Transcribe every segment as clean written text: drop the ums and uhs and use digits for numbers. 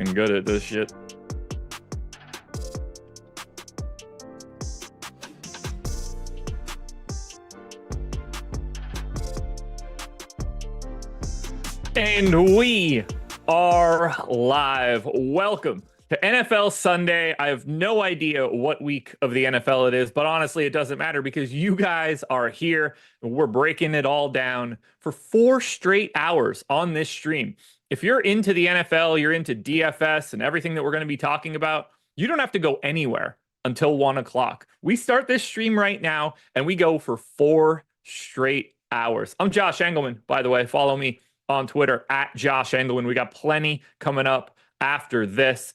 fucking good at this shit. And we are live. Welcome to NFL Sunday. I have no idea what week of the NFL it is, but honestly, it doesn't matter because you guys are here and we're breaking it all down for 4 straight hours on this stream. If you're into the NFL, you're into DFS and everything that we're going to be talking about, you don't have to go anywhere until 1 o'clock. We start this stream right now and we go for 4 straight hours. I'm Josh Engelman, by the way. Follow me on Twitter at Josh Engelman. We got plenty coming up after this.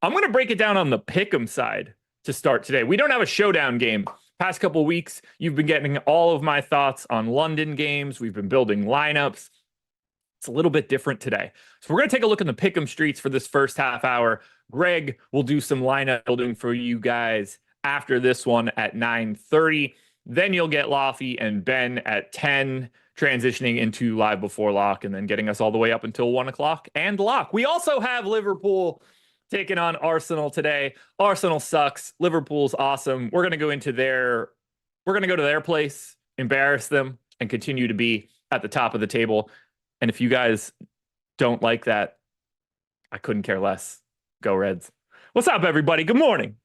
I'm going to break it down on the pick'em side to start today. We don't have a showdown game. Past couple of weeks, you've been getting all of my thoughts on London games. We've been building lineups. It's a little bit different today. So we're going to take a look in the pick'em streets for this first half hour. Greg will do some lineup building for you guys after this one at 9:30. Then you'll get Laffy and Ben at 10, transitioning into live before lock and then getting us all the way up until 1 o'clock and lock. We also have Liverpool taking on Arsenal today. Arsenal sucks. Liverpool's awesome. We're going to go to their place, embarrass them, and continue to be at the top of the table. And if you guys don't like that, I couldn't care less. Go Reds. What's up, everybody? Good morning.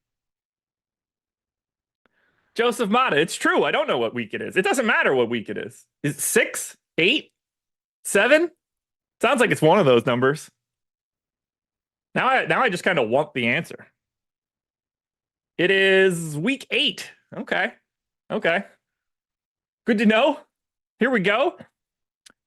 Joseph Mata, it's true. I don't know what week it is. It doesn't matter what week it is. Is it 6, 8, 7? Sounds like it's one of those numbers. Now I just kind of want the answer. It is week 8. Okay. Good to know. Here we go.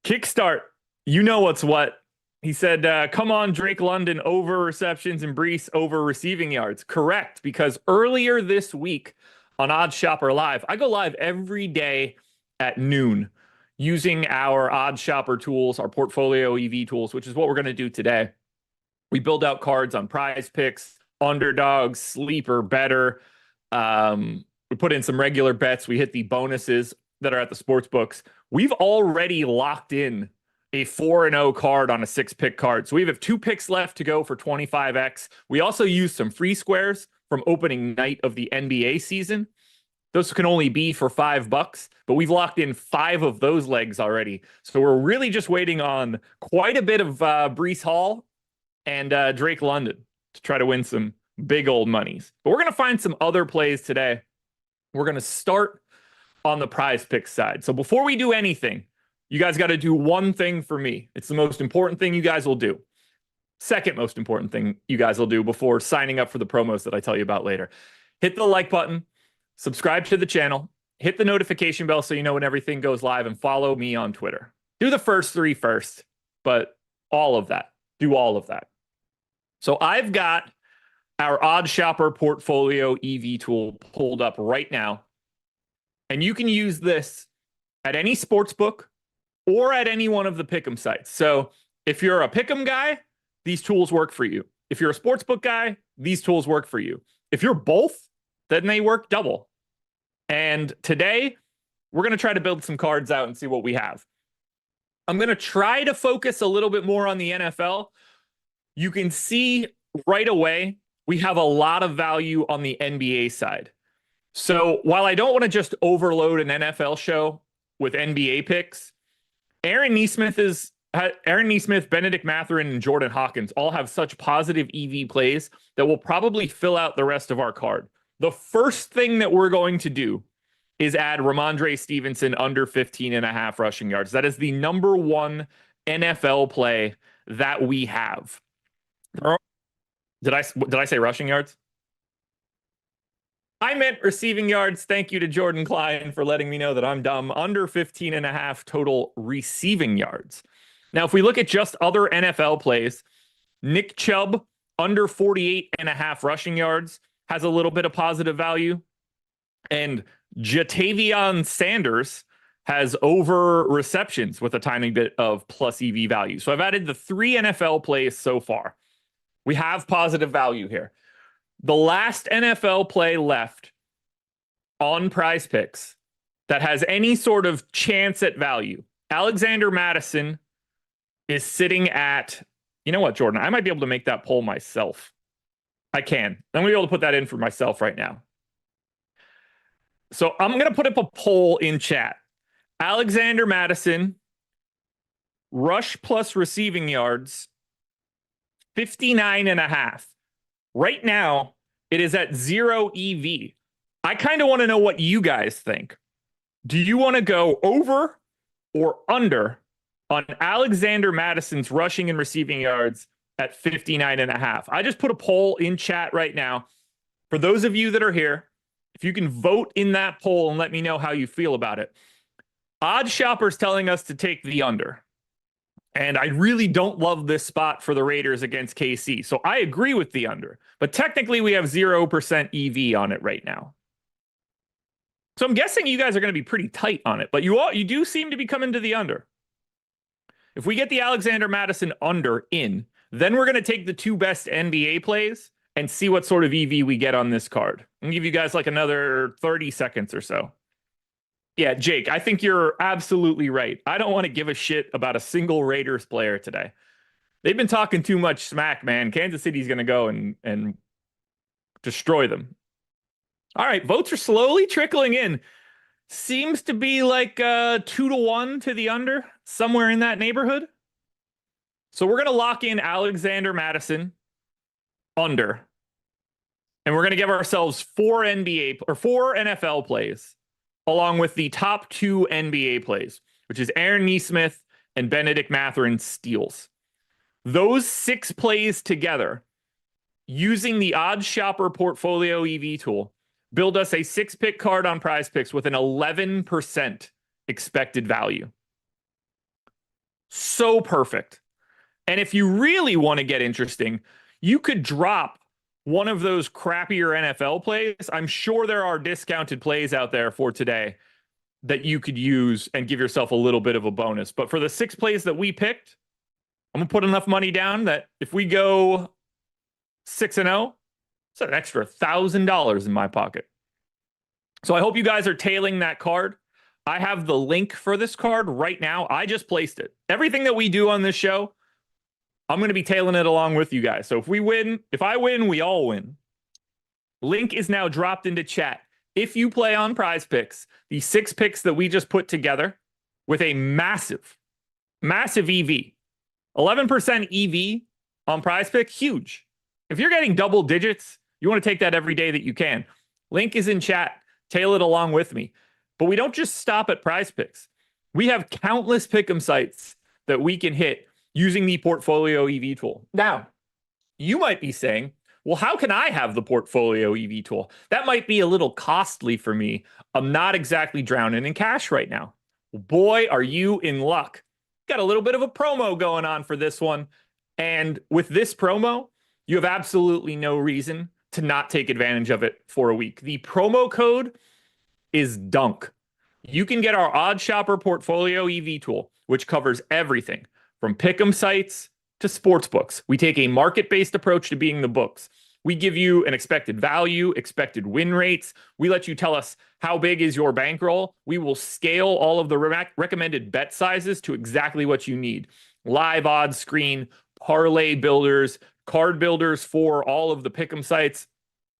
Kickstart. You know what's what. He said, come on, Drake London over receptions and Brees over receiving yards. Correct, because earlier this week on Odds Shopper Live, I go live every day at noon using our Odds Shopper tools, our portfolio EV tools, which is what we're going to do today. We build out cards on Prize Picks, underdogs, sleeper, better. We put in some regular bets. We hit the bonuses that are at the sports books. We've already locked in a 4-0 card on a 6-pick card. So we have 2 picks left to go for 25x. We also use some free squares from opening night of the NBA season. Those can only be for $5, but we've locked in 5 of those legs already. So we're really just waiting on quite a bit of Brees Hall and Drake London to try to win some big old monies. But we're going to find some other plays today. We're going to start on the Prize Picks side. So before we do anything, you guys got to do one thing for me. It's the most important thing you guys will do. Second most important thing you guys will do before signing up for the promos that I tell you about later. Hit the like button, subscribe to the channel, hit the notification bell so you know when everything goes live, and follow me on Twitter. Do the first 3 first, but all of that. Do all of that. So I've got our Odd Shopper portfolio EV tool pulled up right now, and you can use this at any sports book or at any one of the pick'em sites. So if you're a pick'em guy, these tools work for you. If you're a sportsbook guy, these tools work for you. If you're both, then they work double. And today, we're going to try to build some cards out and see what we have. I'm going to try to focus a little bit more on the NFL. You can see right away, we have a lot of value on the NBA side. So while I don't want to just overload an NFL show with NBA picks, Aaron Neesmith, Benedict Mathurin, and Jordan Hawkins all have such positive EV plays that will probably fill out the rest of our card. The first thing that we're going to do is add Ramondre Stevenson under 15.5 rushing yards. That is the number 1 NFL play that we have. Did I say rushing yards? I meant receiving yards. Thank you to Jordan Klein for letting me know that I'm dumb. Under 15.5 total receiving yards. Now, if we look at just other NFL plays, Nick Chubb under 48.5 rushing yards has a little bit of positive value. And Jatavion Sanders has over receptions with a tiny bit of plus EV value. So I've added the 3 NFL plays so far. We have positive value here. The last NFL play left on Prize Picks that has any sort of chance at value, Alexander Madison is sitting at You know what, Jordan? I might be able to make that poll myself. I can. I'm going to be able to put that in for myself right now. So I'm going to put up a poll in chat. Alexander Mattison, rush plus receiving yards, 59.5. Right now, it is at 0 EV. I kind of want to know what you guys think. Do you want to go over or under on Alexander Mattison's rushing and receiving yards at 59.5? I just put a poll in chat right now. For those of you that are here, if you can vote in that poll and let me know how you feel about it. Odd Shopper's telling us to take the under. And I really don't love this spot for the Raiders against KC. So I agree with the under. But technically we have 0% EV on it right now. So I'm guessing you guys are going to be pretty tight on it. But you do seem to be coming to the under. If we get the Alexander Mattison under in, then we're going to take the two best NBA plays and see what sort of EV we get on this card. I'm going to give you guys like another 30 seconds or so. Yeah, Jake, I think you're absolutely right. I don't want to give a shit about a single Raiders player today. They've been talking too much smack, man. Kansas City's going to go and destroy them. All right, votes are slowly trickling in. Seems to be like 2-1 to the under, somewhere in that neighborhood. So we're going to lock in Alexander Mattison under. And we're going to give ourselves 4 NFL plays, along with the top 2 NBA plays, which is Aaron Nesmith and Benedict Mathurin steals. Those 6 plays together, using the Odds Shopper portfolio EV tool, build us a 6-pick card on Prize Picks with an 11% expected value. So perfect. And if you really want to get interesting, you could drop one of those crappier NFL plays. I'm sure there are discounted plays out there for today that you could use and give yourself a little bit of a bonus. But for the 6 plays that we picked, I'm going to put enough money down that if we go 6-0, it's an extra $1,000 in my pocket. So I hope you guys are tailing that card. I have the link for this card right now. I just placed it. Everything that we do on this show, I'm going to be tailing it along with you guys. So if I win, we all win. Link is now dropped into chat. If you play on Prize Picks, the 6 picks that we just put together with a massive EV, 11% EV on Prize Pick, huge. If you're getting double digits, you want to take that every day that you can. Link is in chat. Tail it along with me. But we don't just stop at Prize Picks. We have countless pick'em sites that we can hit using the portfolio EV tool. Now, you might be saying, well, how can I have the portfolio EV tool? That might be a little costly for me. I'm not exactly drowning in cash right now. Boy, are you in luck. Got a little bit of a promo going on for this one. And with this promo, you have absolutely no reason to not take advantage of it for a week. The promo code is DUNK. You can get our Odd Shopper portfolio EV tool, which covers everything from pick'em sites to sportsbooks. We take a market-based approach to being the books. We give you an expected value, expected win rates. We let you tell us how big is your bankroll. We will scale all of the recommended bet sizes to exactly what you need. Live odds screen, parlay builders, card builders for all of the pick'em sites.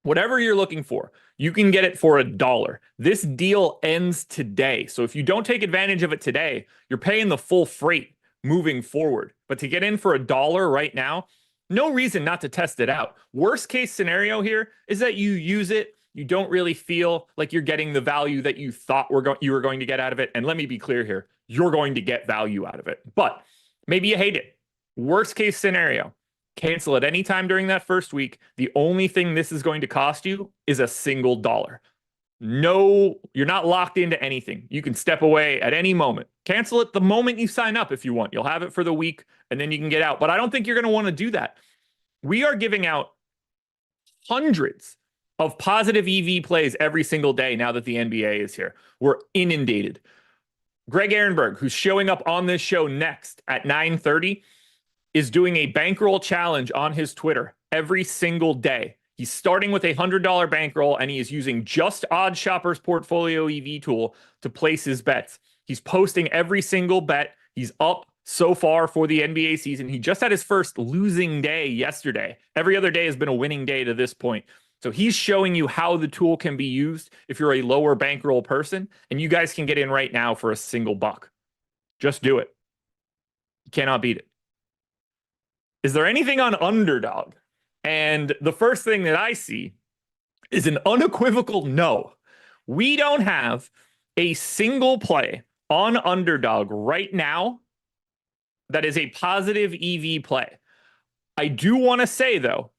Whatever you're looking for, you can get it for $1. This deal ends today. So if you don't take advantage of it today, you're paying the full freight moving forward. But to get in for $1 right now, no reason not to test it out. Worst case scenario here is that you use it, you don't really feel like you're getting the value that you thought you were going to get out of it. And let me be clear here, you're going to get value out of it. But maybe you hate it. Worst case scenario, cancel at any time during that first week. The only thing this is going to cost you is a single dollar. No, you're not locked into anything. You can step away at any moment. Cancel it the moment you sign up if you want. You'll have it for the week and then you can get out. But I don't think you're going to want to do that. We are giving out hundreds of positive EV plays every single day now that the NBA is here. We're inundated. Greg Ehrenberg, who's showing up on this show next at 9:30, is doing a bankroll challenge on his Twitter every single day. He's starting with a $100 bankroll, and he is using just Odd Shopper's portfolio EV tool to place his bets. He's posting every single bet. He's up so far for the NBA season. He just had his first losing day yesterday. Every other day has been a winning day to this point. So he's showing you how the tool can be used if you're a lower bankroll person, and you guys can get in right now for a single buck. Just do it. You cannot beat it. Is there anything on underdog? And the first thing that I see is an unequivocal no. We don't have a single play on underdog right now that is a positive EV play. I do want to say, though,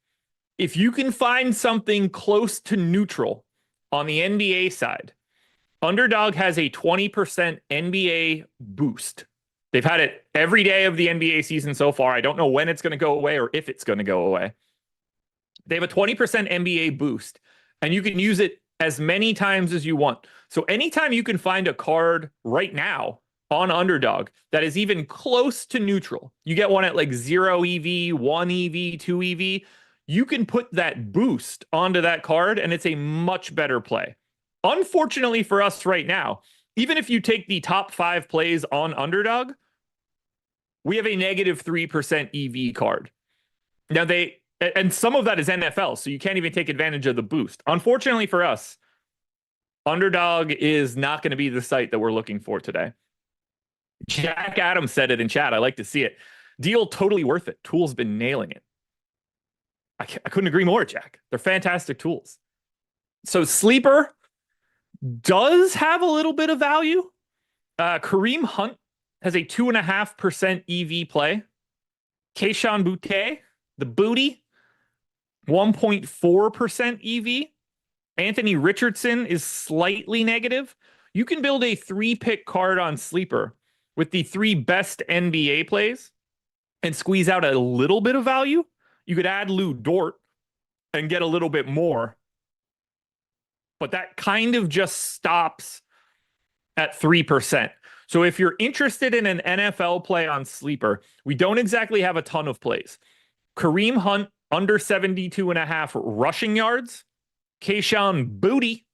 if you can find something close to neutral on the NBA side, underdog has a 20% NBA boost. They've had it every day of the NBA season so far. I don't know when it's going to go away or if it's going to go away. They have a 20% NBA boost, and you can use it as many times as you want. So anytime you can find a card right now on underdog that is even close to neutral, you get one at like 0 EV, 1 EV, 2 EV, you can put that boost onto that card, and it's a much better play. Unfortunately for us right now, even if you take the top 5 plays on underdog, we have a negative 3% EV card. Now and some of that is NFL, so you can't even take advantage of the boost. Unfortunately for us, underdog is not going to be the site that we're looking for today. Jack Adams said it in chat. I like to see it. Deal totally worth it. Tool's been nailing it. I couldn't agree more, Jack. They're fantastic tools. So Sleeper does have a little bit of value. Kareem Hunt has a 2.5% EV play. Keishon Boutte, the booty, 1.4% EV. Anthony Richardson is slightly negative. You can build a 3-pick card on Sleeper with the 3 best NBA plays and squeeze out a little bit of value. You could add Lou Dort and get a little bit more. But that kind of just stops at 3%. So if you're interested in an NFL play on Sleeper, we don't exactly have a ton of plays. Kareem Hunt, under 72.5 rushing yards. Keishon Boutte,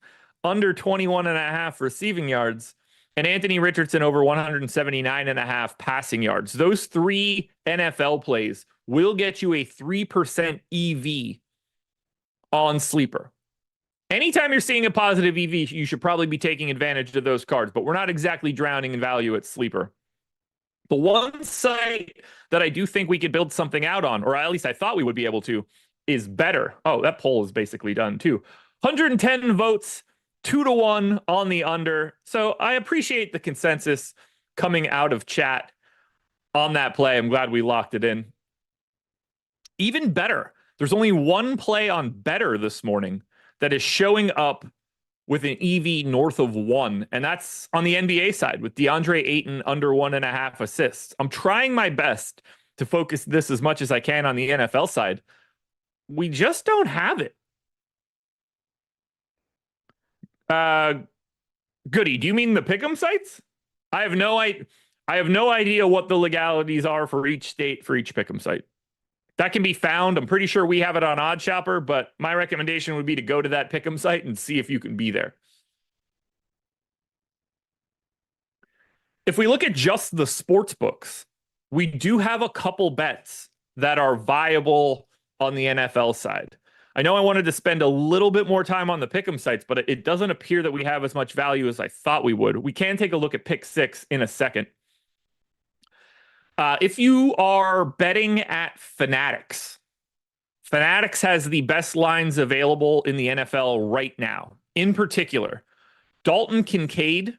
under 21.5 receiving yards. And Anthony Richardson, over 179.5 passing yards. Those 3 NFL plays will get you a 3% EV on Sleeper. Anytime you're seeing a positive EV, you should probably be taking advantage of those cards, but we're not exactly drowning in value at Sleeper. The one site that I do think we could build something out on, or at least I thought we would be able to, is Better. Oh, that poll is basically done too. 110 votes, 2-1 on the under. So I appreciate the consensus coming out of chat on that play. I'm glad we locked it in. Even Better. There's only one play on Better this morning that is showing up with an EV north of 1, and that's on the NBA side with DeAndre Ayton under 1.5 assists. I'm trying my best to focus this as much as I can on the NFL side. We just don't have it. Goody, do you mean the pick'em sites? I have no idea what the legalities are for each state for each pick'em site. That can be found. I'm pretty sure we have it on OddsShopper, but my recommendation would be to go to that pick'em site and see if you can be there. If we look at just the sports books, we do have a couple bets that are viable on the NFL side. I know I wanted to spend a little bit more time on the pick'em sites, but it doesn't appear that we have as much value as I thought we would. We can take a look at pick 6 in a second. If you are betting at Fanatics, Fanatics has the best lines available in the NFL right now. In particular, Dalton Kincaid,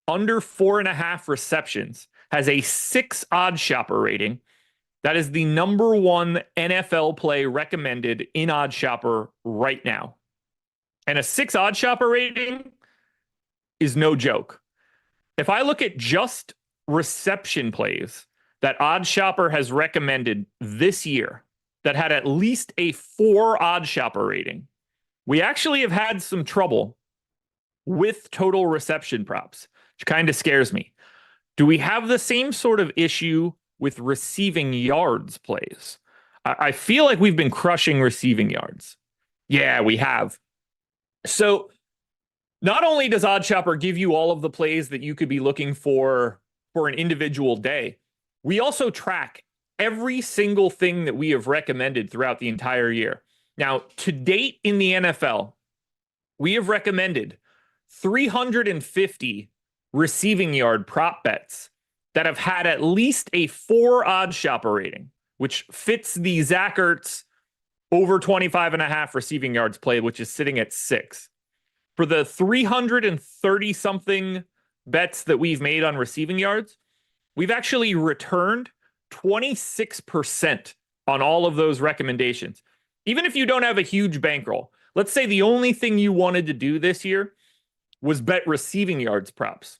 under 4.5 receptions, has a 6 OddsShopper rating. That is the number 1 NFL play recommended in OddsShopper right now. And a 6 OddsShopper rating is no joke. If I look at just reception plays that OddsShopper has recommended this year that had at least a 4 OddsShopper rating, we actually have had some trouble with total reception props, which kind of scares me. Do we have the same sort of issue with receiving yards plays? I feel like we've been crushing receiving yards. Yeah, we have. So not only does OddsShopper give you all of the plays that you could be looking for an individual day, We also track every single thing that we have recommended throughout the entire year. Now, to date in the NFL, we have recommended 350 receiving yard prop bets that have had at least a 4 odd shopper rating, which fits the Zach Ertz over 25.5 receiving yards played, which is sitting at 6. For the 330 something bets that we've made on receiving yards, we've actually returned 26% on all of those recommendations. Even if you don't have a huge bankroll, let's say the only thing you wanted to do this year was bet receiving yards props.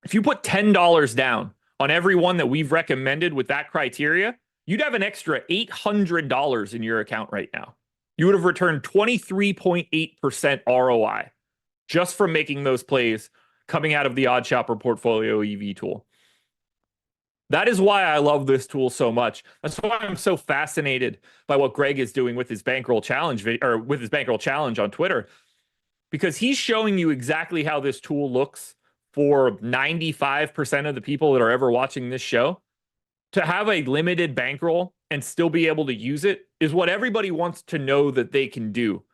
If you put $10 down on every one that we've recommended with that criteria, you'd have an extra $800 in your account right now. You would have returned 23.8% ROI just from making those plays coming out of the Odd Shopper Portfolio EV tool. That is why I love this tool so much. That's why I'm so fascinated by what Greg is doing with his bankroll challenge with his bankroll challenge on Twitter, because he's showing you exactly how this tool looks for 95% of the people that are ever watching this show. To have a limited bankroll and still be able to use it is what everybody wants to know that they can do.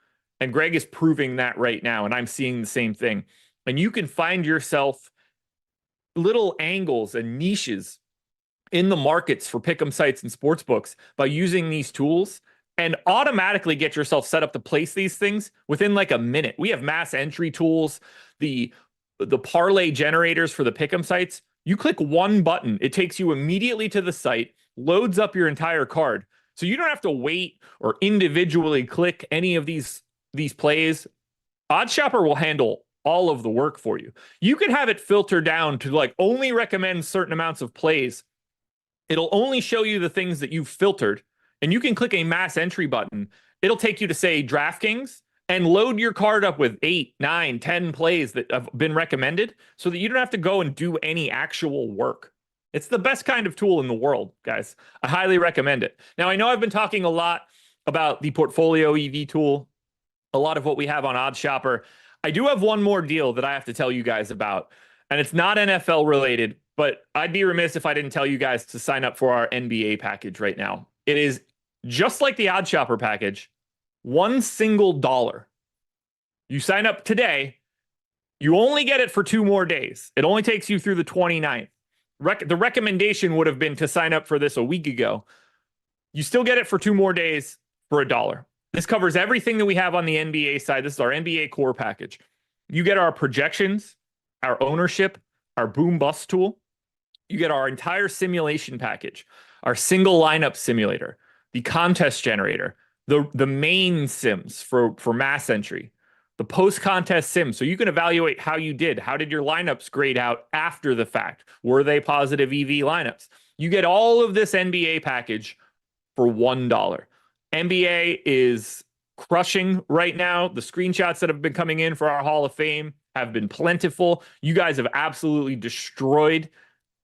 And Greg is proving that right now, and I'm seeing the same thing. And you can find yourself little angles and niches in the markets for pick'em sites and sports books by using these tools and automatically get yourself set up to place these things within like a minute. We have mass entry tools, the parlay generators for the pick'em sites. You click one button, it takes you immediately to the site, loads up your entire card. So you don't have to wait or individually click any of these plays. OddsShopper will handle all of the work for you. You can have it filter down to like only recommend certain amounts of plays. It'll only show you the things that you've filtered, and you can click a mass entry button. It'll take you to, say, DraftKings and load your card up with 8, 9, 10 plays that have been recommended so that you don't have to go and do any actual work. It's the best kind of tool in the world, guys. I highly recommend it. Now, I know I've been talking a lot about the Portfolio EV tool, a lot of what we have on OddsShopper. I do have one more deal that I have to tell you guys about, and it's not NFL related, but I'd be remiss if I didn't tell you guys to sign up for our NBA package right now. It is just like the OddsShopper package, $1 single. You sign up today, you only get it for 2 more days. It only takes you through the 29th. The recommendation would have been to sign up for this a week ago. You still get it for 2 more days for $1. This covers everything that we have on the NBA side. This is our NBA core package. You get our projections, our ownership, our boom bust tool. You get our entire simulation package, our single lineup simulator, the contest generator, the main sims for mass entry, the post-contest sims. So you can evaluate how you did. How did your lineups grade out after the fact? Were they positive EV lineups? You get all of this NBA package for $1. NBA is crushing right now. The screenshots that have been coming in for our Hall of Fame have been plentiful. You guys have absolutely destroyed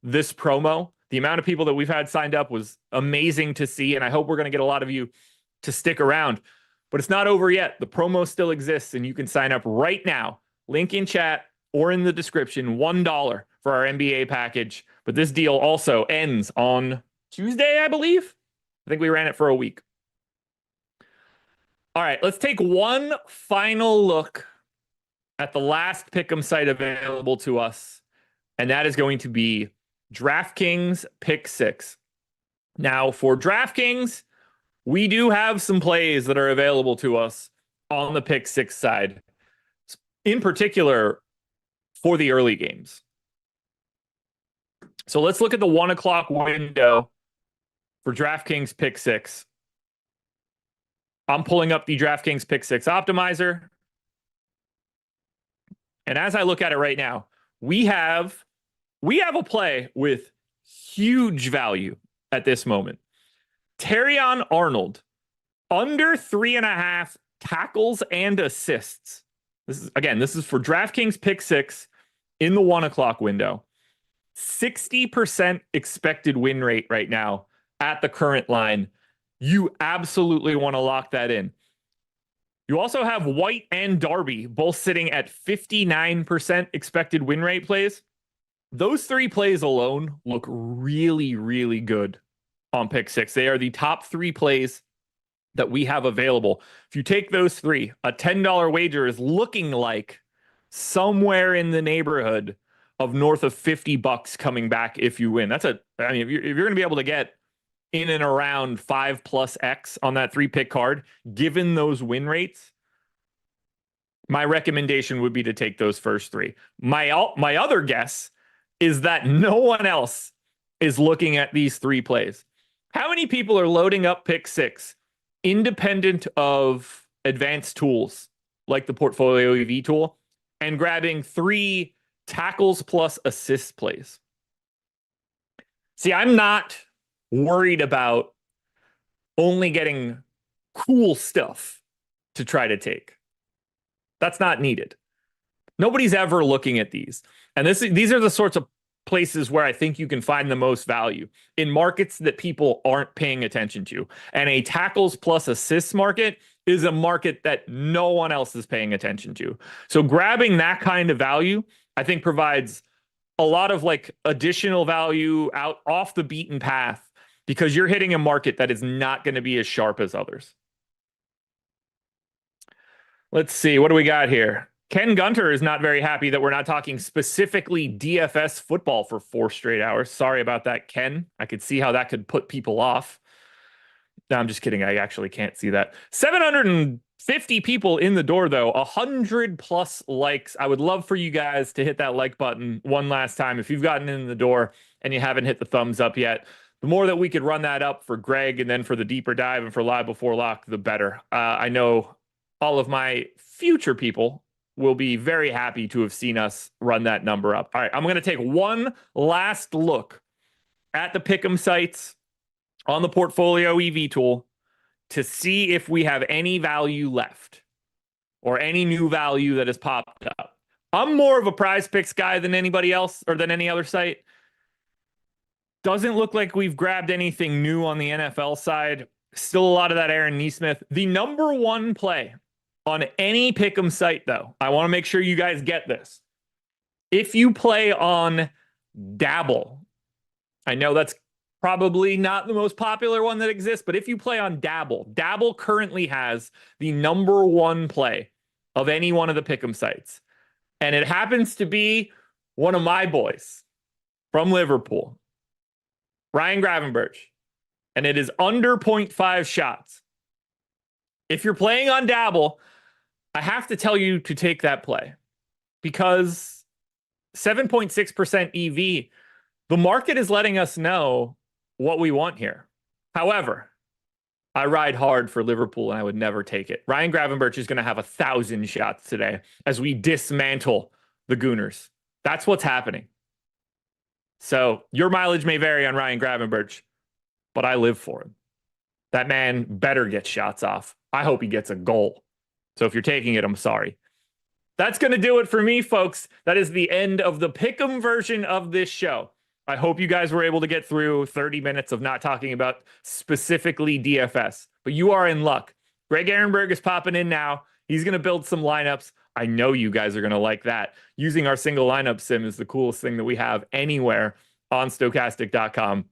this promo. The amount of people that we've had signed up was amazing to see, and I hope we're going to get a lot of you to stick around. But it's not over yet. The promo still exists, and you can sign up right now. Link in chat or in the description, $1 for our NBA package. But this deal also ends on Tuesday, I believe. I think we ran it for a week. All right, let's take one final look at the last pick'em site available to us, and that is going to be DraftKings Pick 6. Now, for DraftKings, we do have some plays that are available to us on the Pick 6 side, in particular for the early games. So let's look at the 1 o'clock window for DraftKings Pick 6. I'm pulling up the DraftKings Pick 6 optimizer. And as I look at it right now, we have a play with huge value at this moment. Terrion Arnold, under 3.5 tackles and assists. This is for DraftKings Pick 6 in the 1 o'clock window. 60% expected win rate right now at the current line. You absolutely want to lock that in. You also have White and Darby both sitting at 59% expected win rate plays. Those three plays alone look really, really good on pick six. They are the top three plays that we have available. If you take those three, a $10 wager is looking like somewhere in the neighborhood of north of $50 coming back if you win. I mean, if you're going to be able to get in and around 5+X on that 3-pick card, given those win rates, my recommendation would be to take those first three. My other guess is that no one else is looking at these three plays. How many people are loading up pick six independent of advanced tools like the Portfolio EV tool and grabbing 3 tackles plus assist plays? See, I'm not worried about only getting cool stuff to try to take. That's not needed. Nobody's ever looking at these. And these are the sorts of places where I think you can find the most value in markets that people aren't paying attention to. And a tackles plus assists market is a market that no one else is paying attention to. So grabbing that kind of value, I think, provides a lot of like additional value out off the beaten path, because you're hitting a market that is not going to be as sharp as others. Let's see, what do we got here? Ken Gunter is not very happy that we're not talking specifically DFS football for 4 straight hours. Sorry about that, Ken. I could see how that could put people off. No, I'm just kidding. I actually can't see that. 750 people in the door, though. 100+ likes. I would love for you guys to hit that like button one last time. If you've gotten in the door and you haven't hit the thumbs up yet, the more that we could run that up for Greg and then for the deeper dive and for Live Before Lock, the better. I know all of my future people will be very happy to have seen us run that number up. All right, I'm going to take one last look at the Pick'em sites on the Portfolio EV tool to see if we have any value left or any new value that has popped up. I'm more of a Prize Picks guy than anybody else or than any other site. Doesn't look like we've grabbed anything new on the NFL side. Still a lot of that Aaron Nesmith. The number one play on any Pick'em site, though, I want to make sure you guys get this. If you play on Dabble, I know that's probably not the most popular one that exists, but if you play on Dabble, Dabble currently has the number one play of any one of the Pick'em sites. And it happens to be one of my boys from Liverpool, Ryan Gravenberch. And it is under 0.5 shots. If you're playing on Dabble, I have to tell you to take that play, because 7.6% EV, the market is letting us know what we want here. However, I ride hard for Liverpool and I would never take it. Ryan Gravenberch is going to have 1,000 shots today as we dismantle the Gooners. That's what's happening. So your mileage may vary on Ryan Gravenberch, but I live for him. That man better get shots off. I hope he gets a goal. So if you're taking it, I'm sorry. That's going to do it for me, folks. That is the end of the Pick'em version of this show. I hope you guys were able to get through 30 minutes of not talking about specifically DFS, but you are in luck. Greg Ehrenberg is popping in now. He's going to build some lineups. I know you guys are going to like that. Using our single lineup sim is the coolest thing that we have anywhere on Stokastic.com.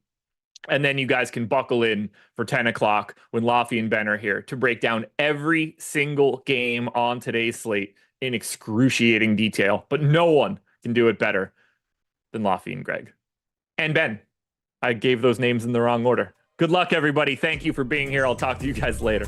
And then you guys can buckle in for 10 o'clock when Laffy and Ben are here to break down every single game on today's slate in excruciating detail. But no one can do it better than Laffy and Greg. And Ben. I gave those names in the wrong order. Good luck, everybody. Thank you for being here. I'll talk to you guys later.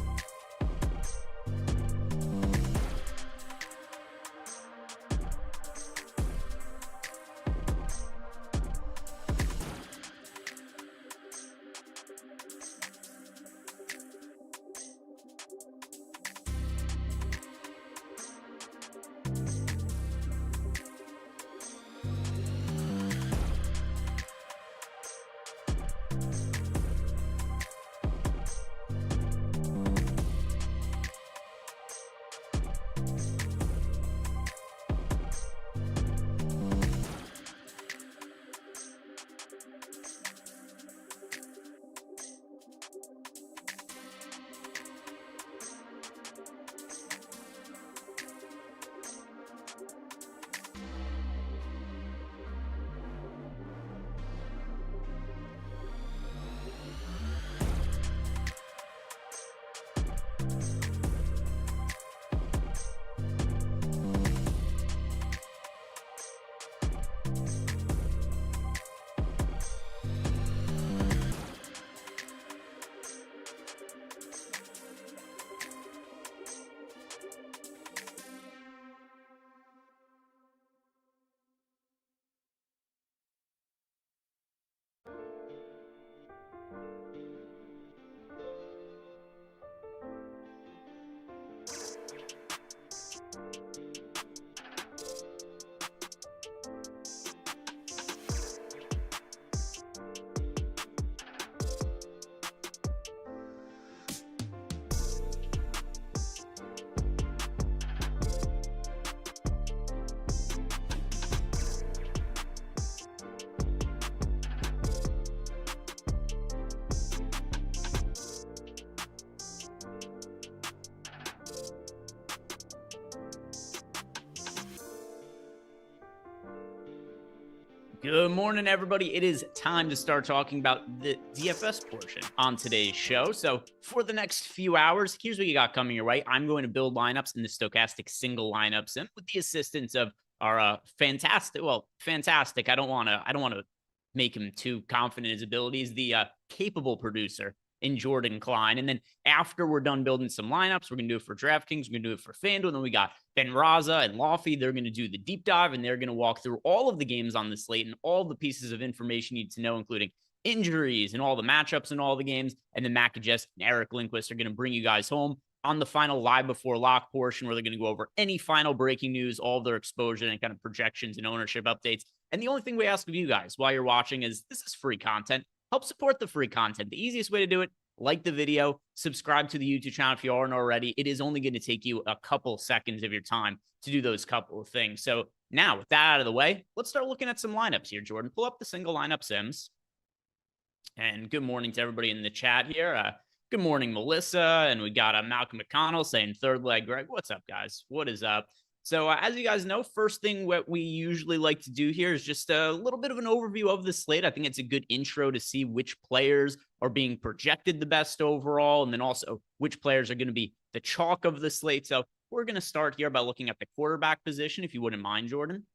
Good morning, everybody. It is time to start talking about the DFS portion on today's show. So for the next few hours, here's what you got coming your way. I'm going to build lineups in the Stokastic single lineup sim with the assistance of our fantastic. I don't want to make him too confident in his abilities. The capable producer in Jordan Klein. And then after we're done building some lineups, we're going to do it for DraftKings, we're going to do it for FanDuel, and then we got Ben Raza and Laffy. They're going to do the deep dive, and they're going to walk through all of the games on the slate and all the pieces of information you need to know, including injuries and all the matchups and all the games. And then Mac and Jess and Eric Lindquist are going to bring you guys home on the final live before lock portion, where they're going to go over any final breaking news, all of their exposure and kind of projections and ownership updates. And the only thing we ask of you guys while you're watching is this is free content. Help support the free content. The easiest way to do it, like the video, subscribe to the YouTube channel if you aren't already. It is only going to take you a couple seconds of your time to do those couple of things. So now with that out of the way, let's start looking at some lineups here, Jordan. Pull up the single lineup sims. And good morning to everybody in the chat here. Good morning, Melissa. And we got Malcolm McConnell saying third leg. Greg, what's up, guys? What is up? So as you guys know, first thing what we usually like to do here is just a little bit of an overview of the slate. I think it's a good intro to see which players are being projected the best overall, and then also which players are going to be the chalk of the slate. So we're going to start here by looking at the quarterback position, if you wouldn't mind, Jordan.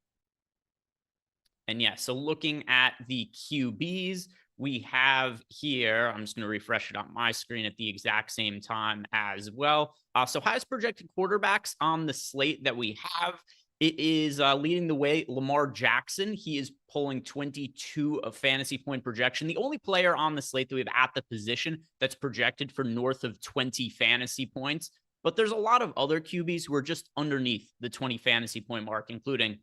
And yeah, so looking at the QBs, we have here, I'm just going to refresh it on my screen at the exact same time as well. So highest projected quarterbacks on the slate that we have, it is leading the way, Lamar Jackson. He is pulling 22 of fantasy point projection. The only player on the slate that we have at the position that's projected for north of 20 fantasy points. But there's a lot of other QBs who are just underneath the 20 fantasy point mark, including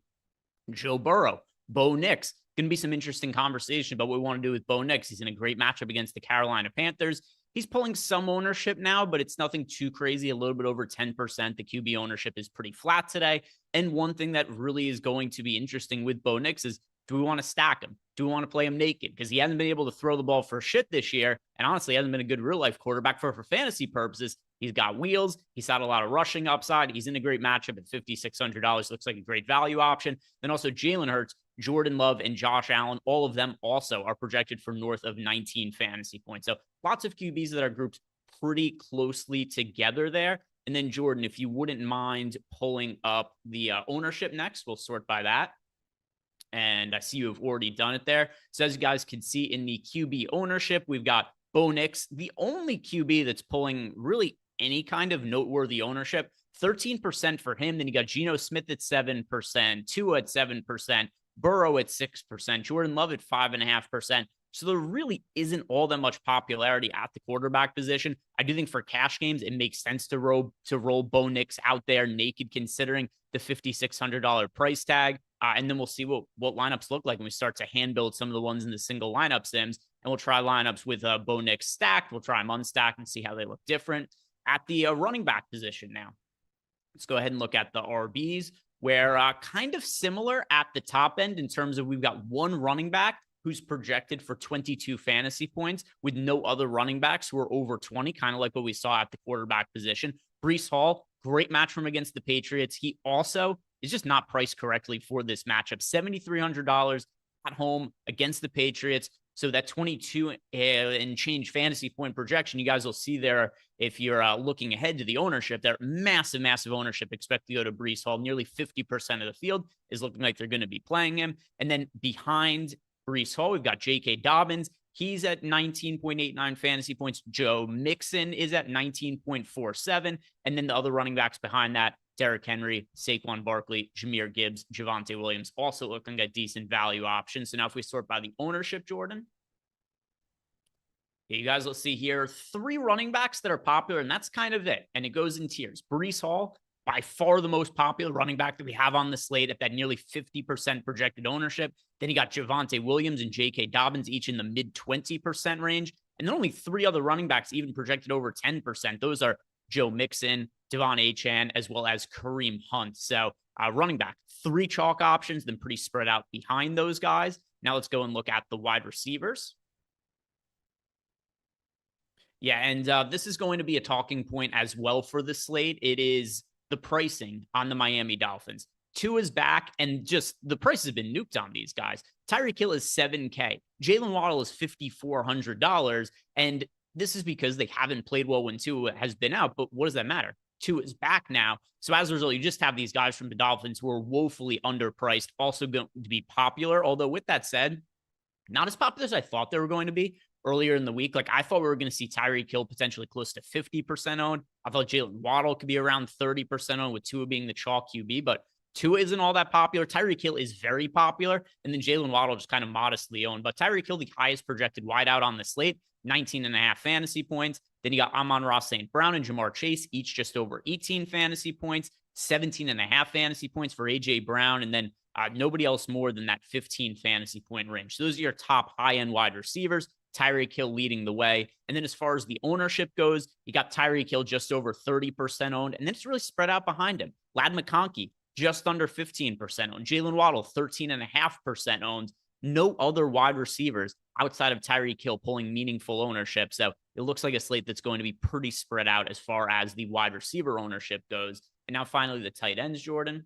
Joe Burrow, Bo Nix. Going to be some interesting conversation about what we want to do with Bo Nix. He's in a great matchup against the Carolina Panthers. He's pulling some ownership now, but it's nothing too crazy, a little bit over 10%. The QB ownership is pretty flat today. And one thing that really is going to be interesting with Bo Nix is, do we want to stack him? Do we want to play him naked? Because he hasn't been able to throw the ball for shit this year. And honestly, hasn't been a good real-life quarterback for fantasy purposes. He's got wheels. He's had a lot of rushing upside. He's in a great matchup at $5,600. Looks like a great value option. Then also Jalen Hurts, Jordan Love, and Josh Allen. All of them also are projected for north of 19 fantasy points. So lots of QBs that are grouped pretty closely together there. And then Jordan, if you wouldn't mind pulling up the ownership next, we'll sort by that. And I see you have already done it there. So as you guys can see in the QB ownership, we've got Bo Nix, the only QB that's pulling really any kind of noteworthy ownership, 13% for him. Then you got Geno Smith at 7%, Tua at 7%, Burrow at 6%, Jordan Love at 5.5%. So there really isn't all that much popularity at the quarterback position. I do think for cash games, it makes sense to roll Bo Nix out there naked, considering the $5,600 price tag. And then we'll see what lineups look like when we start to hand build some of the ones in the single lineup sims. And we'll try lineups with Bo Nix stacked. We'll try them unstacked and see how they look different. At the running back position now, let's go ahead and look at the RBs, where kind of similar at the top end in terms of we've got one running back who's projected for 22 fantasy points with no other running backs who are over 20, kind of like what we saw at the quarterback position. Breece Hall, great match from against the Patriots. He also is just not priced correctly for this matchup. $7,300 at home against the Patriots. So that 22 and change fantasy point projection, you guys will see there if you're looking ahead to the ownership, that massive ownership expect to go to Breece Hall. Nearly 50% of the field is looking like they're going to be playing him. And then behind Breece Hall, we've got J.K. Dobbins. He's at 19.89 fantasy points. Joe Mixon is at 19.47. And then the other running backs behind that, Derrick Henry, Saquon Barkley, Jahmyr Gibbs, Javonte Williams, also looking at decent value options. So now if we sort by the ownership, Jordan, you guys will see here 3 running backs that are popular, and that's kind of it. And it goes in tiers. Breece Hall, by far the most popular running back that we have on the slate at that nearly 50% projected ownership. Then you got Javonte Williams and J.K. Dobbins, each in the mid 20% range. And then only 3 other running backs even projected over 10%. Those are Joe Mixon, Devon Achane, as well as Kareem Hunt. So running back, 3 chalk options, then pretty spread out behind those guys. Now let's go and look at the wide receivers. Yeah, and this is going to be a talking point as well for the slate. It is the pricing on the Miami Dolphins. Tua's back, and just the price has been nuked on these guys. Tyreek Hill is $7K. Jalen Waddle is $5,400. And this is because they haven't played well when Tua has been out. But what does that matter? Tua is back now. So as a result, you just have these guys from the Dolphins who are woefully underpriced, also going to be popular. Although with that said, not as popular as I thought they were going to be earlier in the week. Like I thought we were going to see Tyreek Hill potentially close to 50% owned. I thought Jalen Waddle could be around 30% owned with Tua being the chalk QB, but Tua isn't all that popular. Tyreek Hill is very popular. And then Jalen Waddle just kind of modestly owned. But Tyreek Hill, the highest projected wideout on the slate, 19.5 fantasy points. Then you got Amon-Ra St. Brown and Jamar Chase, each just over 18 fantasy points, 17.5 fantasy points for A.J. Brown. And then nobody else more than that 15 fantasy point range. So those are your top high-end wide receivers. Tyreek Hill leading the way. And then as far as the ownership goes, you got Tyreek Hill just over 30% owned. And then it's really spread out behind him. Ladd McConkey, just under 15% owned. Jalen Waddle, 13.5% owned. No other wide receivers outside of Tyreek Hill pulling meaningful ownership. So it looks like a slate that's going to be pretty spread out as far as the wide receiver ownership goes. And now finally the tight ends, Jordan.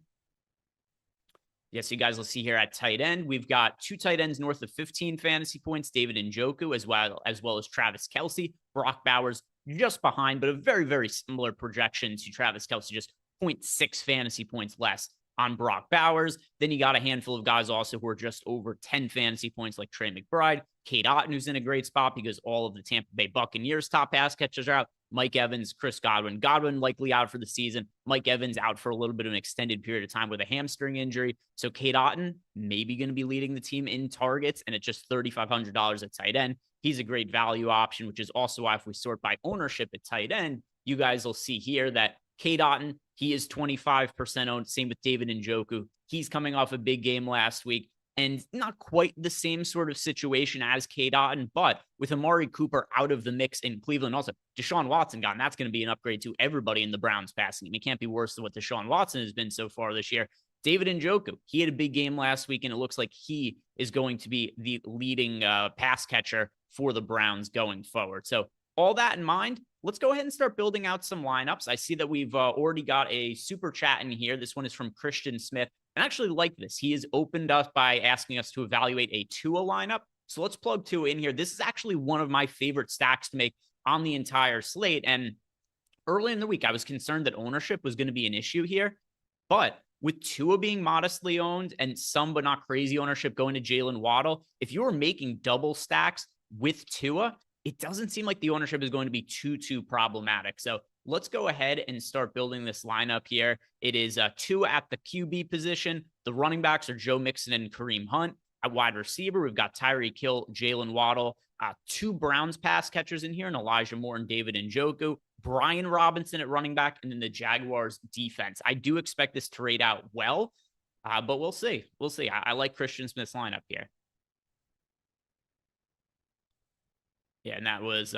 Yes, you guys will see here at tight end, we've got two tight ends north of 15 fantasy points, David Njoku, as well as Travis Kelce. Brock Bowers just behind, but a very, very similar projection to Travis Kelce, just 0.6 fantasy points less on Brock Bowers. Then you got a handful of guys also who are just over 10 fantasy points, like Trey McBride, Cade Otton, who's in a great spot because all of the Tampa Bay Buccaneers top pass catchers are out. Mike Evans, Chris Godwin. Godwin likely out for the season. Mike Evans out for a little bit of an extended period of time with a hamstring injury. So Cade Otton maybe going to be leading the team in targets, and it's just $3,500 at tight end. He's a great value option, which is also why if we sort by ownership at tight end, you guys will see here that Cade Otton, he is 25% owned. Same with David Njoku. He's coming off a big game last week. And not quite the same sort of situation as Cade Otton, but with Amari Cooper out of the mix in Cleveland, also Deshaun Watson gone, that's going to be an upgrade to everybody in the Browns passing game. It can't be worse than what Deshaun Watson has been so far this year. David Njoku, he had a big game last week, and it looks like he is going to be the leading pass catcher for the Browns going forward. So all that in mind, let's go ahead and start building out some lineups. I see that we've already got a super chat in here. This one is from Christian Smith. And I actually like this. He has opened us by asking us to evaluate a Tua lineup. So let's plug Tua in here. This is actually one of my favorite stacks to make on the entire slate. And early in the week, I was concerned that ownership was going to be an issue here. But with Tua being modestly owned and some but not crazy ownership going to Jalen Waddle, if you were making double stacks with Tua, it doesn't seem like the ownership is going to be too problematic. So let's go ahead and start building this lineup here. It is Tua at the QB position. The running backs are Joe Mixon and Kareem Hunt. At wide receiver, we've got Tyreek Hill, Jalen Waddle, two Browns pass catchers in here, and Elijah Moore and David Njoku. Brian Robinson at running back, and then the Jaguars defense. I do expect this to rate out well, but we'll see. We'll see. I like Christian Smith's lineup here. Yeah, and that was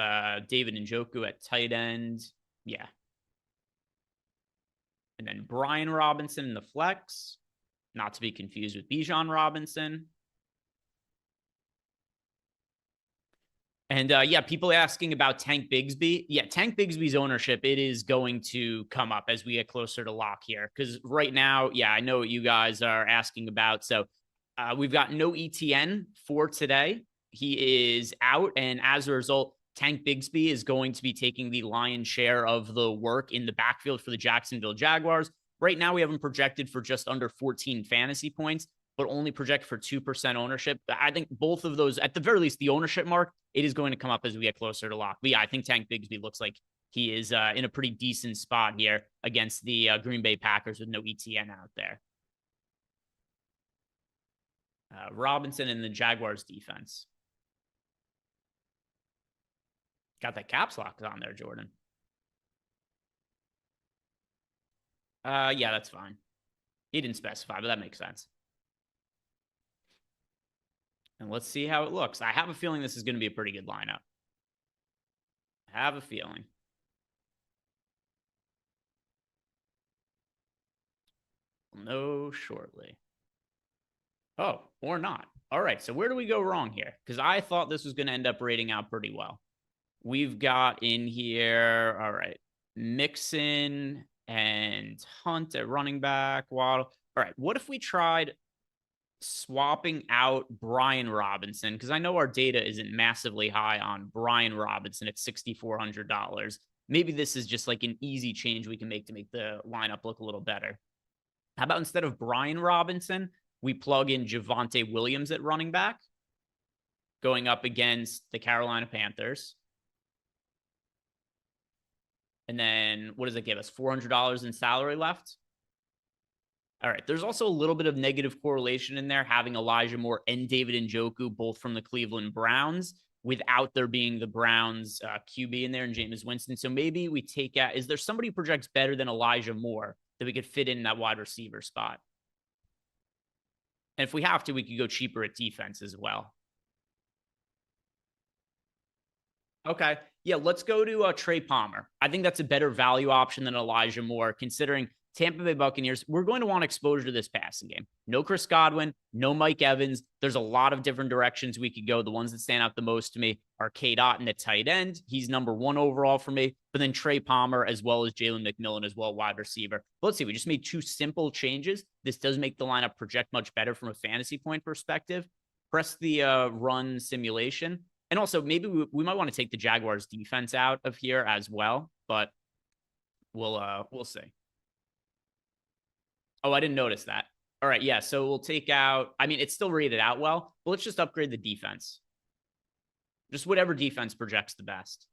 David Njoku at tight end. Yeah. And then Brian Robinson in the flex, not to be confused with Bijan Robinson. And yeah, people asking about Tank Bigsby. Yeah, Tank Bigsby's ownership, it is going to come up as we get closer to lock here. Because right now, yeah, I know what you guys are asking about. So we've got no ETN for today. He is out, and as a result, Tank Bigsby is going to be taking the lion's share of the work in the backfield for the Jacksonville Jaguars. Right now, we have him projected for just under 14 fantasy points, but only projected for 2% ownership. I think both of those, at the very least, the ownership mark, it is going to come up as we get closer to lock. But yeah, I think Tank Bigsby looks like he is in a pretty decent spot here against the Green Bay Packers with no ETN out there. Robinson and the Jaguars defense. Got that caps lock on there, Jordan. Yeah, that's fine. He didn't specify, but that makes sense. And let's see how it looks. I have a feeling this is going to be a pretty good lineup. I have a feeling. We'll know shortly. Oh, or not. All right, so where do we go wrong here? Because I thought this was going to end up rating out pretty well. We've got in here, all right, Mixon and Hunt at running back, Waddle. All right, what if we tried swapping out Brian Robinson? Because I know our data isn't massively high on Brian Robinson at $6,400. Maybe this is just like an easy change we can make to make the lineup look a little better. How about instead of Brian Robinson, we plug in Javonte Williams at running back, going up against the Carolina Panthers. And then what does it give us? $400 in salary left. All right. There's also a little bit of negative correlation in there, having Elijah Moore and David Njoku, both from the Cleveland Browns, without there being the Browns QB in there and Jameis Winston. So maybe we take out, is there somebody who projects better than Elijah Moore that we could fit in that wide receiver spot? And if we have to, we could go cheaper at defense as well. Okay. Yeah, let's go to Trey Palmer. I think that's a better value option than Elijah Moore, considering Tampa Bay Buccaneers, we're going to want exposure to this passing game. No Chris Godwin, no Mike Evans. There's a lot of different directions we could go. The ones that stand out the most to me are Cade Otton at tight end. He's number 1 overall for me. But then Trey Palmer, as well as Jalen McMillan as well, wide receiver. But let's see, we just made 2 simple changes. This does make the lineup project much better from a fantasy point perspective. Press the run simulation. And also, maybe we might want to take the Jaguars defense out of here as well. But we'll see. Oh, I didn't notice that. All right, yeah, so we'll take out, I mean, it's still rated out well, but let's just upgrade the defense. Just whatever defense projects the best.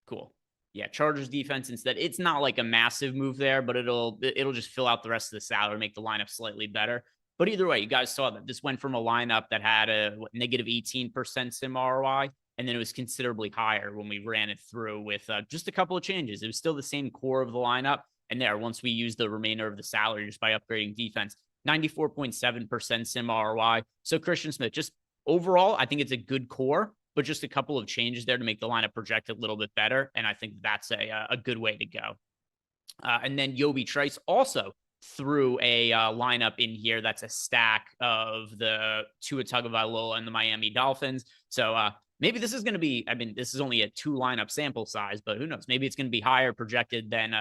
Cool. Yeah, Chargers defense instead. It's not like a massive move there, but it'll just fill out the rest of the salary, make the lineup slightly better. But either way, you guys saw that this went from a lineup that had a negative 18% sim ROI, and then it was considerably higher when we ran it through with just a couple of changes. It was still the same core of the lineup. And there, once we use the remainder of the salary just by upgrading defense, 94.7% sim ROI. So Christian Smith, just overall, I think it's a good core, but just a couple of changes there to make the lineup project a little bit better. And I think that's a good way to go. And then Yobi Trice also threw a lineup in here that's a stack of the Tua Tagovailoa and the Miami Dolphins. So maybe this is going to be, I mean, this is only a 2 lineup sample size, but who knows? Maybe it's going to be higher projected than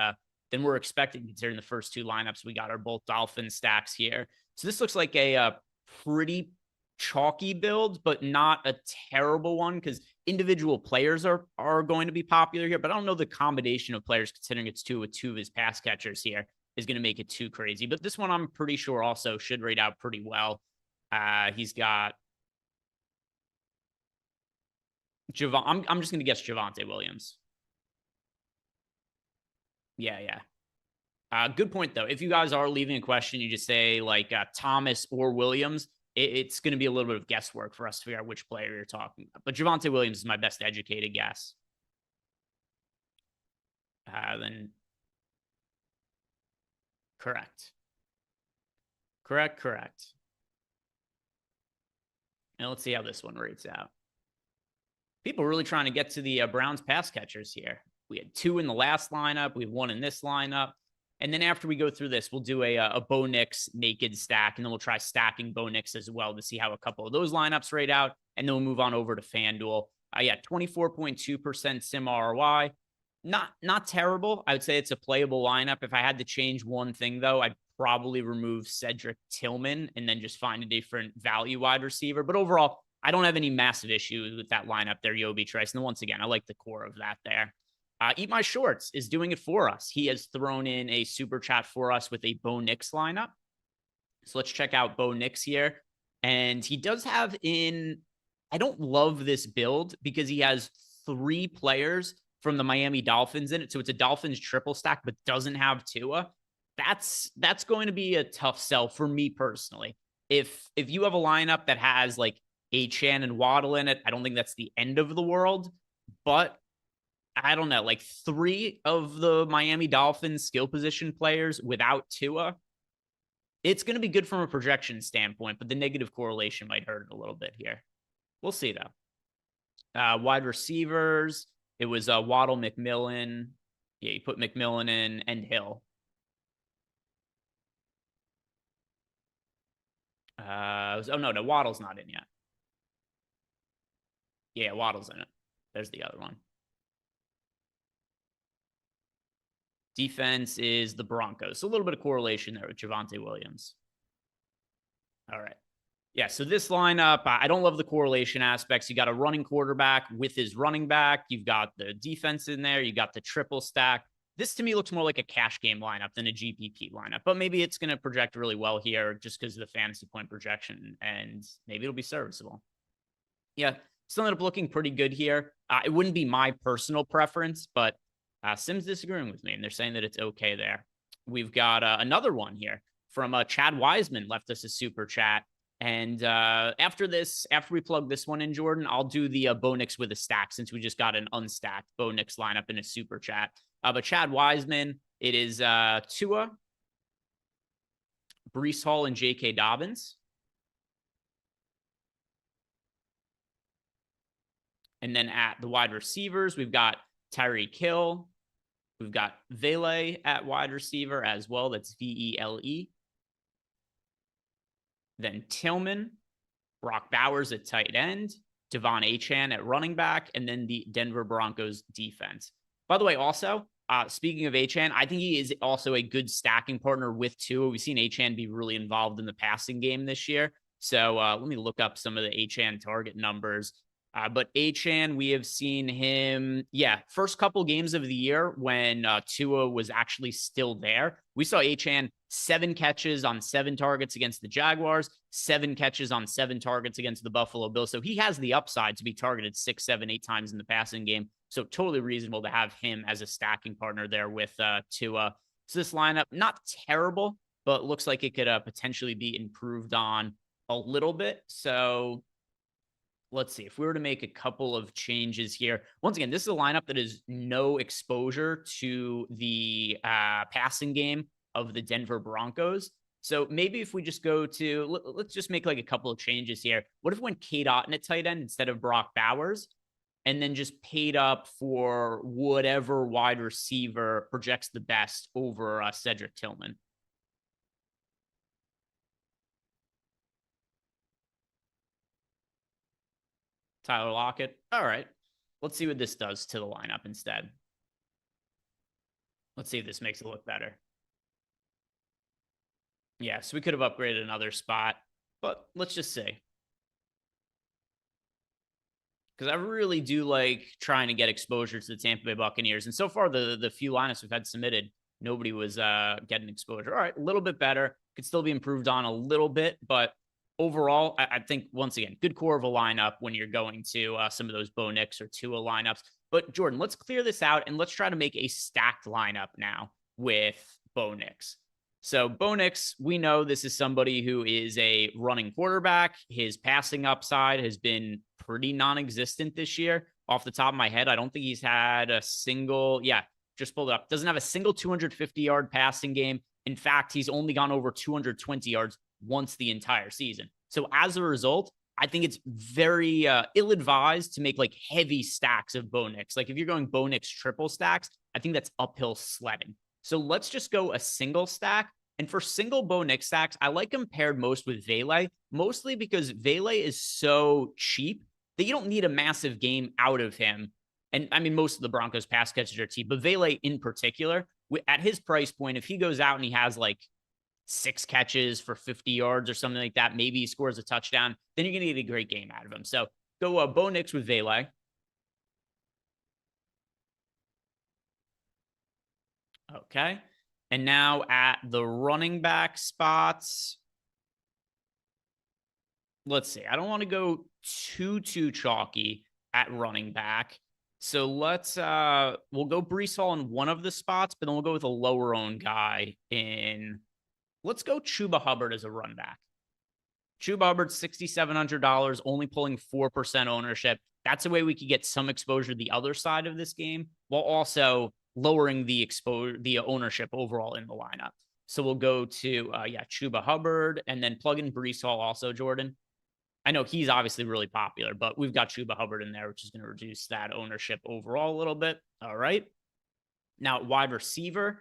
we're expecting, considering the first 2 lineups we got are both Dolphin stacks here. So this looks like a pretty chalky build, but not a terrible one, because individual players are going to be popular here. But I don't know the combination of players, considering it's 2 with 2 of his pass catchers here, is going to make it too crazy. But this one I'm pretty sure also should rate out pretty well. He's got I'm just going to guess Javonte Williams. Yeah. Good point, though. If you guys are leaving a question, you just say like Thomas or Williams. It's going to be a little bit of guesswork for us to figure out which player you're talking about. But Javonte Williams is my best educated guess. Then correct. And let's see how this one rates out. People are really trying to get to the Browns pass catchers here. We had 2 in the last lineup. We have 1 in this lineup. And then after we go through this, we'll do a Bo Nix naked stack, and then we'll try stacking Bo Nix as well to see how a couple of those lineups rate out. And then we'll move on over to FanDuel. 24.2% sim ROI. Not terrible. I would say it's a playable lineup. If I had to change one thing, though, I'd probably remove Cedric Tillman and then just find a different value wide receiver. But overall, I don't have any massive issues with that lineup there, Yobi Trice. And once again, I like the core of that there. Eat My Shorts is doing it for us. He has thrown in a super chat for us with a Bo Nix lineup. So let's check out Bo Nix here. And he does have I don't love this build because he has 3 players from the Miami Dolphins in it. So it's a Dolphins triple stack, but doesn't have Tua. That's going to be a tough sell for me personally. If you have a lineup that has like Achane and Waddle in it, I don't think that's the end of the world. But I don't know, like 3 of the Miami Dolphins skill position players without Tua, it's going to be good from a projection standpoint, but the negative correlation might hurt it a little bit here. We'll see, though. Wide receivers, it was Waddle, McMillan. Yeah, you put McMillan in and Hill. No, Waddle's not in yet. Yeah, Waddle's in it. There's the other one. Defense is the Broncos. So a little bit of correlation there with Javonte Williams. All right. Yeah, so this lineup, I don't love the correlation aspects. You got a running quarterback with his running back. You've got the defense in there. You got the triple stack. This to me looks more like a cash game lineup than a GPP lineup, but maybe it's going to project really well here just because of the fantasy point projection, and maybe it'll be serviceable. Yeah, still ended up looking pretty good here. It wouldn't be my personal preference, but Sim's disagreeing with me, and they're saying that it's okay there. We've got another one here from Chad Wiseman left us a super chat. And after we plug this one in, Jordan, I'll do the Bo Nix with a stack since we just got an unstacked Bo Nix lineup in a super chat. But Chad Wiseman, it is Tua, Breece Hall, and J.K. Dobbins. And then at the wide receivers, we've got Tyreek Hill. We've got Vele at wide receiver as well. That's Vele. Then Tillman, Brock Bowers at tight end, Devon Achane at running back, and then the Denver Broncos defense. By the way, also, speaking of Achane, I think he is also a good stacking partner with Tua. We've seen Achane be really involved in the passing game this year. So let me look up some of the Achane target numbers. But Achane, we have seen him, first couple games of the year when Tua was actually still there. We saw Achane 7 catches on 7 targets against the Jaguars, 7 catches on 7 targets against the Buffalo Bills. So he has the upside to be targeted 6, 7, 8 times in the passing game. So totally reasonable to have him as a stacking partner there with Tua. So this lineup, not terrible, but looks like it could potentially be improved on a little bit. So let's see if we were to make a couple of changes here. Once again, this is a lineup that is no exposure to the passing game of the Denver Broncos. So maybe if we just go to, let's just make like a couple of changes here. What if we went Cade Otton at tight end instead of Brock Bowers, and then just paid up for whatever wide receiver projects the best over Cedric Tillman? Tyler Lockett. All right. Let's see what this does to the lineup instead. Let's see if this makes it look better. Yeah, so we could have upgraded another spot, but let's just see. Because I really do like trying to get exposure to the Tampa Bay Buccaneers. And so far, the few lineups we've had submitted, nobody was getting exposure. All right, a little bit better. Could still be improved on a little bit, but overall, I think, once again, good core of a lineup when you're going to some of those Bo Nix or Tua lineups. But Jordan, let's clear this out and let's try to make a stacked lineup now with Bo Nix. So Bo Nix, we know this is somebody who is a running quarterback. His passing upside has been pretty non-existent this year. Off the top of my head, I don't think he's had a single, just pulled it up. Doesn't have a single 250-yard passing game. In fact, he's only gone over 220 yards once the entire season. So as a result, I think it's very ill-advised to make like heavy stacks of Bo Nix. Like if you're going Bo Nix triple stacks, I think that's uphill sledding. So let's just go a single stack. And for single Bo Nix stacks, I like him paired most with Vele, mostly because Vele is so cheap that you don't need a massive game out of him. And I mean, most of the Broncos pass catchers are cheap, but Vele in particular, at his price point, if he goes out and he has like 6 catches for 50 yards or something like that, maybe he scores a touchdown, then you're going to get a great game out of him. So go Bo Nix with Vele. Okay. And now at the running back spots, let's see. I don't want to go too chalky at running back. So let's, we'll go Breece Hall in one of the spots, but then we'll go with a lower owned guy in, let's go Chuba Hubbard as a run back. Chuba Hubbard, $6,700, only pulling 4% ownership. That's a way we could get some exposure to the other side of this game while also lowering the ownership overall in the lineup. So we'll go to, Chuba Hubbard and then plug in Breece Hall also, Jordan. I know he's obviously really popular, but we've got Chuba Hubbard in there, which is going to reduce that ownership overall a little bit. All right. Now, wide receiver,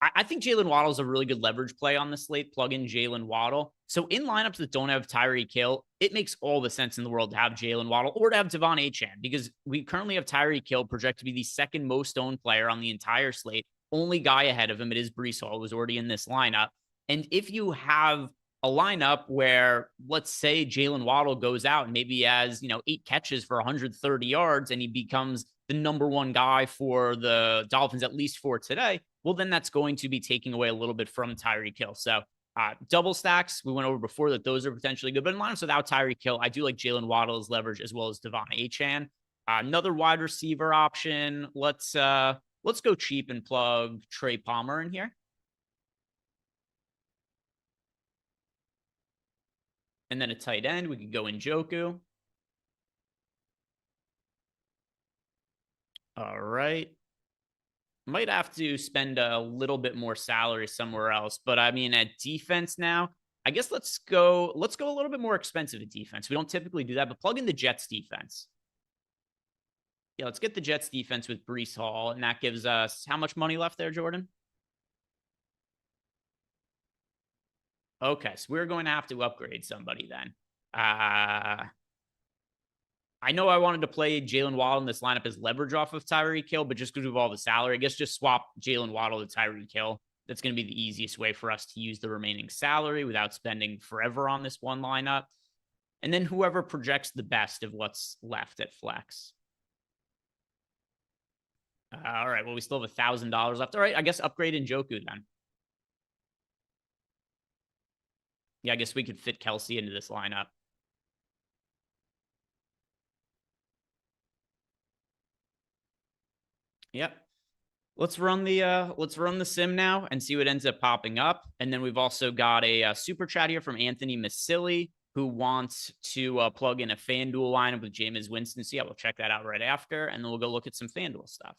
I think Jalen Waddle is a really good leverage play on the slate. Plug in Jalen Waddle. So in lineups that don't have Tyreek Hill, it makes all the sense in the world to have Jalen Waddle or to have Devon Achane, because we currently have Tyreek Hill projected to be the second most owned player on the entire slate only guy ahead of him, it is Breece Hall, who's already in this lineup. And if you have a lineup where, let's say, Jalen Waddle goes out and maybe he has, 8 catches for 130 yards and he becomes the number one guy for the Dolphins, at least for today, well, then that's going to be taking away a little bit from Tyreek Hill. So double stacks, we went over before that those are potentially good. But in lineups without Tyreek Hill, I do like Jalen Waddle's leverage as well as Devon Achane. Another wide receiver option. Let's go cheap and plug Trey Palmer in here. And then a tight end, we could go Njoku. All right. Might have to spend a little bit more salary somewhere else. But I mean, at defense now, I guess let's go a little bit more expensive at defense. We don't typically do that, but plug in the Jets defense. Yeah, let's get the Jets defense with Breece Hall. And that gives us how much money left there, Jordan? Okay, so we're going to have to upgrade somebody then. I know I wanted to play Jalen Waddle in this lineup as leverage off of Tyreek Hill, but just because of all the salary, I guess just swap Jalen Waddle to Tyreek Hill. That's going to be the easiest way for us to use the remaining salary without spending forever on this one lineup. And then whoever projects the best of what's left at flex. All right, well, we still have $1,000 left. All right, I guess upgrade Njoku then. Yeah, I guess we could fit Kelsey into this lineup. Yep. Let's run the sim now and see what ends up popping up. And then we've also got a super chat here from Anthony Masilli, who wants to plug in a FanDuel lineup with Jameis Winston. So yeah, we'll check that out right after, and then we'll go look at some FanDuel stuff.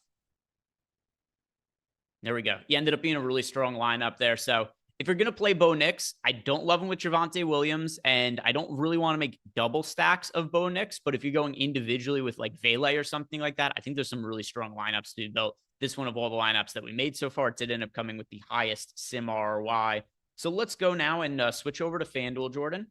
There we go. He ended up being a really strong lineup there. So if you're going to play Bo Nix, I don't love him with Javonte Williams, and I don't really want to make double stacks of Bo Nix. But if you're going individually with like Vele or something like that, I think there's some really strong lineups to be built. This one of all the lineups that we made so far, it did end up coming with the highest sim ROI. So let's go now and switch over to FanDuel, Jordan.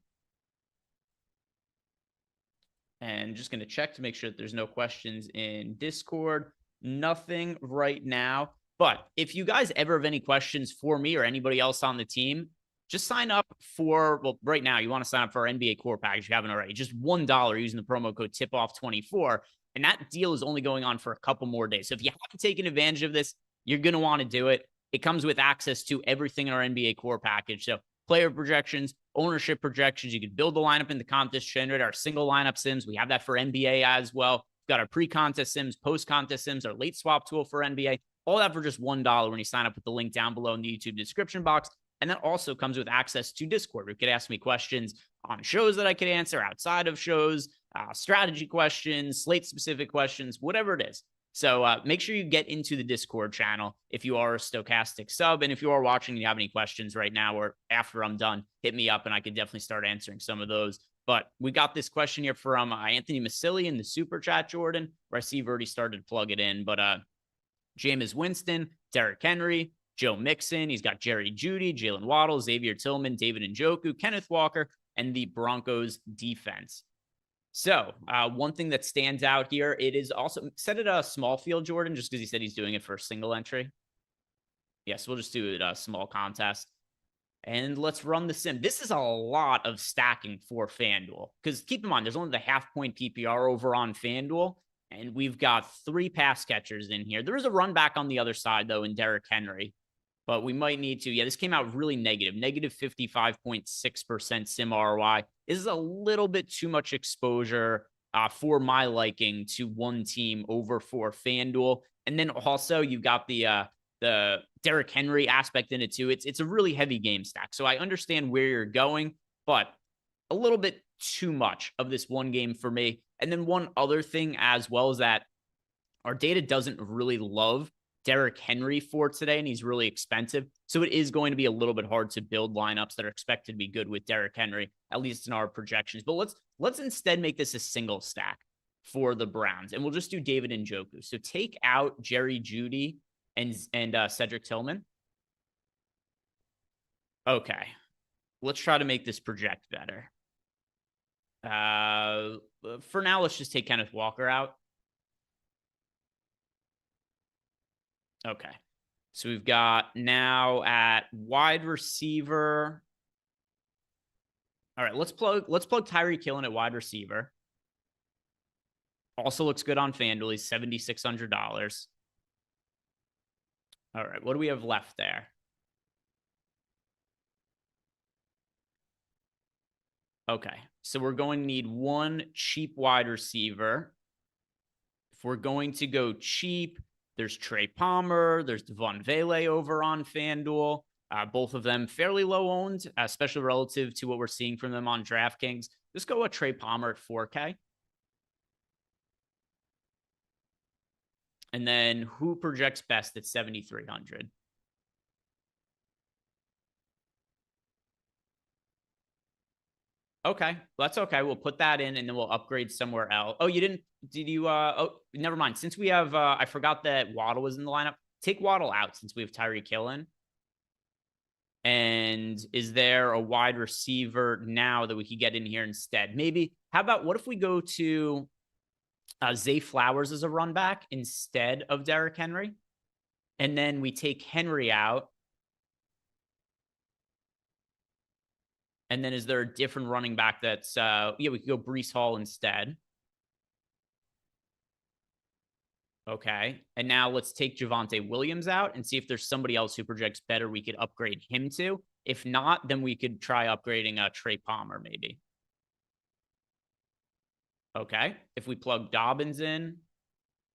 And just going to check to make sure that there's no questions in Discord. Nothing right now. But if you guys ever have any questions for me or anybody else on the team, just sign up for, well, right now, you want to sign up for our NBA core package if you haven't already. Just $1 using the promo code TIPOFF24. And that deal is only going on for a couple more days. So if you haven't taken advantage of this, you're going to want to do it. It comes with access to everything in our NBA core package. So player projections, ownership projections. You can build the lineup in the contest generator, our single lineup sims. We have that for NBA as well. We've got our pre-contest sims, post-contest sims, our late swap tool for NBA. All that for just $1 when you sign up with the link down below in the YouTube description box. And that also comes with access to Discord. You could ask me questions on shows that I could answer, outside of shows, strategy questions, slate-specific questions, whatever it is. So make sure you get into the Discord channel if you are a Stokastic sub. And if you are watching and you have any questions right now or after I'm done, hit me up and I could definitely start answering some of those. But we got this question here from Anthony Masilli in the super chat, Jordan, where I see you've already started to plug it in. But Jameis Winston, Derrick Henry, Joe Mixon. He's got Jerry Jeudy, Jalen Waddle, Xavier Tillman, David Njoku, Kenneth Walker, and the Broncos defense. So one thing that stands out here, it is also set it a small field, Jordan, just because he said he's doing it for a single entry. Yes, we'll just do it a small contest. And let's run the sim. This is a lot of stacking for FanDuel, because keep in mind, there's only the half-point PPR over on FanDuel. And we've got 3 pass catchers in here. There is a run back on the other side, though, in Derrick Henry. But we might need to. Yeah, this came out really negative. Negative 55.6% sim ROI. This is a little bit too much exposure for my liking to one team over for FanDuel. And then also you've got the Derrick Henry aspect in it, too. It's a really heavy game stack. So I understand where you're going, but a little bit too much of this one game for me. And then one other thing as well is that our data doesn't really love Derrick Henry for today, and he's really expensive. So it is going to be a little bit hard to build lineups that are expected to be good with Derrick Henry, at least in our projections. But let's instead make this a single stack for the Browns, and we'll just do David Njoku. So take out Jerry Jeudy and Cedric Tillman. Okay, let's try to make this project better. For now, let's just take Kenneth Walker out. Okay. So we've got now at wide receiver. All right, let's plug Tyreek Hill in at wide receiver. Also looks good on FanDuel. He's $7,600. All right, what do we have left there? Okay, so we're going to need one cheap wide receiver. If we're going to go cheap, there's Trey Palmer, there's Devon Vele over on FanDuel. Both of them fairly low owned, especially relative to what we're seeing from them on DraftKings. Just go with Trey Palmer at 4K. And then who projects best at 7,300? Okay, that's okay. We'll put that in and then we'll upgrade somewhere else. Oh, did you, oh, never mind. Since we have, I forgot that Waddle was in the lineup. Take Waddle out since we have Tyreek Hill in. And is there a wide receiver now that we could get in here instead? Maybe, how about, what if we go to Zay Flowers as a run back instead of Derrick Henry? And then we take Henry out. And then is there a different running back that's, yeah, we could go Breece Hall instead. Okay. And now let's take Javonte Williams out and see if there's somebody else who projects better we could upgrade him to. If not, then we could try upgrading Trey Palmer maybe. Okay. If we plug Dobbins in,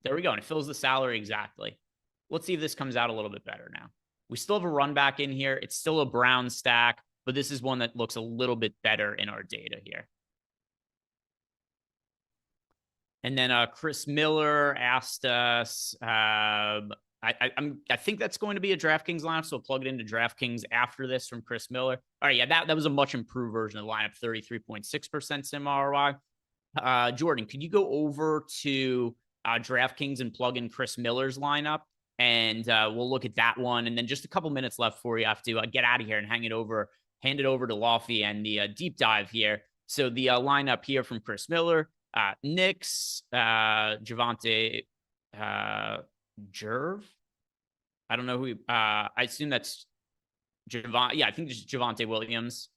there we go. And it fills the salary exactly. Let's see if this comes out a little bit better now. We still have a run back in here. It's still a Brown stack, but this is one that looks a little bit better in our data here. And then Chris Miller asked us, I think that's going to be a DraftKings lineup, so we'll plug it into DraftKings after this from Chris Miller. All right, yeah, that was a much improved version of the lineup, 33.6% sim ROI. Jordan, could you go over to DraftKings and plug in Chris Miller's lineup? And we'll look at that one. And then just a couple minutes left for you. I have to get out of here and hand it over to Lofty and the deep dive here. So the lineup here from Chris Miller, Knicks, Javonte, Jerv. I don't know who. I assume that's Javon. Yeah, I think it's Javonte Williams.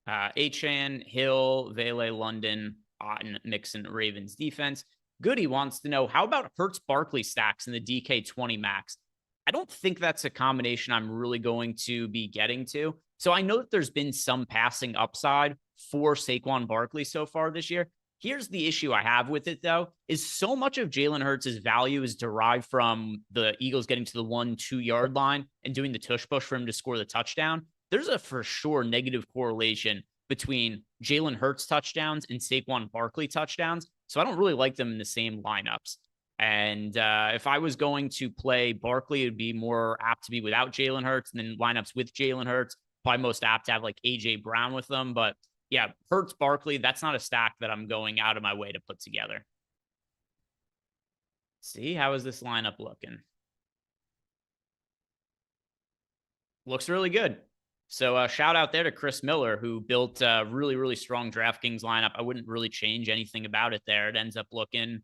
Achan, Hill, Vele, London, Otten, Mixon, Ravens defense. Goody wants to know, how about Hurts Barkley stacks in the DK20 max? I don't think that's a combination I'm really going to be getting to. So I know that there's been some passing upside for Saquon Barkley so far this year. Here's the issue I have with it, though, is so much of Jalen Hurts' value is derived from the Eagles getting to the 1-2 yard line and doing the tush push for him to score the touchdown. There's a for sure negative correlation between Jalen Hurts touchdowns and Saquon Barkley touchdowns. So I don't really like them in the same lineups. And if I was going to play Barkley, it would be more apt to be without Jalen Hurts, and then lineups with Jalen Hurts, probably most apt to have like AJ Brown with them. But yeah, Hurts Barkley, that's not a stack that I'm going out of my way to put together. See, how is this lineup looking? Looks really good. So shout out there to Chris Miller, who built a really, really strong DraftKings lineup. I wouldn't really change anything about it there. It ends up looking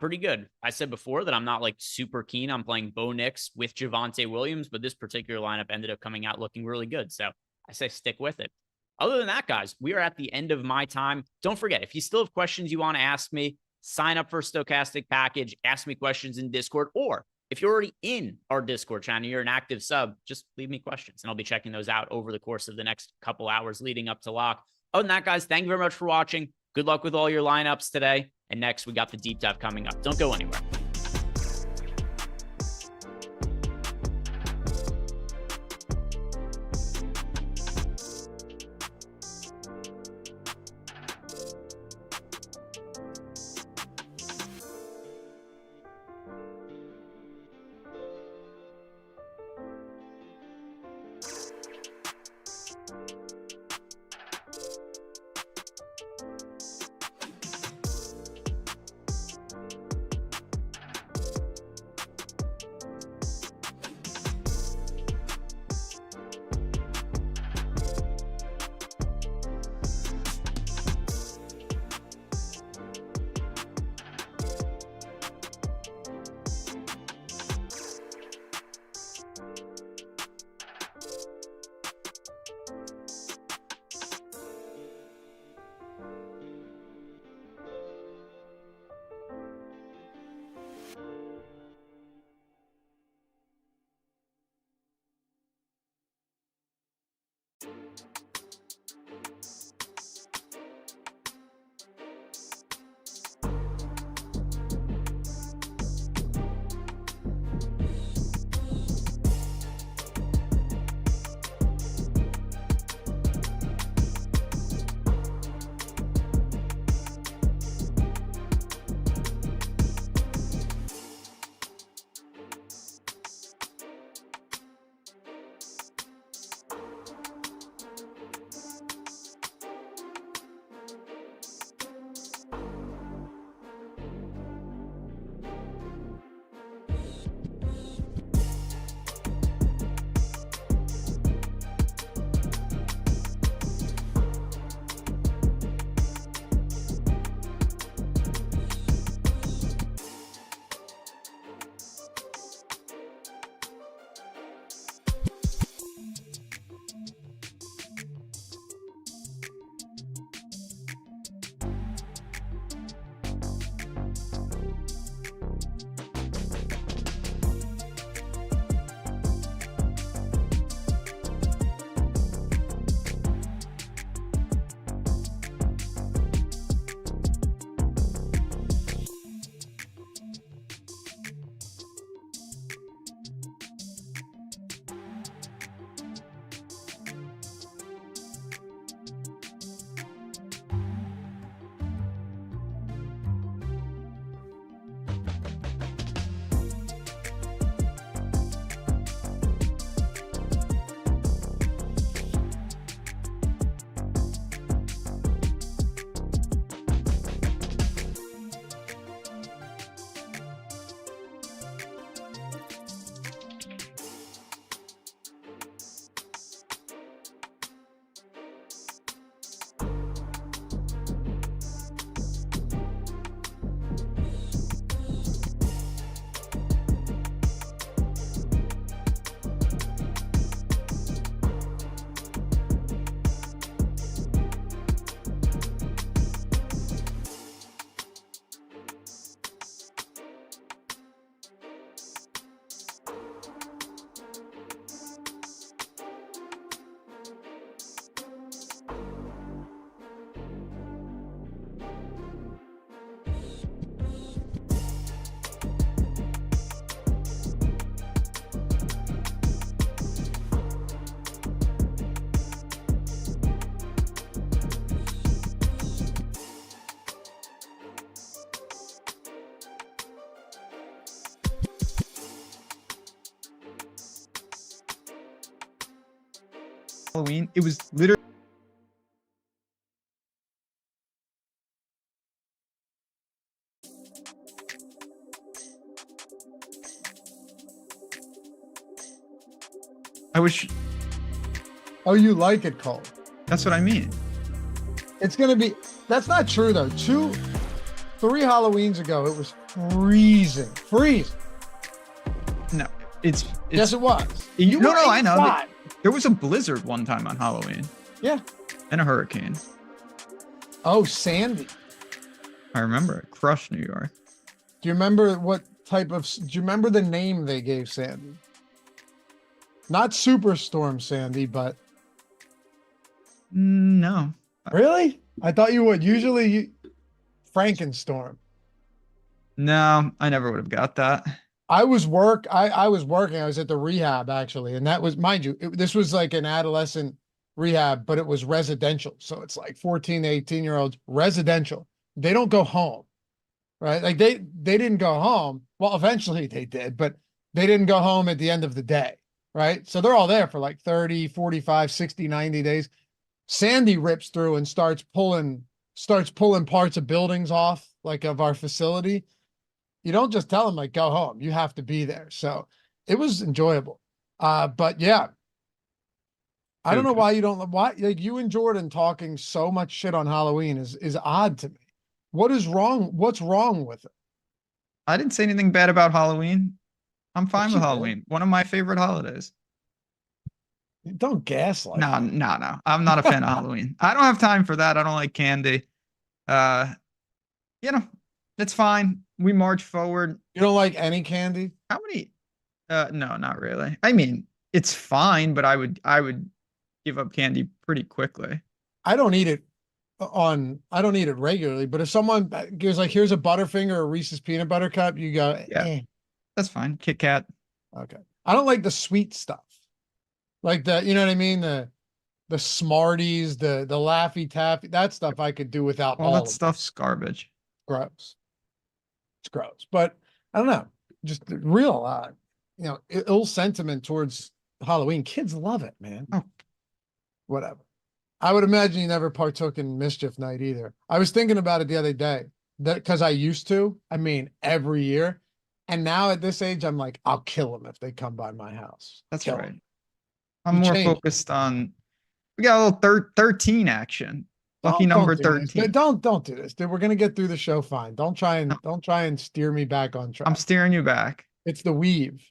pretty good. I said before that I'm not like super keen on playing Bo Nix with Javonte Williams, but this particular lineup ended up coming out looking really good. So I say stick with it. Other than that, guys, we are at the end of my time. Don't forget, if you still have questions you want to ask me, sign up for a Stokastic package, ask me questions in Discord, or if you're already in our Discord channel, you're an active sub, just leave me questions and I'll be checking those out over the course of the next couple hours leading up to lock. Other than that, guys, thank you very much for watching. Good luck with all your lineups today. And next, we got the deep dive coming up. Don't go anywhere. Halloween. It was literally. I wish. Oh, you like it cold. That's what I mean. It's going to be, that's not true though. 3 Halloweens ago, it was freezing. No, it's Yes, it was. no, I know. inside. There was a blizzard one time on Halloween. Yeah. And a hurricane. Oh, Sandy. I remember it crushed New York. Do you remember do you remember the name they gave Sandy? Not Superstorm Sandy, but. No. Really? I thought you would. Usually Frankenstorm. No, I never would have got that. I was working. I was at the rehab actually. And that was, mind you, this was like an adolescent rehab, but it was residential. So it's like 14 to 18-year-olds residential. They don't go home, right? Like they didn't go home. Well, eventually they did, but they didn't go home at the end of the day, right? So they're all there for like 30, 45, 60, 90 days. Sandy rips through and starts pulling parts of buildings off, like of our facility. You don't just tell them like, go home. You have to be there. So it was enjoyable. But yeah, I don't know why like you and Jordan talking so much shit on Halloween is odd to me. What's wrong with it? I didn't say anything bad about Halloween. I'm fine Yes, with you did. Halloween. One of my favorite holidays. Don't gaslight. No. me. I'm not a fan of Halloween. I don't have time for that. I don't like candy. It's fine. We march forward. You don't like any candy? How many? No, not really. I mean, it's fine, but I would give up candy pretty quickly. I don't eat it regularly, but if someone gives like, here's a Butterfinger or Reese's peanut butter cup, you go, Yeah. eh. That's fine. Kit Kat. Okay. I don't like the sweet stuff. Like you know what I mean? The Smarties, the Laffy Taffy, that stuff I could do without All all that of it. stuff's garbage. Gross. It's gross. But I don't know. Just the real ill sentiment towards Halloween. Kids love it, man. Oh. Whatever. I would imagine you never partook in Mischief Night either. I was thinking about it the other day because I used to, every year. And now at this age, I'm like, I'll kill them if they come by my house. That's Kill right. 'em. I'm You more changed. focused on. We got a little 13 action. Lucky Don't number do this. 13. Don't do this, dude. We're gonna get through the show fine. Don't try and steer me back on track. I'm steering you back. It's the weave.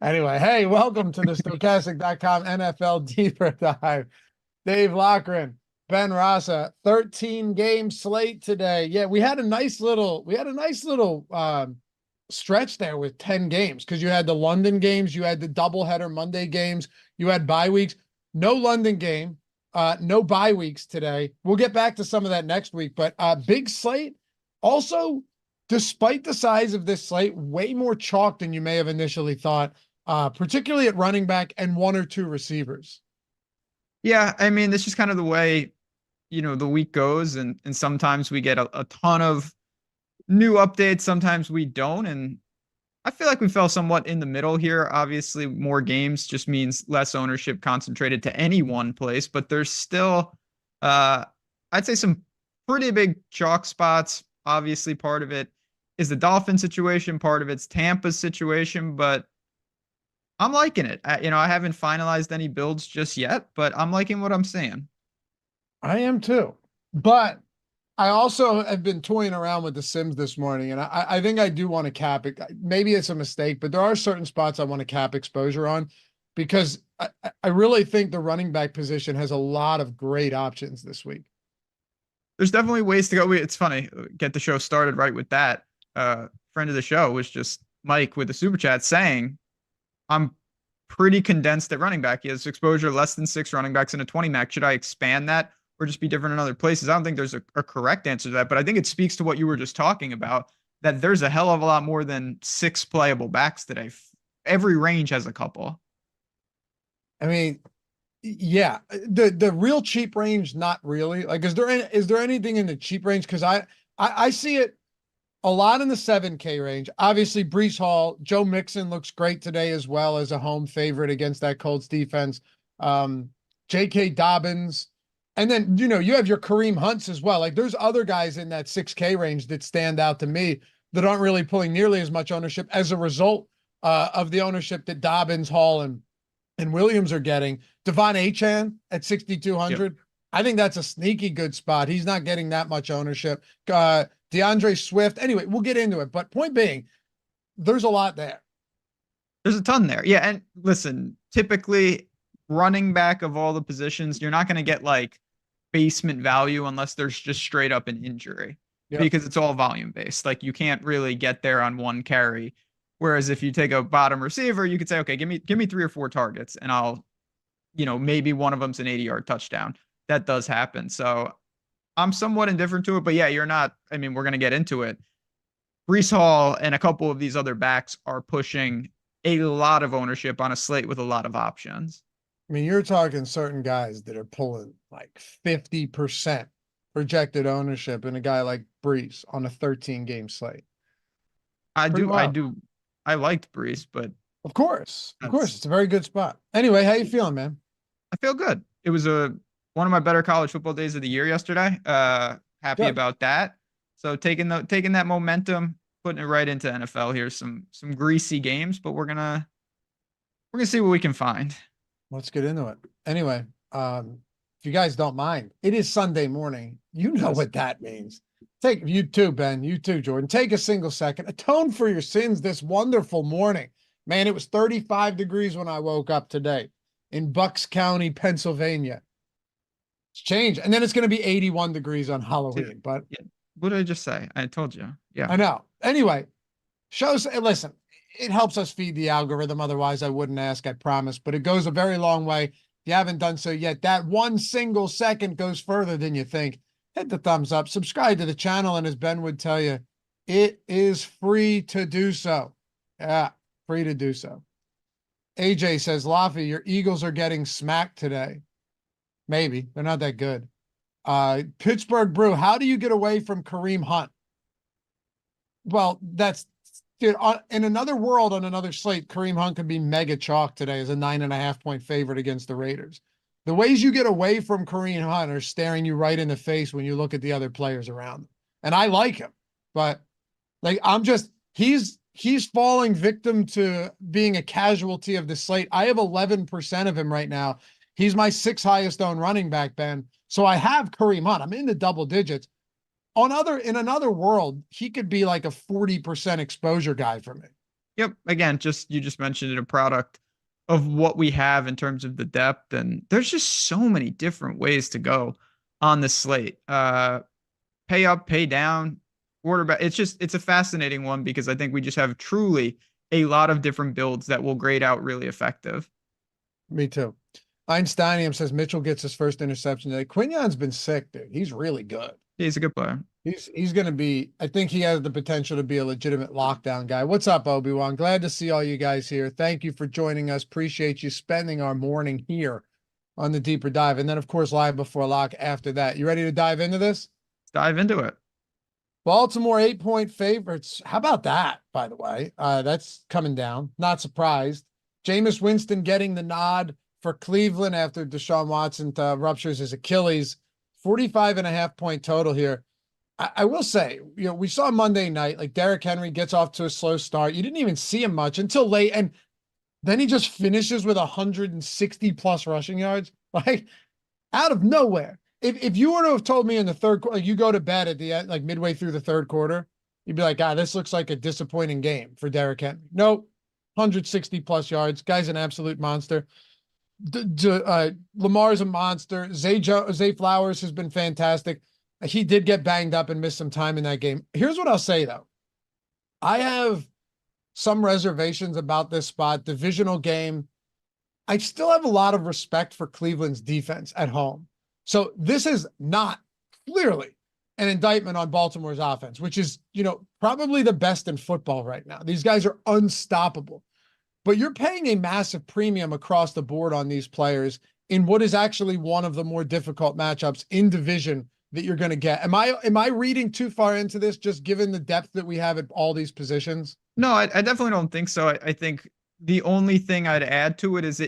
Anyway, hey, welcome to the Stokastic.com NFL Deeper Dive. Dave Lochran, Ben Rasa, 13 game slate today. Yeah, we had a nice little stretch there with 10 games because you had the London games, you had the doubleheader Monday games, you had bye weeks. No London game, no bye weeks today. We'll get back to some of that next week, but big slate. Also, despite the size of this slate, way more chalk than you may have initially thought, particularly at running back and 1 or 2 receivers. Yeah, I mean, this is kind of the way, the week goes, and sometimes we get a ton of new updates, sometimes we don't, and I feel like we fell somewhat in the middle here. Obviously, more games just means less ownership concentrated to any one place, but there's still, I'd say, some pretty big chalk spots. Obviously, part of it is the Dolphins situation, part of it's Tampa's situation, but I'm liking it. I haven't finalized any builds just yet, but I'm liking what I'm seeing. I am too, but I also have been toying around with the Sims this morning, and I think I do want to cap it. Maybe it's a mistake, but there are certain spots I want to cap exposure on because I really think the running back position has a lot of great options this week. There's definitely ways to go. It's funny, get the show started right with that. Friend of the show was just Mike with the super chat saying, I'm pretty condensed at running back. He has exposure less than 6 running backs in a 20 max. Should I expand that or just be different in other places? I don't think there's a correct answer to that, but I think it speaks to what you were just talking about, that there's a hell of a lot more than 6 playable backs today. Every range has a couple. I mean, yeah, the real cheap range, not really. Like, is there anything in the cheap range? Because I see it a lot in the 7K range. Obviously, Breece Hall, Joe Mixon looks great today as well as a home favorite against that Colts defense. J.K. Dobbins. And then, you have your Kareem Hunts as well. Like there's other guys in that 6K range that stand out to me that aren't really pulling nearly as much ownership as a result of the ownership that Dobbins, Hall, and Williams are getting. Devon Achane at 6,200. Yep. I think that's a sneaky good spot. He's not getting that much ownership. DeAndre Swift. Anyway, we'll get into it. But point being, there's a lot there. There's a ton there. Yeah. And listen, typically running back of all the positions, you're not going to get like basement value unless there's just straight up an injury. Yep. Because it's all volume based. Like you can't really get there on one carry. Whereas if you take a bottom receiver, you could say, okay, give me 3 or 4 targets and I'll, maybe one of them's an 80-yard touchdown. That does happen. So I'm somewhat indifferent to it, but yeah, you're not, we're going to get into it. Breece Hall and a couple of these other backs are pushing a lot of ownership on a slate with a lot of options. You're talking certain guys that are pulling like 50% projected ownership in a guy like Breece on a 13-game slate. I liked Breece, but of course, it's a very good spot. Anyway, how you feeling, man? I feel good. It was one of my better college football days of the year yesterday. Happy about that. So taking that momentum, putting it right into NFL. Here's some greasy games, but we're gonna see what we can find. Let's get into it. Anyway, if you guys don't mind, it is Sunday morning. You know what that means. Take you too, Ben. You too, Jordan. Take a single second. Atone for your sins this wonderful morning. Man, it was 35 degrees when I woke up today in Bucks County, Pennsylvania. It's changed. And then it's going to be 81 degrees on Halloween. But yeah. What did I just say? I told you. Yeah. I know. Anyway, listen, it helps us feed the algorithm. Otherwise, I wouldn't ask, I promise. But it goes a very long way. If you haven't done so yet, that 1 single second goes further than you think. Hit the thumbs up, subscribe to the channel, and as Ben would tell you, it is free to do so. Yeah, free to do so. AJ says, Laffy, your Eagles are getting smacked today. Maybe. They're not that good. Pittsburgh Brew, how do you get away from Kareem Hunt? Well, dude, in another world, on another slate, Kareem Hunt could be mega chalk today as a 9.5-point favorite against the Raiders. The ways you get away from Kareem Hunt are staring you right in the face when you look at the other players around him. And I like him, but like, he's falling victim to being a casualty of the slate. I have 11% of him right now. He's my 6th highest owned running back, Ben. So I have Kareem Hunt. I'm in the double digits. In another world, he could be like a 40% exposure guy for me. Yep. Again, you just mentioned it, a product of what we have in terms of the depth. And there's just so many different ways to go on the slate. Pay up, pay down, quarterback. It's a fascinating one because I think we just have truly a lot of different builds that will grade out really effective. Me too. Einsteinium says Mitchell gets his first interception today. Quignon's been sick, dude. He's really good. He's a good player. He's going to be, I think he has the potential to be a legitimate lockdown guy. What's up, Obi-Wan? Glad to see all you guys here. Thank you for joining us. Appreciate you spending our morning here on the Deeper Dive. And then, of course, Live Before Lock after that. You ready to dive into this? Let's dive into it. Baltimore 8-point favorites. How about that, by the way? That's coming down. Not surprised. Jameis Winston getting the nod for Cleveland after Deshaun Watson ruptures his Achilles. 45.5-point total here. I will say, we saw Monday night, like Derrick Henry gets off to a slow start. You didn't even see him much until late. And then he just finishes with 160 plus rushing yards, like out of nowhere. If you were to have told me in the third quarter, like you go to bed at the end, like midway through the third quarter, you'd be like, this looks like a disappointing game for Derrick Henry. Nope. 160 plus yards. Guy's an absolute monster. Lamar's a monster. Zay Flowers has been fantastic. He did get banged up and miss some time in that game. Here's what I'll say, though. I have some reservations about this spot. Divisional game. I still have a lot of respect for Cleveland's defense at home. So this is not clearly an indictment on Baltimore's offense, which is, probably the best in football right now. These guys are unstoppable. But you're paying a massive premium across the board on these players in what is actually one of the more difficult matchups in division that you're going to get. Am I reading too far into this, just given the depth that we have at all these positions? No, I definitely don't think so. I think the only thing I'd add to it is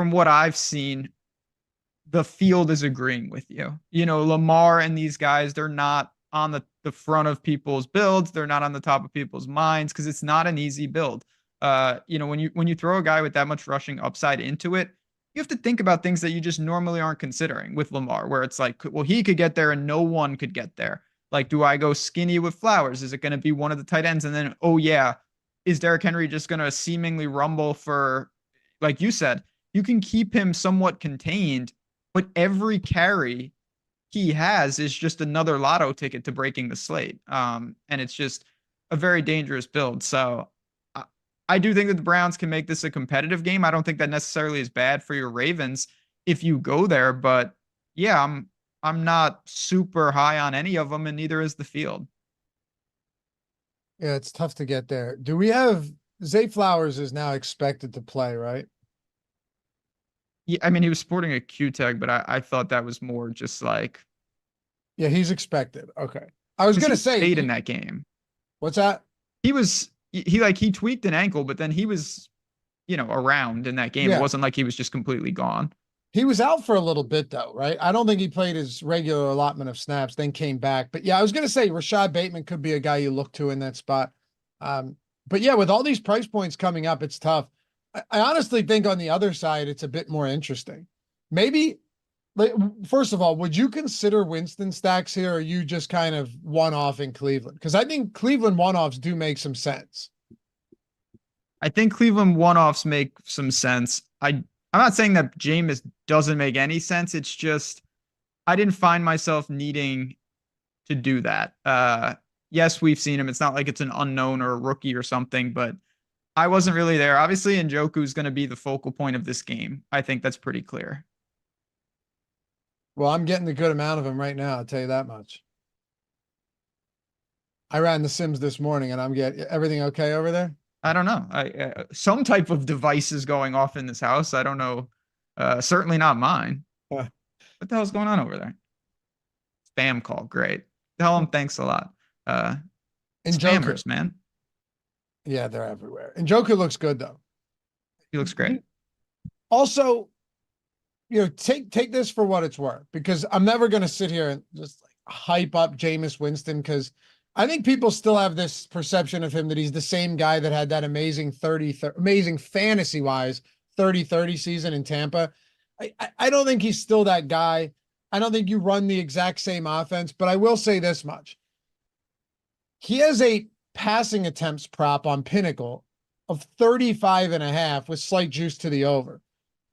from what I've seen, the field is agreeing with you. You know, Lamar and these guys, they're not on the front of people's builds. They're not on the top of people's minds because it's not an easy build. You know, when you throw a guy with that much rushing upside into it, you have to think about things that you just normally aren't considering with Lamar, where it's like, well, he could get there and no one could get there. Like, do I go skinny with Flowers? Is it going to be one of the tight ends? And then, oh yeah, is Derrick Henry just going to seemingly rumble for, like you said, you can keep him somewhat contained, but every carry he has is just another lotto ticket to breaking the slate. And it's just a very dangerous build. So I do think that the Browns can make this a competitive game. I don't think that necessarily is bad for your Ravens if you go there, but yeah, I'm not super high on any of them, and neither is the field. Yeah, it's tough to get there. Do we have Zay Flowers is now expected to play, right? Yeah, I mean, he was sporting a Q tag, but I thought that was more just like, Yeah, he's expected. Okay. I was 'cause gonna he say stayed in that game. what's that? He tweaked an ankle, but then he was, you know, around in that game. Yeah. It wasn't like he was just completely gone. He was out for a little bit though, right? I don't think he played his regular allotment of snaps, then came back. But yeah, I was gonna say Rashad Bateman could be a guy you look to in that spot. But yeah, with all these price points coming up, it's tough. I honestly think on the other side, it's a bit more interesting. Maybe, like, first of all, would you consider Winston stacks here, or are you just kind of one-off in Cleveland? Because I think Cleveland one-offs do make some sense. I think Cleveland one-offs make some sense. I'm not saying that Jameis doesn't make any sense. It's just I didn't find myself needing to do that. Yes, we've seen him. It's not like it's an unknown or a rookie or something, but I wasn't really there. Obviously, Njoku's going to be the focal point of this game. I think that's pretty clear. Well, I'm getting a good amount of them right now, I'll tell you that much. I ran the Sims this morning and I'm getting everything okay over there? I don't know. Some type of device is going off in this house. I don't know. Certainly not mine. Huh. What the hell's going on over there? Spam call. Great. Tell them thanks a lot. And Spammers, man. Yeah, they're everywhere. And Joker looks good though. He looks great. Also, you know, take this for what it's worth, because I'm never going to sit here and just like hype up Jameis Winston, because I think people still have this perception of him that he's the same guy that had that amazing amazing fantasy wise 30-30 season in Tampa. I don't think he's still that guy. I don't think you run the exact same offense, but I will say this much. He has a passing attempts prop on Pinnacle of 35.5 with slight juice to the over,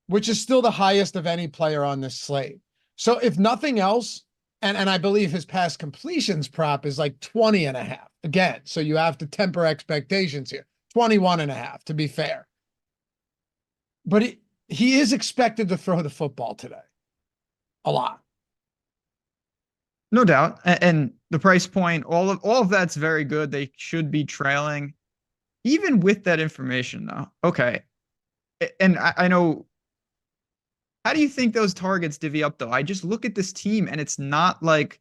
which is still the highest of any player on this slate. So if nothing else, and I believe his pass completions prop is like 20.5 again. So you have to temper expectations here. 21.5 to be fair. But he is expected to throw the football today. A lot. No doubt. And the price point, all of that's very good. They should be trailing. Even with that information though. Okay. And I know, how do you think those targets divvy up though? I just look at this team and it's not like,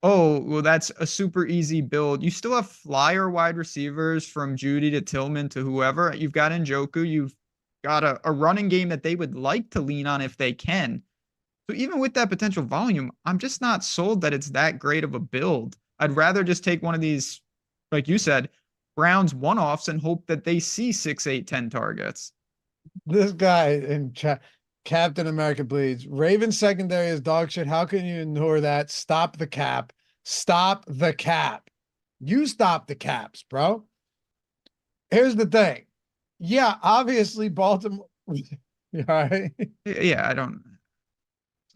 oh, well, that's a super easy build. You still have flyer wide receivers from Judy to Tillman to whoever. You've got Njoku. You've got a running game that they would like to lean on if they can. So even with that potential volume, I'm just not sold that it's that great of a build. I'd rather just take one of these, like you said, Browns one-offs and hope that they see 6, 8, 10 targets. This guy in chat, Captain America bleeds. Ravens secondary is dog shit. How can you ignore that? Stop the cap. Stop the cap. You stop the caps, bro. Here's the thing. Yeah, obviously Baltimore. All right. Yeah, I don't.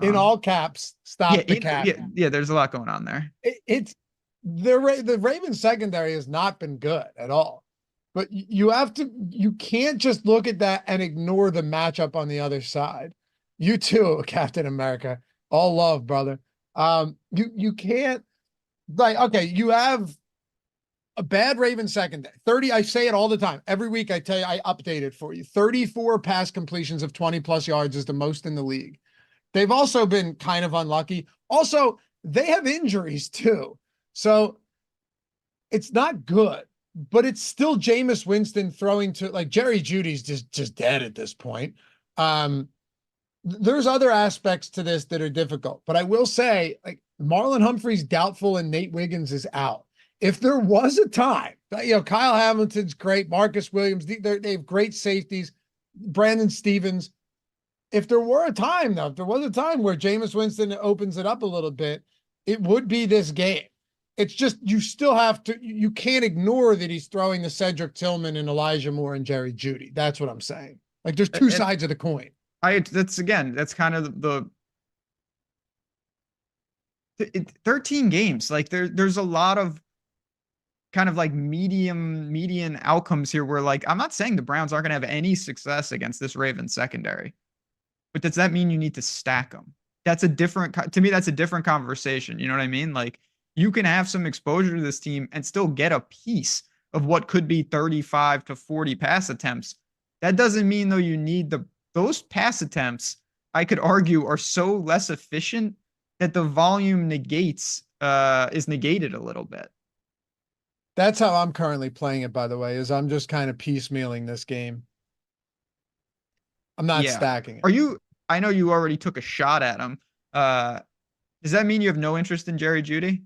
In all caps, stop the cap. Yeah, there's a lot going on there. It's the Ravens secondary has not been good at all. But you can't just look at that and ignore the matchup on the other side. You too, Captain America. All love, brother. You can't, like, okay, you have a bad Ravens secondary. 30, I say it all the time. Every week I tell you, I update it for you. 34 pass completions of 20+ yards is the most in the league. They've also been kind of unlucky. Also, they have injuries too. So it's not good, but it's still Jameis Winston throwing to, like, Jerry Judy's just dead at this point. There's other aspects to this that are difficult, but I will say, like, Marlon Humphrey's doubtful and Nate Wiggins is out. If there was a time, Kyle Hamilton's great, Marcus Williams, they have great safeties, Brandon Stevens. If there were a time, though, if there was a time where Jameis Winston opens it up a little bit, it would be this game. It's just, you still have to, you can't ignore that he's throwing to Cedric Tillman and Elijah Moore and Jerry Jeudy. That's what I'm saying. Like, there's two sides of the coin. That's kind of 13 games. Like there's a lot of kind of like median outcomes here where, like, I'm not saying the Browns aren't going to have any success against this Ravens secondary, but does that mean you need to stack them? That's a different, to me, that's a different conversation. You know what I mean? Like, you can have some exposure to this team and still get a piece of what could be 35 to 40 pass attempts. That doesn't mean, though, you need those pass attempts, I could argue, are so less efficient that the volume is negated a little bit. That's how I'm currently playing it, by the way, is I'm just kind of piecemealing this game. I'm not stacking it. I know you already took a shot at him. Does that mean you have no interest in Jerry Jeudy?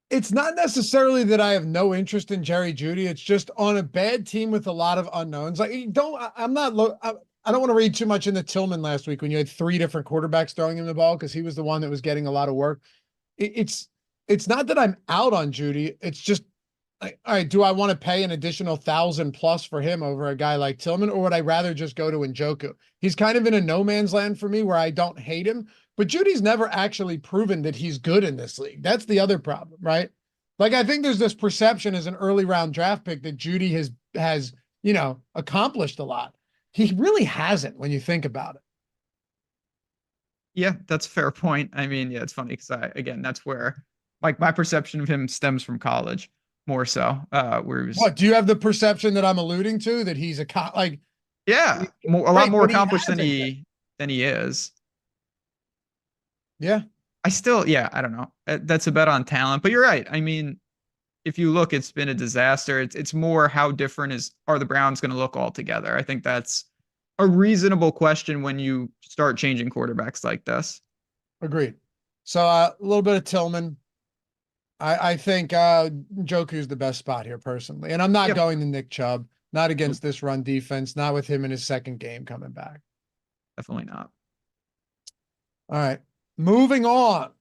It's not necessarily that I have no interest in Jerry Jeudy. It's just on a bad team with a lot of unknowns. Like, I don't want to read too much into Tillman last week when you had 3 different quarterbacks throwing him the ball, because he was the one that was getting a lot of work. It's not that I'm out on Jeudy. It's just, all right, do I want to pay an additional 1,000 plus for him over a guy like Tillman, or would I rather just go to Njoku? He's kind of in a no man's land for me where I don't hate him, but Judy's never actually proven that he's good in this league. That's the other problem, right? Like, I think there's this perception as an early round draft pick that Jeudy has accomplished a lot. He really hasn't when you think about it. Yeah, that's a fair point. I mean, yeah, it's funny because that's where, like, my perception of him stems from college more so. Where he was. What, do you have the perception that I'm alluding to, that he's a lot more accomplished than he is? Yeah. I don't know. That's a bet on talent, but you're right. I mean, if you look, it's been a disaster. It's more how different are the Browns going to look altogether? I think that's a reasonable question when you start changing quarterbacks like this. Agreed. So a little bit of Tillman. I think Njoku's the best spot here personally. And I'm not going to Nick Chubb, not against this run defense, not with him in his second game coming back. Definitely not. All right. Moving on.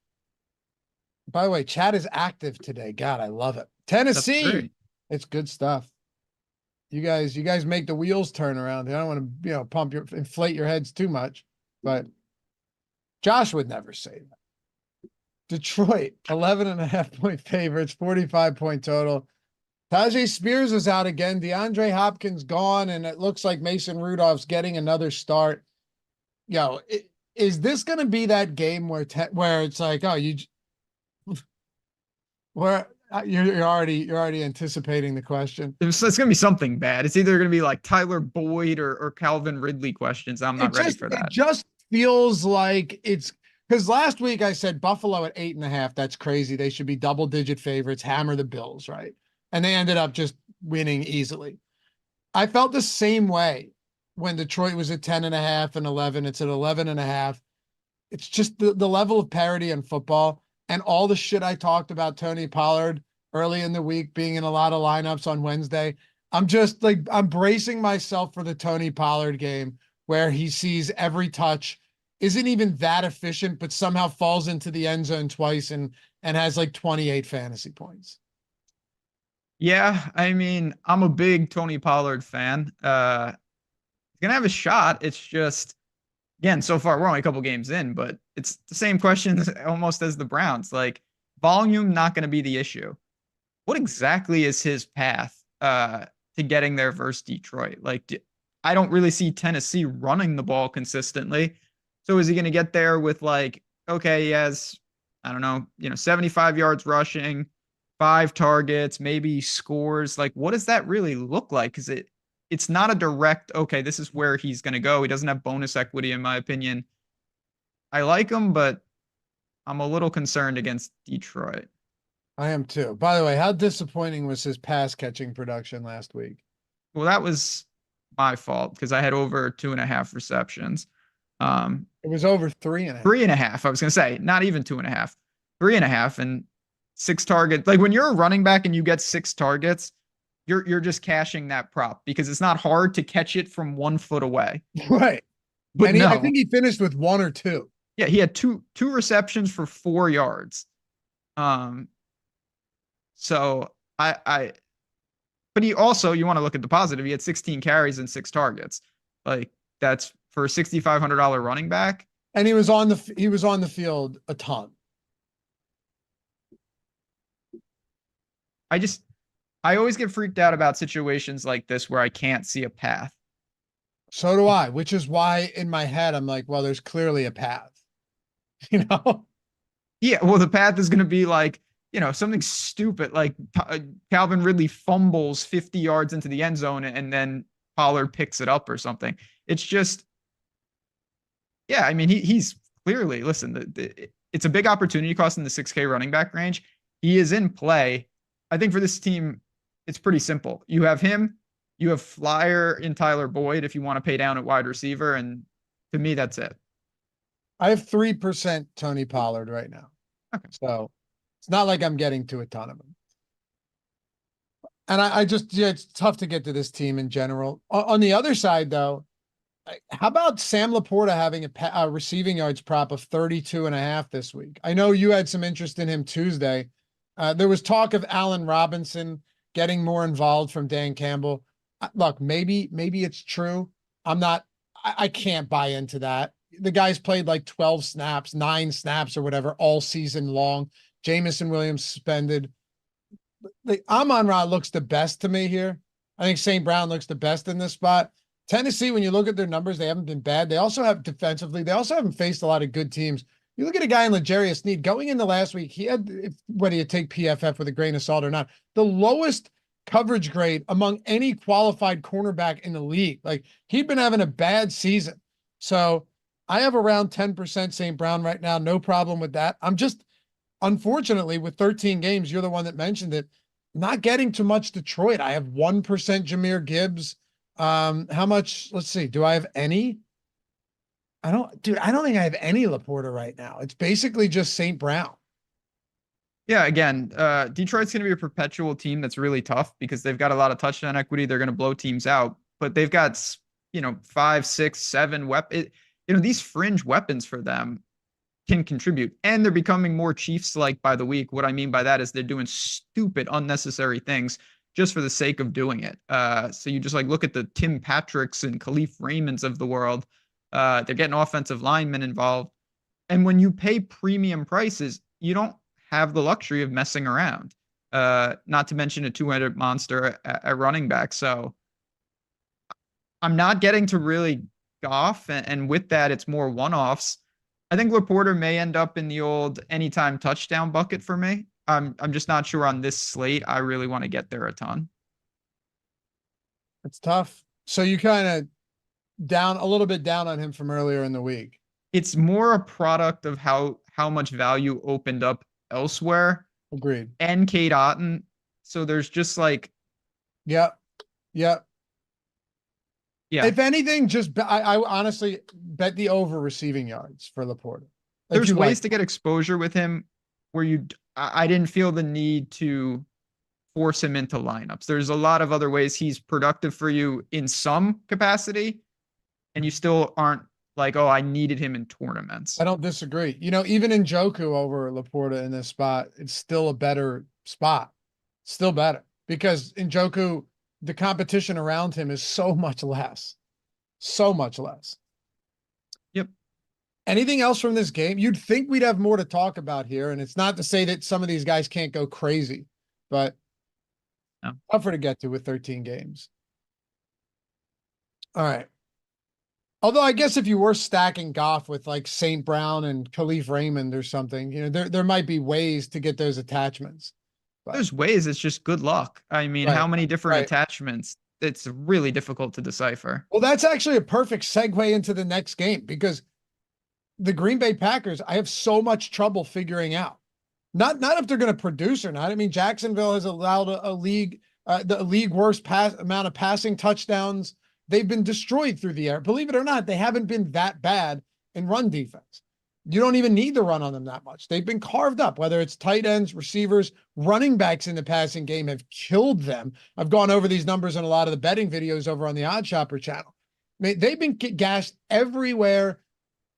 By the way, chat is active today. God, I love it. Tennessee. It's good stuff. You guys make the wheels turn around. I don't want to, inflate your heads too much, but Josh would never say that. Detroit, 11.5-point favorites, 45-point total. Tajay Spears is out again. DeAndre Hopkins gone, and it looks like Mason Rudolph's getting another start. Is this going to be that game where it's like, you're already anticipating the question? It's going to be something bad. It's either going to be like Tyler Boyd or Calvin Ridley questions. I'm not ready for that. It just feels like it's, because last week I said Buffalo at 8.5. That's crazy. They should be double-digit favorites, hammer the Bills, right? And they ended up just winning easily. I felt the same way when Detroit was at 10.5 and 11. It's at 11.5. It's just the level of parity in football, and all the shit I talked about Tony Pollard early in the week being in a lot of lineups on Wednesday. I'm just like, I'm bracing myself for the Tony Pollard game where he sees every touch, isn't even that efficient, but somehow falls into the end zone twice and has like 28 fantasy points. Yeah, I mean, I'm a big Tony Pollard fan. He's gonna have a shot. It's just, again, so far we're only a couple games in, but it's the same question almost as the Browns. Like, volume not going to be the issue. What exactly is his path to getting there versus Detroit? Like, I don't really see Tennessee running the ball consistently. So is he going to get there with, like, okay, he has, I don't know, 75 yards rushing, 5 targets, maybe he scores? Like, what does that really look like? Because it's not a direct, okay, this is where he's going to go. He doesn't have bonus equity, in my opinion. I like him, but I'm a little concerned against Detroit. I am too. By the way, how disappointing was his pass catching production last week? Well, that was my fault because I had over 2.5 receptions. It was over 3.5. 3.5. I was going to say, not even 2.5, 3.5, and 6 targets. Like when you're a running back and you get 6 targets, you're just cashing that prop because it's not hard to catch it from 1 foot away. Right. But And no, I think he finished with 1 or 2. yeah, he had two receptions for 4 yards. So but he also, you want to look at the positive. He had 16 carries and 6 targets. Like that's for a $6,500 running back. And he was on the field a ton. I always get freaked out about situations like this where I can't see a path. So do I, which is why in my head, I'm like, well, there's clearly a path, you know? Yeah. Well, the path is going to be like, something stupid like Calvin Ridley fumbles 50 yards into the end zone and then Pollard picks it up or something. It's just, yeah, I mean, he's clearly, listen, it's a big opportunity cost in the 6K running back range. He is in play. I think for this team, it's pretty simple. You have him, you have flyer in Tyler Boyd if you want to pay down at wide receiver. And to me, that's it. I have 3% Tony Pollard right now. Okay. So it's not like I'm getting to a ton of them. And I just, yeah, it's tough to get to this team in general. On the other side, though, how about Sam Laporta having a receiving yards prop of 32.5 this week? I know you had some interest in him Tuesday. There was talk of Allen Robinson getting more involved from Dan Campbell. Look, maybe it's true. I can't buy into that. The guy's played like 12 snaps, 9 snaps or whatever all season long. Jamison Williams suspended. Amon-Ra looks the best to me here. I think St. Brown looks the best in this spot. Tennessee, when you look at their numbers, they haven't been bad. They also have defensively, they also haven't faced a lot of good teams. You look at a guy in L'Jarius Sneed going into last week, he had, whether you take PFF with a grain of salt or not, the lowest coverage grade among any qualified cornerback in the league. Like he'd been having a bad season. So I have around 10% St. Brown right now. No problem with that. I'm just, unfortunately, with 13 games, you're the one that mentioned it, not getting too much Detroit. I have 1% Jahmyr Gibbs. How much? Let's see. Do I have any? I don't think I have any Laporta right now. It's basically just St. Brown. Yeah, again, Detroit's going to be a perpetual team that's really tough because they've got a lot of touchdown equity. They're going to blow teams out, but they've got, 5, 6, 7 weapons. These fringe weapons for them can contribute, and they're becoming more Chiefs-like by the week. What I mean by that is they're doing stupid, unnecessary things just for the sake of doing it. So you just look at the Tim Patricks and Khalif Raymonds of the world. They're getting offensive linemen involved. And when you pay premium prices, you don't have the luxury of messing around. Not to mention a 200 monster at running back. So I'm not getting to really Goff. And with that, it's more one-offs. I think Laporta may end up in the old anytime touchdown bucket for me. I'm just not sure on this slate. I really want to get there a ton. It's tough. So you kind of a little bit down on him from earlier in the week. It's more a product of how much value opened up elsewhere. Agreed. And Kate Otten. So there's just Yep. Yeah. If anything, I honestly bet the over receiving yards for Laporta. There's ways to get exposure with him where I didn't feel the need to force him into lineups. There's a lot of other ways he's productive for you in some capacity, and you still aren't like, oh, I needed him in tournaments. I don't disagree. Even in Njoku over Laporta in this spot, it's still a better spot. Still better because in Njoku, the competition around him is so much less. So much less. Yep. Anything else from this game? You'd think we'd have more to talk about here, and it's not to say that some of these guys can't go crazy, but no. Tougher to get to with 13 games. All right. Although I guess if you were stacking Goff with like St. Brown and Khalif Raymond or something, there might be ways to get those attachments. But there's ways. It's just good luck. I mean, how many different attachments? It's really difficult to decipher. Well, that's actually a perfect segue into the next game because the Green Bay Packers, I have so much trouble figuring out. Not if they're going to produce or not. I mean, Jacksonville has allowed the league worst amount of passing touchdowns they've been destroyed through the air. Believe it or not, they haven't been that bad in run defense. You don't even need to run on them that much. They've been carved up, whether it's tight ends, receivers, running backs in the passing game have killed them. I've gone over these numbers in a lot of the betting videos over on the Odd Shopper channel. I mean, they've been gashed everywhere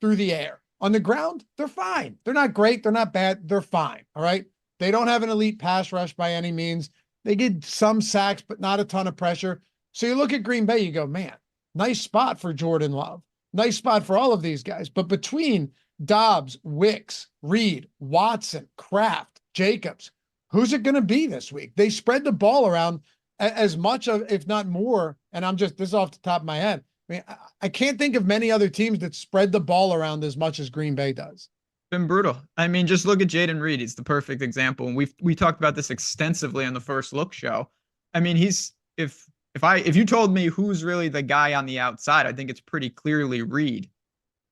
through the air. On the ground, they're fine. They're not great. They're not bad. They're fine. All right. They don't have an elite pass rush by any means. They get some sacks, but not a ton of pressure. So you look at Green Bay, you go, man, nice spot for Jordan Love. Nice spot for all of these guys. But between Dobbs, Wicks, Reed, Watson, Kraft, Jacobs, who's it going to be this week? They spread the ball around as much of, if not more. And this is off the top of my head. I mean, I can't think of many other teams that spread the ball around as much as Green Bay does. Been brutal. I mean, just look at Jaden Reed. He's the perfect example. And we talked about this extensively on the First Look show. I mean, if you told me who's really the guy on the outside, I think it's pretty clearly Reed.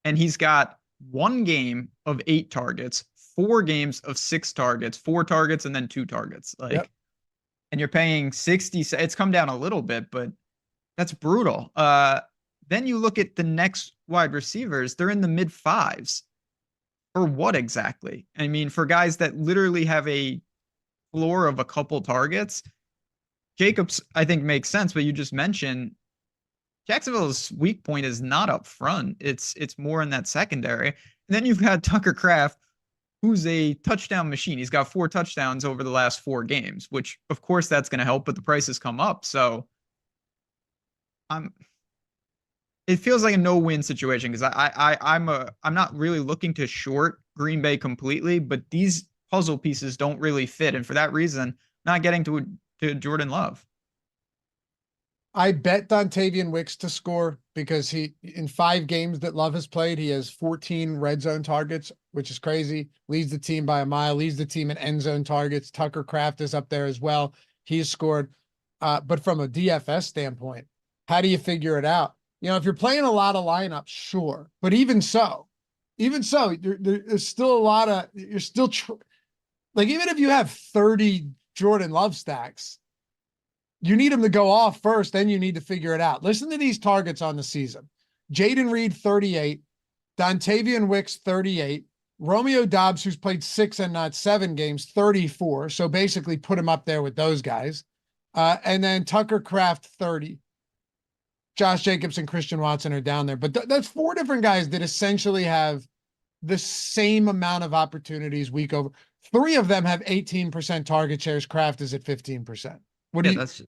And he's got 1 game of 8 targets, 4 games of 6 targets, 4 targets, and then 2 targets. Yep. And you're paying 60. It's come down a little bit, but that's brutal. Then you look at the next wide receivers, they're in the mid 5s. For what exactly? I mean, for guys that literally have a floor of a couple targets, Jacobs, I think, makes sense, but you just mentioned Jacksonville's weak point is not up front. It's more in that secondary. And then you've got Tucker Kraft, who's a touchdown machine. He's got 4 touchdowns over the last 4 games, which of course that's going to help, but the prices come up. So it feels like a no-win situation because I'm not really looking to short Green Bay completely, but these puzzle pieces don't really fit. And for that reason, not getting to Jordan Love. I bet Dontavian Wicks to score because in 5 games that Love has played, he has 14 red zone targets, which is crazy. Leads the team by a mile, leads the team in end zone targets. Tucker Kraft is up there as well. He's scored. But from a DFS standpoint, how do you figure it out? You know, if you're playing a lot of lineups, sure. But even so, there's still a lot of, you're still, like, even if you have 30 Jordan Love stacks, you need him to go off first, then you need to figure it out. Listen to these targets on the season. Jaden Reed, 38. Dontavian Wicks, 38. Romeo Dobbs, who's played 6 and not 7 games, 34. So basically put him up there with those guys. And then Tucker Kraft, 30. Josh Jacobs and Christian Watson are down there. But that's 4 different guys that essentially have the same amount of opportunities week over. 3 of them have 18% target shares. Kraft is at 15%. That's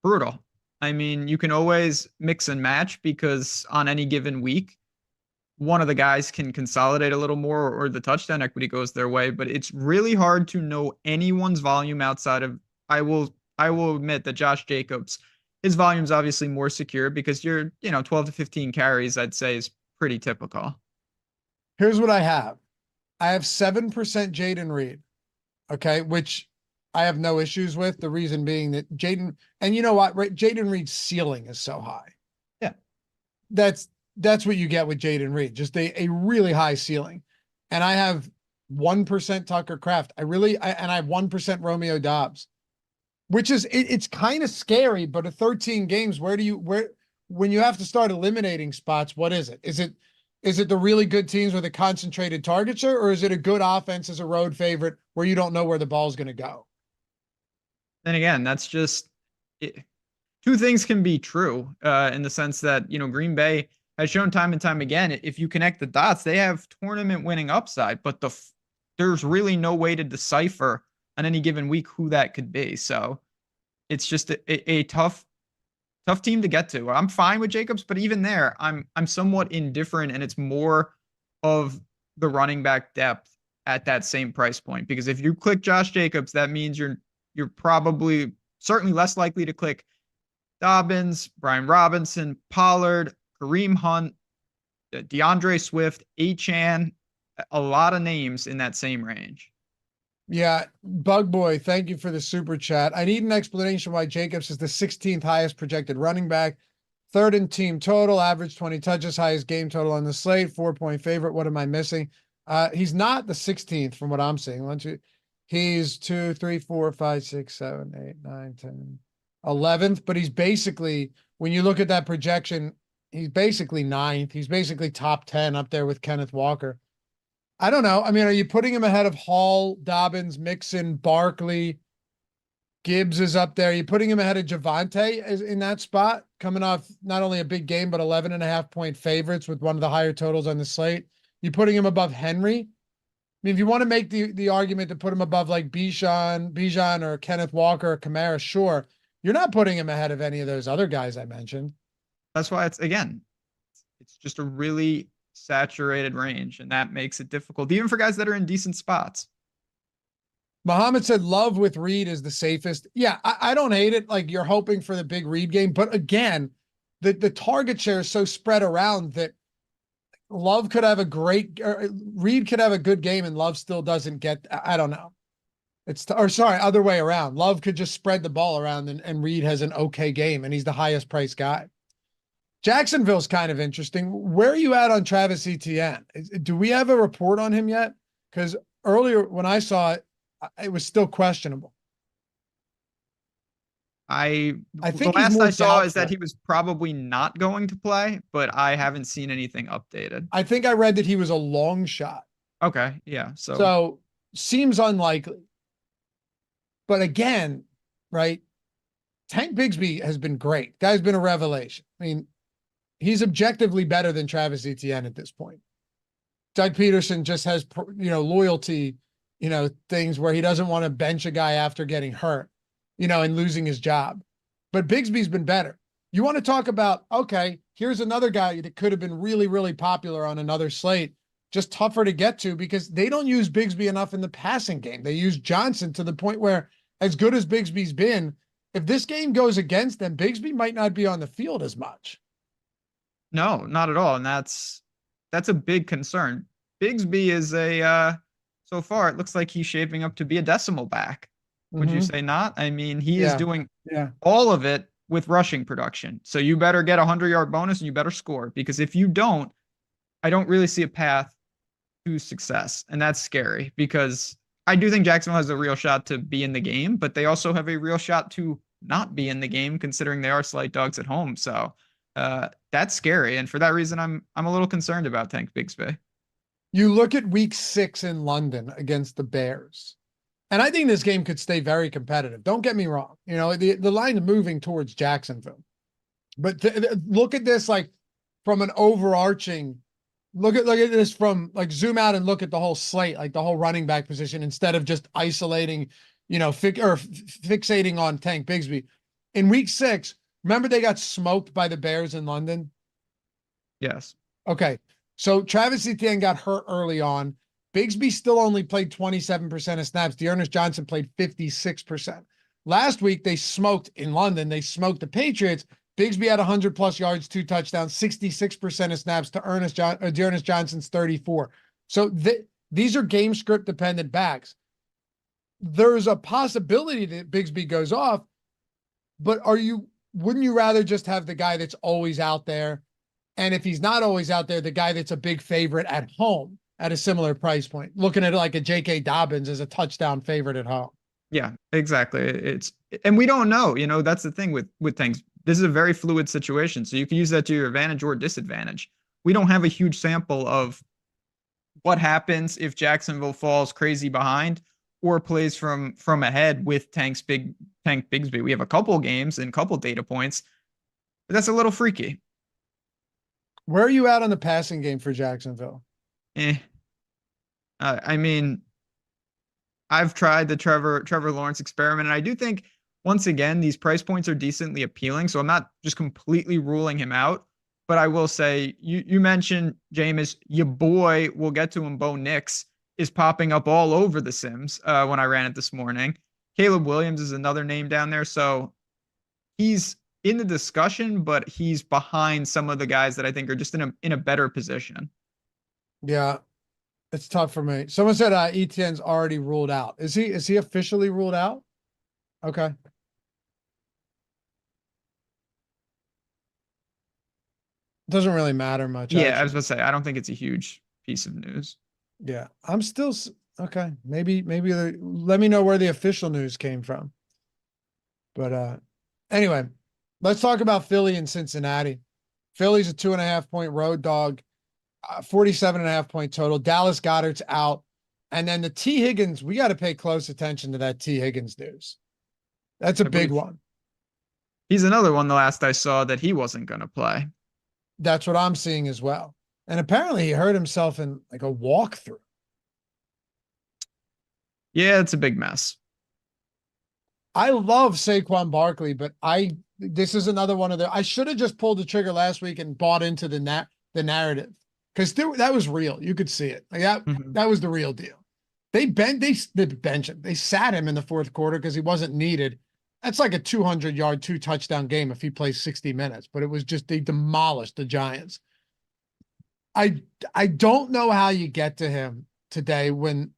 brutal. I mean, you can always mix and match because on any given week, one of the guys can consolidate a little more or the touchdown equity goes their way, but it's really hard to know anyone's volume outside of, I will admit that Josh Jacobs, his volume is obviously more secure because 12 to 15 carries, I'd say, is pretty typical. Here's what I have. I have 7% Jaden Reed. Okay. Which I have no issues with. The reason being that Jaden, and you know what, right? Jaden Reed's ceiling is so high. Yeah. That's what you get with Jaden Reed. Just a really high ceiling. And I have 1% Tucker Kraft. And I have 1% Romeo Dobbs. Which is, it's kind of scary, but at 13 games, when you have to start eliminating spots, what is it? Is it the really good teams with a concentrated target share, or is it a good offense as a road favorite where you don't know where the ball's going to go? Then again, that's just it. 2 things can be true in the sense that, Green Bay has shown time and time again, if you connect the dots, they have tournament winning upside, but there's really no way to decipher on any given week who that could be. So it's just a tough team to get to. I'm fine with Jacobs, but even there, I'm somewhat indifferent, and it's more of the running back depth at that same price point. Because if you click Josh Jacobs, that means you're probably certainly less likely to click Dobbins, Brian Robinson, Pollard, Kareem Hunt, DeAndre Swift, Achane, a lot of names in that same range. Yeah, Bug Boy, thank you for the super chat. I need an explanation why Jacobs is the 16th highest projected running back, 3rd in team total, average 20 touches, highest game total on the slate, 4-point favorite. What am I missing? He's not the 16th from what I'm seeing. He's 2, 3, 4, 5, 6, 7, 8, 9, 10. 11th, but he's basically, when you look at that projection, he's basically 9th. He's basically top 10 up there with Kenneth Walker. I don't know. I mean, are you putting him ahead of Hall, Dobbins, Mixon, Barkley? Gibbs is up there. You putting him ahead of Javante in that spot, coming off not only a big game, but 11.5-point favorites with one of the higher totals on the slate. You putting him above Henry. I mean, if you want to make the argument to put him above like Bijan or Kenneth Walker or Kamara, sure. You're not putting him ahead of any of those other guys I mentioned. That's why it's just a really saturated range, and that makes it difficult, even for guys that are in decent spots. Muhammad said Love with Reed is the safest. Yeah, I don't hate it. Like, you're hoping for the big Reed game, but again, the target share is so spread around that Love could have Reed could have a good game and Love still doesn't get, I don't know. Other way around. Love could just spread the ball around and Reed has an okay game and he's the highest priced guy. Jacksonville's kind of interesting. Where are you at on Travis Etienne? Do we have a report on him yet? Because earlier when I saw it, it was still questionable. I think the last I saw doubtful. Is that he was probably not going to play, but I haven't seen anything updated. I think I read that he was a long shot. Okay, yeah. So seems unlikely. But again, right? Tank Bigsby has been great. Guy's been a revelation. I mean, he's objectively better than Travis Etienne at this point. Doug Peterson just has, loyalty, things where he doesn't want to bench a guy after getting hurt, and losing his job. But Bigsby's been better. You want to talk about, okay, here's another guy that could have been really, really popular on another slate, just tougher to get to because they don't use Bigsby enough in the passing game. They use Johnson to the point where, as good as Bigsby's been, if this game goes against them, Bigsby might not be on the field as much. No, not at all. And that's a big concern. Bigsby is so far, it looks like he's shaping up to be a decimal back. Would you say not? I mean, he is doing all of it with rushing production. So you better get a 100-yard bonus and you better score, because if you don't, I don't really see a path to success. And that's scary because I do think Jacksonville has a real shot to be in the game, but they also have a real shot to not be in the game considering they are slight dogs at home. So that's scary. And for that reason, I'm a little concerned about Tank Bigsby. You look at week 6 in London against the Bears. And I think this game could stay very competitive. Don't get me wrong. The line is moving towards Jacksonville. But look at this like from an overarching, look at this from like zoom out and look at the whole slate, like the whole running back position instead of just isolating, fixating on Tank Bigsby. In week 6, remember they got smoked by the Bears in London? Yes. Okay. So Travis Etienne got hurt early on. Bigsby still only played 27% of snaps. Dearness Johnson played 56%. Last week, they smoked in London. They smoked the Patriots. Bigsby had 100-plus yards, 2 touchdowns, 66% of snaps to Dearness Johnson's 34. So these are game script dependent backs. There's a possibility that Bigsby goes off, but wouldn't you rather just have the guy that's always out there? And if he's not always out there, the guy that's a big favorite at home at a similar price point, looking at it like a J.K. Dobbins as a touchdown favorite at home. Yeah, exactly. And we don't know, that's the thing with things. This is a very fluid situation. So you can use that to your advantage or disadvantage. We don't have a huge sample of what happens if Jacksonville falls crazy behind or plays from ahead with Tank Bigsby. We have a couple games and a couple data points, but that's a little freaky. Where are you at on the passing game for Jacksonville? I mean, I've tried the Trevor Lawrence experiment, and I do think, once again, these price points are decently appealing, so I'm not just completely ruling him out. But I will say, you mentioned, Jameis, your boy, we'll get to him, Bo Nix, is popping up all over the Sims when I ran it this morning. Caleb Williams is another name down there, so he's in the discussion, but he's behind some of the guys that I think are just in a better position. Yeah, it's tough for me. Someone said Etienne's already ruled out. Is he officially ruled out? Okay. Doesn't really matter much. Yeah, I was about to say, I don't think it's a huge piece of news. Yeah, I'm still okay. Maybe let me know where the official news came from. But Anyway, let's talk about Philly and Cincinnati. Philly's a 2.5-point road dog, 47.5-point total. Dallas Goedert's out. And then the T. Higgins, we got to pay close attention to that T. Higgins news. That's a big one. He's another one the last I saw that he wasn't going to play. That's what I'm seeing as well. And apparently he hurt himself in like a walkthrough. Yeah, it's a big mess. I love Saquon Barkley, but this is another one of the, I should have just pulled the trigger last week and bought into the narrative, because that was real. You could see it. Like that was the real deal. They bench him. They sat him in the fourth quarter because he wasn't needed. That's like a 200-yard, 2-touchdown game if he plays 60 minutes, but it was just, they demolished the Giants. I don't know how you get to him today when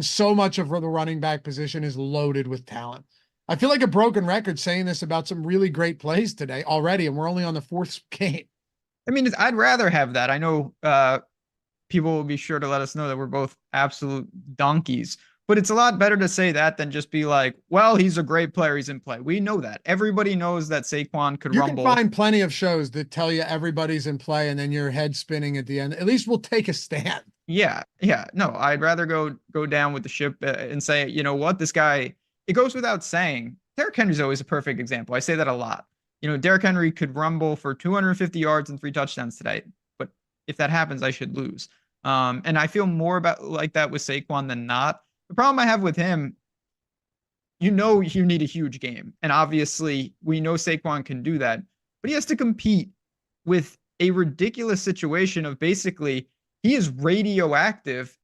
so much of the running back position is loaded with talent. I feel like a broken record saying this about some really great plays today already, and we're only on the fourth game. I mean, I'd rather have that. I know people will be sure to let us know that we're both absolute donkeys, but it's a lot better to say that than just be like, well, he's a great player. He's in play. We know that. Everybody knows that Saquon could rumble. You can find plenty of shows that tell you everybody's in play and then your head spinning at the end. At least we'll take a stand. Yeah. No, I'd rather go down with the ship and say, you know what, this guy, it goes without saying. Derrick Henry's always a perfect example. I say that a lot. You know, Derrick Henry could rumble for 250 yards and 3 touchdowns today, but if that happens, I should lose. And I feel more about like that with Saquon than not. The problem I have with him, you know, you need a huge game. And obviously we know Saquon can do that, but he has to compete with a ridiculous situation of basically he is radioactive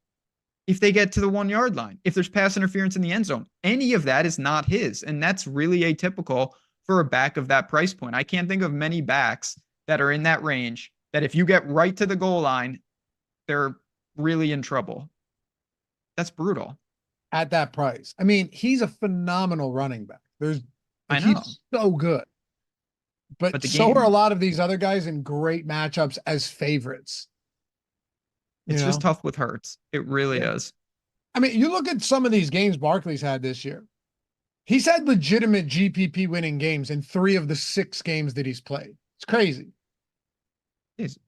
if they get to the 1 yard line, if there's pass interference in the end zone. Any of that is not his. And that's really atypical for a back of that price point. I can't think of many backs that are in that range that if you get right to the goal line, they're really in trouble. That's brutal. At that price. I mean, he's a phenomenal running back. I know. He's so good. But so are a lot of these other guys in great matchups as favorites. It's just tough with Hurts. It really is. I mean, you look at some of these games Barkley's had this year. He's had legitimate GPP winning games in 3 of the 6 games that he's played. It's crazy. He's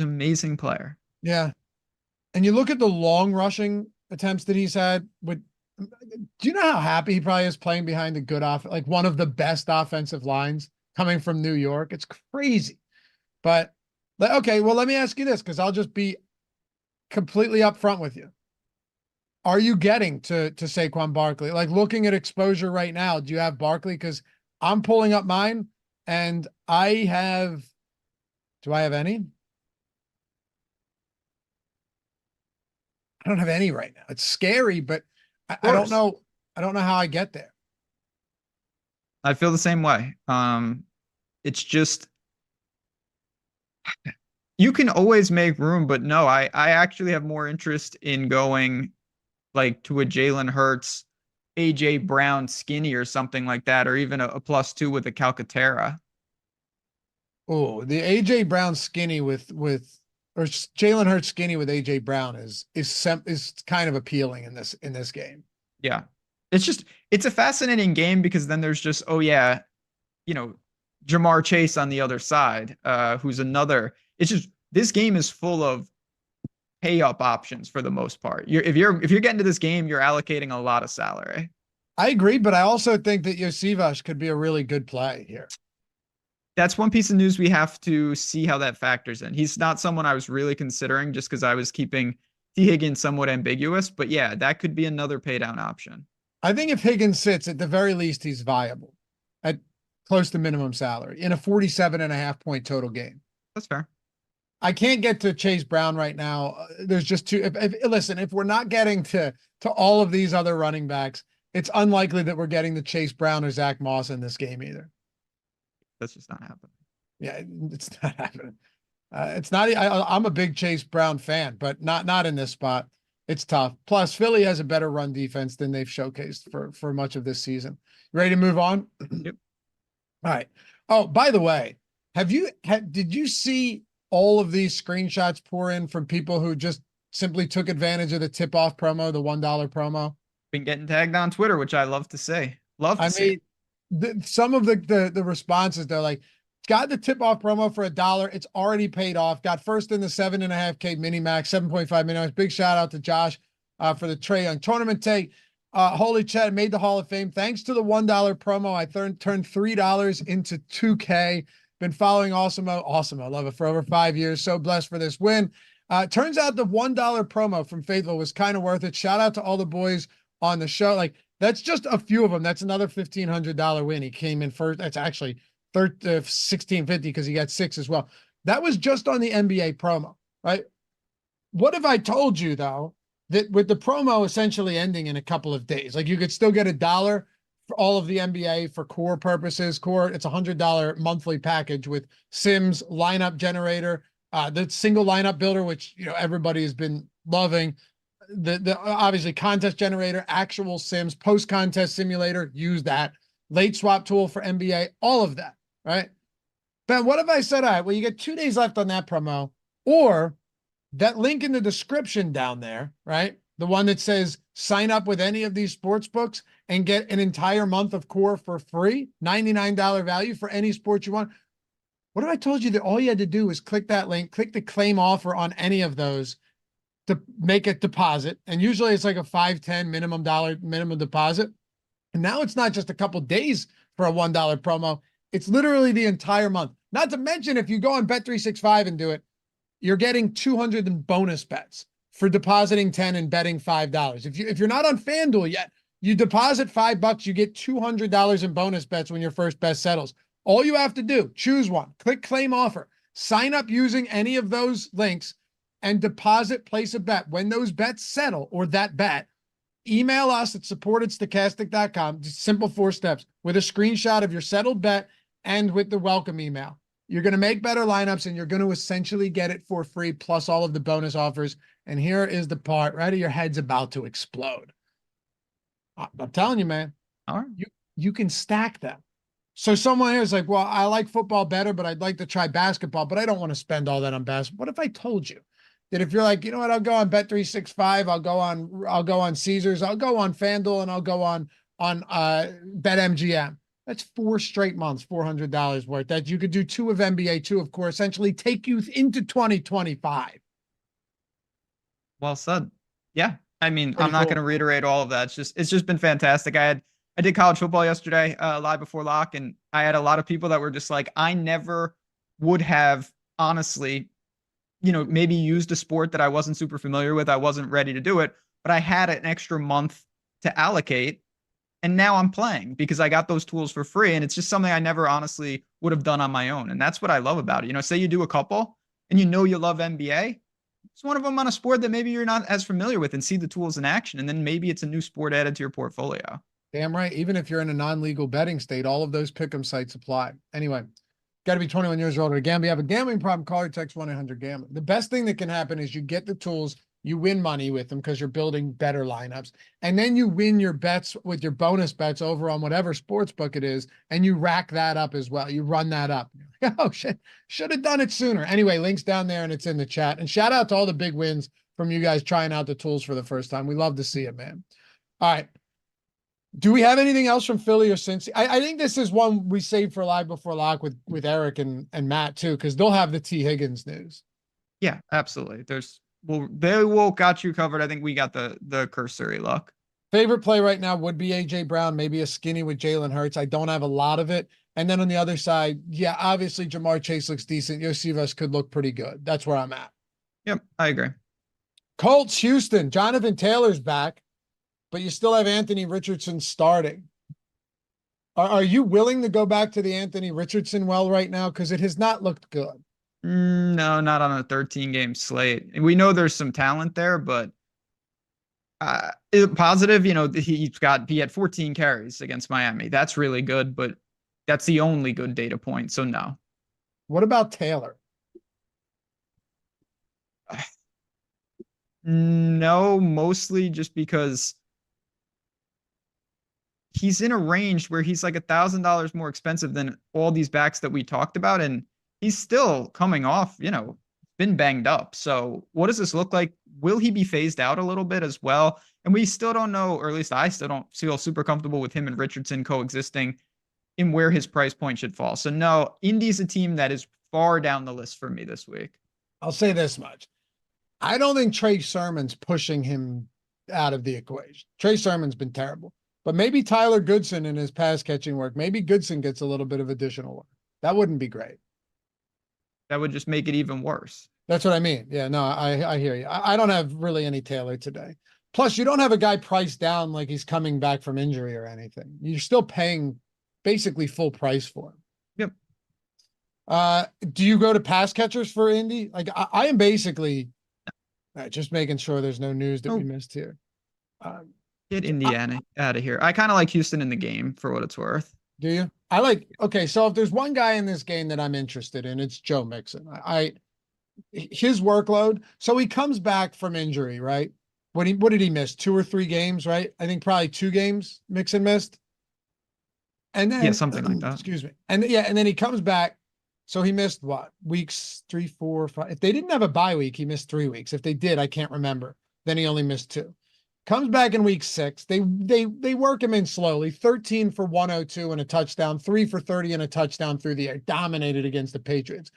an amazing player. Yeah. And you look at the long rushing attempts that he's had do you know how happy he probably is playing behind a good like one of the best offensive lines coming from New York? It's crazy. But okay, well, let me ask you this, because I'll just be completely upfront with you. Are you getting to Saquon Barkley? Like, looking at exposure right now, do you have Barkley? Because I'm pulling up mine and do I have any? I don't have any right now. It's scary, but I don't know. I don't know how I get there. I feel the same way. It's just, you can always make room, but no, I actually have more interest in going like to a Jalen Hurts, AJ Brown skinny or something like that, or even a +2 with a Calcaterra. Oh, the AJ Brown skinny or Jalen Hurts skinny with AJ Brown is kind of appealing in this game. Yeah. It's a fascinating game because then there's just, oh yeah, you know, Jamar Chase on the other side, who's another. It's just, this game is full of pay up options for the most part. If you're getting to this game, you're allocating a lot of salary. I agree, but I also think that Yosivas could be a really good play here. That's one piece of news we have to see how that factors in. He's not someone I was really considering just because I was keeping T. Higgins somewhat ambiguous, but yeah, that could be another pay down option. I think if Higgins sits, at the very least, he's viable at close to minimum salary in a 47.5-point total game. That's fair. I can't get to Chase Brown right now. There's just too. Listen, if we're not getting to all of these other running backs, it's unlikely that we're getting to Chase Brown or Zach Moss in this game either. That's just not happening. Yeah, it's not happening. It's not. I'm a big Chase Brown fan, but not in this spot. It's tough. Plus, Philly has a better run defense than they've showcased for much of this season. You ready to move on? Yep. All right. Oh, by the way, did you see all of these screenshots pour in from people who just simply took advantage of the tip-off promo, the $1 promo? Been getting tagged on Twitter, which I love to say. I mean, some of the responses, they're like, got the tip off promo for $1. It's already paid off. Got first in the 7.5K mini max, 7.5 mini max. Big shout out to Josh for the Trae Young tournament take. Holy Chad made the Hall of Fame. Thanks to the $1 promo, I turned $3 into 2K. Been following Awesome. Love it for over 5 years. So blessed for this win. Turns out the $1 promo from Faithful was kind of worth it. Shout out to all the boys on the show. Like, that's just a few of them. That's another $1,500 win. He came in first. That's actually $1,650 because he got 6 as well. That was just on the NBA promo, right? What if I told you though, that with the promo essentially ending in a couple of days, like you could still get $1 for all of the NBA for core purposes. Core, it's $100 monthly package with Sims, lineup generator, the single lineup builder, which, you know, everybody has been loving. The obviously contest generator, actual Sims, post contest simulator, use that. Late swap tool for NBA, all of that, right? Ben, what if I said, all right, well, you get 2 days left on that promo, or that link in the description down there, right? The one that says sign up with any of these sports books and get an entire month of core for free, $99 value for any sport you want. What if I told you that all you had to do was click that link, click the claim offer on any of those to make a deposit? And usually it's like a $5, $10 minimum deposit. And now it's not just a couple days for a $1 promo. It's literally the entire month. Not to mention, if you go on Bet365 and do it, you're getting 200 in bonus bets for depositing 10 and betting $5. If you're not on FanDuel yet, you deposit $5, you get $200 in bonus bets when your first bet settles. All you have to do, choose one, click claim offer, sign up using any of those links, and deposit, place a bet. When those bets settle, or that bet, email us at support@stokastic.com. Just simple 4 steps with a screenshot of your settled bet and with the welcome email. You're going to make better lineups, and you're going to essentially get it for free, plus all of the bonus offers. And here is the part, right? Your head's about to explode. I'm telling you, man, All right. you can stack them. So someone here is like, well, I like football better, but I'd like to try basketball, but I don't want to spend all that on basketball. What if I told you that if you're like, you know what, I'll go on Bet365, I'll go on Caesars, I'll go on FanDuel, and I'll go on BetMGM. That's 4 straight months, $400 worth that you could do 2 of NBA, 2 of core, essentially take you into 2025. Well said. Yeah. I mean, Pretty I'm not cool. going to reiterate all of that. It's just been fantastic. I did college football yesterday, live before lock, and I had a lot of people that were just like, I never would have honestly, you know, maybe used a sport that I wasn't super familiar with. I wasn't ready to do it, but I had an extra month to allocate. And now I'm playing because I got those tools for free. And it's just something I never honestly would have done on my own. And that's what I love about it. You know, say you do a couple and you know you love NBA. It's one of them on a sport that maybe you're not as familiar with, and see the tools in action. And then maybe it's a new sport added to your portfolio. Damn right. Even if you're in a non-legal betting state, all of those pick'em sites apply. Anyway, got to be 21 years old or to gamble. You have a gambling problem, call or text 1-800-GAMBLER. The best thing that can happen is you get the tools, you win money with them because you're building better lineups. And then you win your bets with your bonus bets over on whatever sports book it is. And you rack that up as well. You run that up. Oh shit, should have done it sooner. Anyway, links down there and it's in the chat. And shout out to all the big wins from you guys trying out the tools for the first time. We love to see it, man. All right. Do we have anything else from Philly or Cincy? I think this is one we saved for live before lock with Eric and Matt too, because they'll have the T. Higgins news. Yeah, absolutely. They will got you covered. I think we got the cursory look. Favorite play right now would be AJ Brown, maybe a skinny with Jalen Hurts. I don't have a lot of it. And then on the other side, yeah, obviously Jamar Chase looks decent. Yosivas could look pretty good. That's where I'm at. Yep, I agree. Colts, Houston, Jonathan Taylor's back, but you still have Anthony Richardson starting. Are you willing to go back to the Anthony Richardson well right now? Because it has not looked good. No, not on a 13-game slate. And we know there's some talent there, but positive, you know, he had 14 carries against Miami. That's really good, but that's the only good data point. So no. What about Taylor? No, mostly just because he's in a range where he's like $1,000 more expensive than all these backs that we talked about. And he's still coming off, you know, been banged up. So what does this look like? Will he be phased out a little bit as well? And we still don't know, or at least I still don't feel super comfortable with him and Richardson coexisting in where his price point should fall. So no, Indy's a team that is far down the list for me this week. I'll say this much. I don't think Trey Sermon's pushing him out of the equation. Trey Sermon's been terrible, but maybe Tyler Goodson in his pass catching work, maybe Goodson gets a little bit of additional work. That wouldn't be great. That would just make it even worse. That's what I mean. Yeah, no, I hear you. I don't have really any Taylor today. Plus, you don't have a guy priced down like he's coming back from injury or anything. You're still paying basically full price for him. Yep. Do you go to pass catchers for Indy? Like I am basically just making sure there's no news that we missed here. Get Indiana out of here. I kind of like Houston in the game for what it's worth. Do you? Okay, so if there's one guy in this game that I'm interested in, it's Joe Mixon. His workload. So he comes back from injury, right? What did he miss? 2 or 3 games, right? I think probably 2 games Mixon missed. And then something like that. Excuse me. And then he comes back. So he missed what? Weeks 3, 4, 5. If they didn't have a bye week, he missed 3 weeks. If they did, I can't remember. Then he only missed 2. Comes back in week 6. They work him in slowly. 13 for 102 and a touchdown, 3 for 30 and a touchdown through the air. Dominated against the Patriots.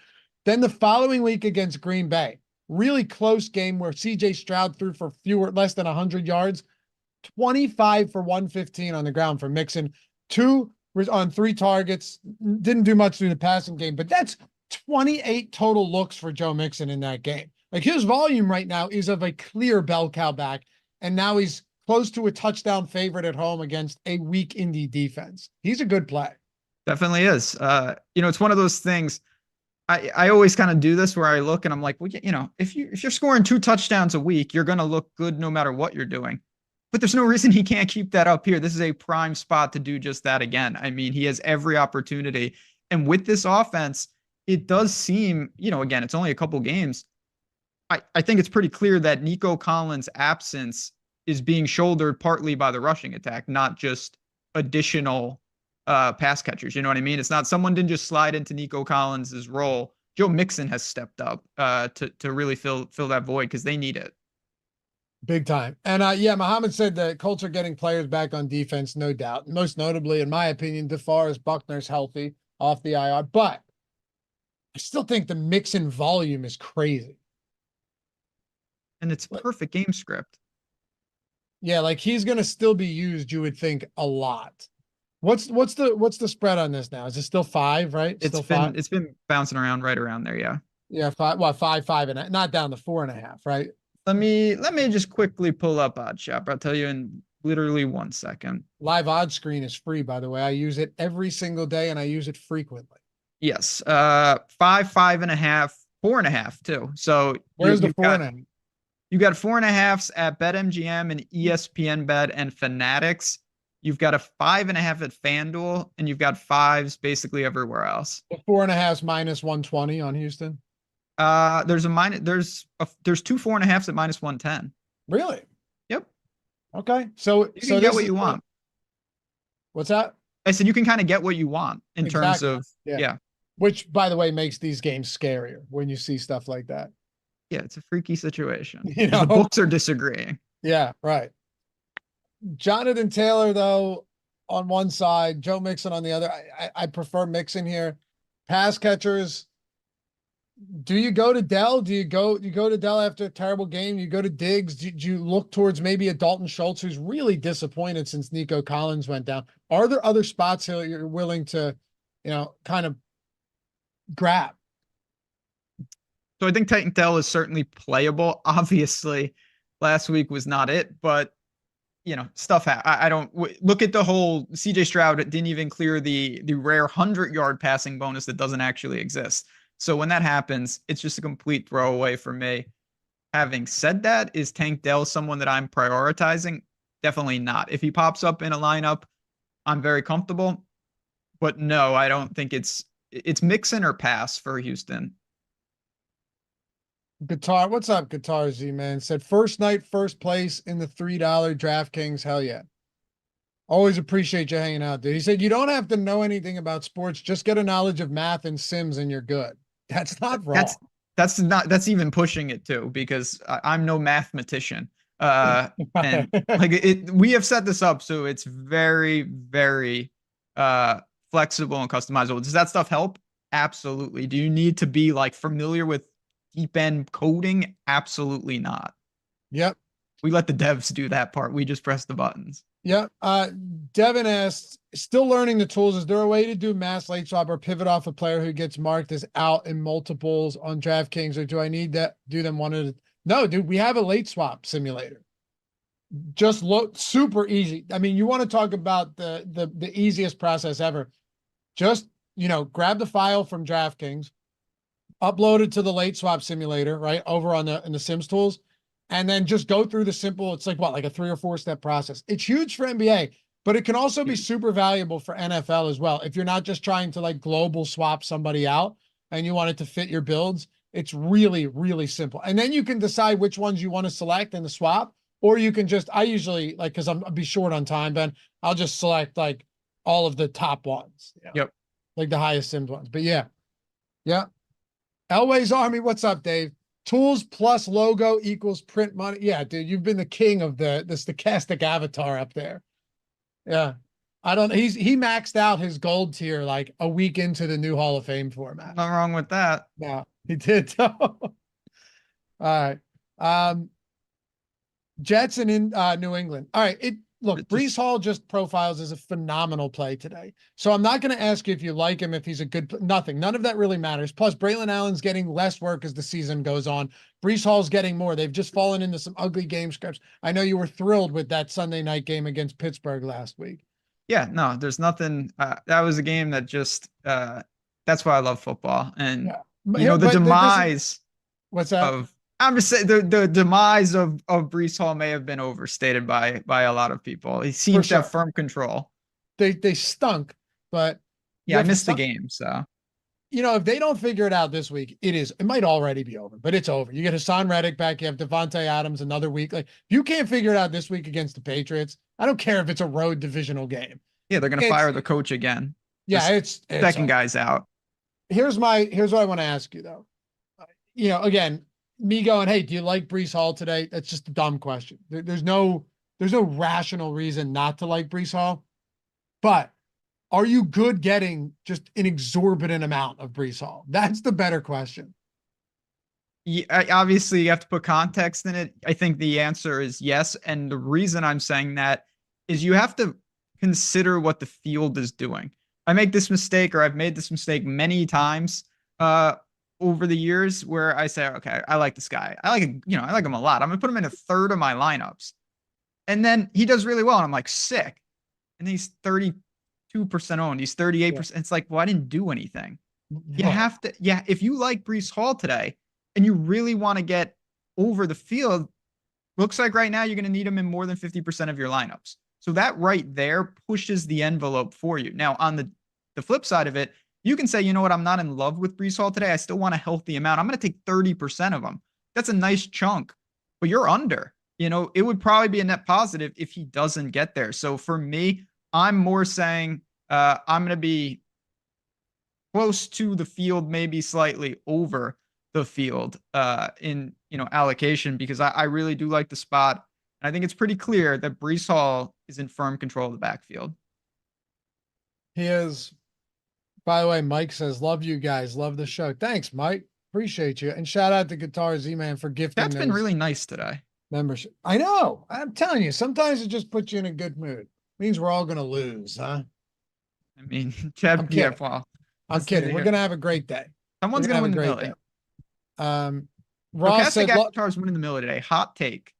Then the following week against Green Bay, really close game where CJ Stroud threw for less than 100 yards, 25 for 115 on the ground for Mixon, 2 on 3 targets, didn't do much through the passing game, but that's 28 total looks for Joe Mixon in that game. Like his volume right now is of a clear bell cow back, and now he's close to a touchdown favorite at home against a weak Indy defense. He's a good play. Definitely is. It's one of those things. I always kind of do this where I look and I'm like, well, if you're scoring 2 touchdowns a week, you're going to look good no matter what you're doing. But there's no reason he can't keep that up here. This is a prime spot to do just that again. I mean, he has every opportunity. And with this offense, it does seem, again, it's only a couple games. I think it's pretty clear that Nico Collins' absence is being shouldered partly by the rushing attack, not just additional pass catchers. You know what I mean? It's not someone didn't just slide into Nico Collins' role. Joe Mixon has stepped up to really fill that void because they need it. Big time. And Muhammad said the Colts are getting players back on defense, no doubt. Most notably, in my opinion, DeForest Buckner's healthy off the IR, but I still think the Mixon volume is crazy. And it's perfect game script. Yeah, like he's gonna still be used, you would think, a lot. What's the spread on this now? Is it still 5, right? It's been bouncing around right around there, yeah. Yeah, 5, 5.5, not down to 4.5, right? Let me just quickly pull up OddsShop. I'll tell you in literally 1 second. Live odds screen is free, by the way. I use it every single day and I use it frequently. Yes. 5, 5.5, 4.5 too. So where's the 4.5? You got 4.5s at BetMGM and ESPN Bet and Fanatics. You've got a 5.5 at FanDuel, and you've got 5s basically everywhere else. The 4.5s minus 120 on Houston. There's 2 4.5s at minus 110. Really? Yep. Okay. So you can get what you want. What's that? I said you can kind of get what you want in terms of yeah. Which, by the way, makes these games scarier when you see stuff like that. Yeah, it's a freaky situation. The books are disagreeing. Yeah, right. Jonathan Taylor, though, on one side, Joe Mixon on the other. I prefer Mixon here. Pass catchers. Do you go to Dell? Do you go to Dell after a terrible game? You go to Diggs? Do you look towards maybe a Dalton Schultz who's really disappointed since Nico Collins went down? Are there other spots here you're willing to, kind of grab? So I think Tank Dell is certainly playable. Obviously, last week was not it, but stuff. I don't look at the whole CJ Stroud. Didn't even clear the rare 100-yard passing bonus that doesn't actually exist. So when that happens, it's just a complete throwaway for me. Having said that, is Tank Dell someone that I'm prioritizing? Definitely not. If he pops up in a lineup, I'm very comfortable. But no, I don't think it's Mixon or pass for Houston. Guitar, what's up, Guitar Z, man? Said first night, first place in the $3 DraftKings. Hell yeah. Always appreciate you hanging out, dude. He said, you don't have to know anything about sports. Just get a knowledge of math and Sims and you're good. That's not wrong. That's even pushing it too, because I'm no mathematician. And we have set this up so it's very, very flexible and customizable. Does that stuff help? Absolutely. Do you need to be like familiar with deep end coding? Absolutely not. Yep. We let the devs do that part. We just press the buttons. Yep. Devin asked, still learning the tools. Is there a way to do mass late swap or pivot off a player who gets marked as out in multiples on DraftKings, or do I need to do them one at a? No, dude, we have a late swap simulator. Just look super easy. I mean, you want to talk about the easiest process ever. Just, grab the file from DraftKings, upload it to the late swap simulator, right? Over on in the Sims tools. And then just go through the simple, it's like a 3 or 4 step process. It's huge for NBA, but it can also be super valuable for NFL as well. If you're not just trying to like global swap somebody out and you want it to fit your builds, it's really, really simple. And then you can decide which ones you want to select in the swap, or you can just, I usually like, cause I'll be short on time, Ben, I'll just select like all of the top ones. Yep. Like the highest Sims ones, but yeah. Yeah. Elway's Army. What's up, Dave? Tools plus logo equals print money. Yeah, dude, you've been the king of the Stokastic avatar up there. Yeah. He maxed out his gold tier like a week into the new Hall of Fame format. Nothing wrong with that. Yeah, he did. All right. Jets in New England. All right. Look, Breece Hall just profiles as a phenomenal play today. So I'm not going to ask you if you like him, if he's a good, nothing. None of that really matters. Plus, Braylon Allen's getting less work as the season goes on. Breece Hall's getting more. They've just fallen into some ugly game scripts. I know you were thrilled with that Sunday night game against Pittsburgh last week. Yeah, no, there's nothing. That was a game that just, that's why I love football. And, the demise what's that? of, I'm just saying the demise of Breece Hall may have been overstated by a lot of people. He seems to have firm control. They stunk, but yeah, I missed the game. So, if they don't figure it out this week, it might already be over, but it's over. You get Hassan Reddick back. You have Devontae Adams another week. Like, if you can't figure it out this week against the Patriots, I don't care if it's a road divisional game. Yeah, they're going to fire the coach again. Yeah, it's second guy's out. Here's what I want to ask you though. Again, me going, hey, do you like Breece Hall today? That's just a dumb question. There's no rational reason not to like Breece Hall, but are you good getting just an exorbitant amount of Breece Hall? That's the better question. Yeah, obviously you have to put context in it. I think the answer is yes. And the reason I'm saying that is you have to consider what the field is doing. I've made this mistake many times, over the years where I say, okay, I like this guy. I like him a lot. I'm gonna put him in a third of my lineups. And then he does really well. And I'm like, sick. And he's 32% owned. He's 38%. It's like, well, I didn't do anything. You have to, if you like Breece Hall today and you really want to get over the field, looks like right now you're going to need him in more than 50% of your lineups. So that right there pushes the envelope for you. Now, on the flip side of it, you can say, you know what, I'm not in love with Breece Hall today. I still want a healthy amount. I'm going to take 30% of them. That's a nice chunk, but you're under. It would probably be a net positive if he doesn't get there. So for me, I'm more saying I'm going to be close to the field, maybe slightly over the field in allocation, because I really do like the spot. And I think it's pretty clear that Breece Hall is in firm control of the backfield. He is. By the way, Mike says, love you guys. Love the show. Thanks, Mike. Appreciate you. And shout out to Guitar Z-Man for gifting. That's been really nice today. Membership. I know. I'm telling you, sometimes it just puts you in a good mood. Means we're all going to lose, huh? I mean, Chad, I'm kidding. We're going to have a great day. Someone's going to win the Millie. Ross said, Avatar's winning the Millie today. Hot take.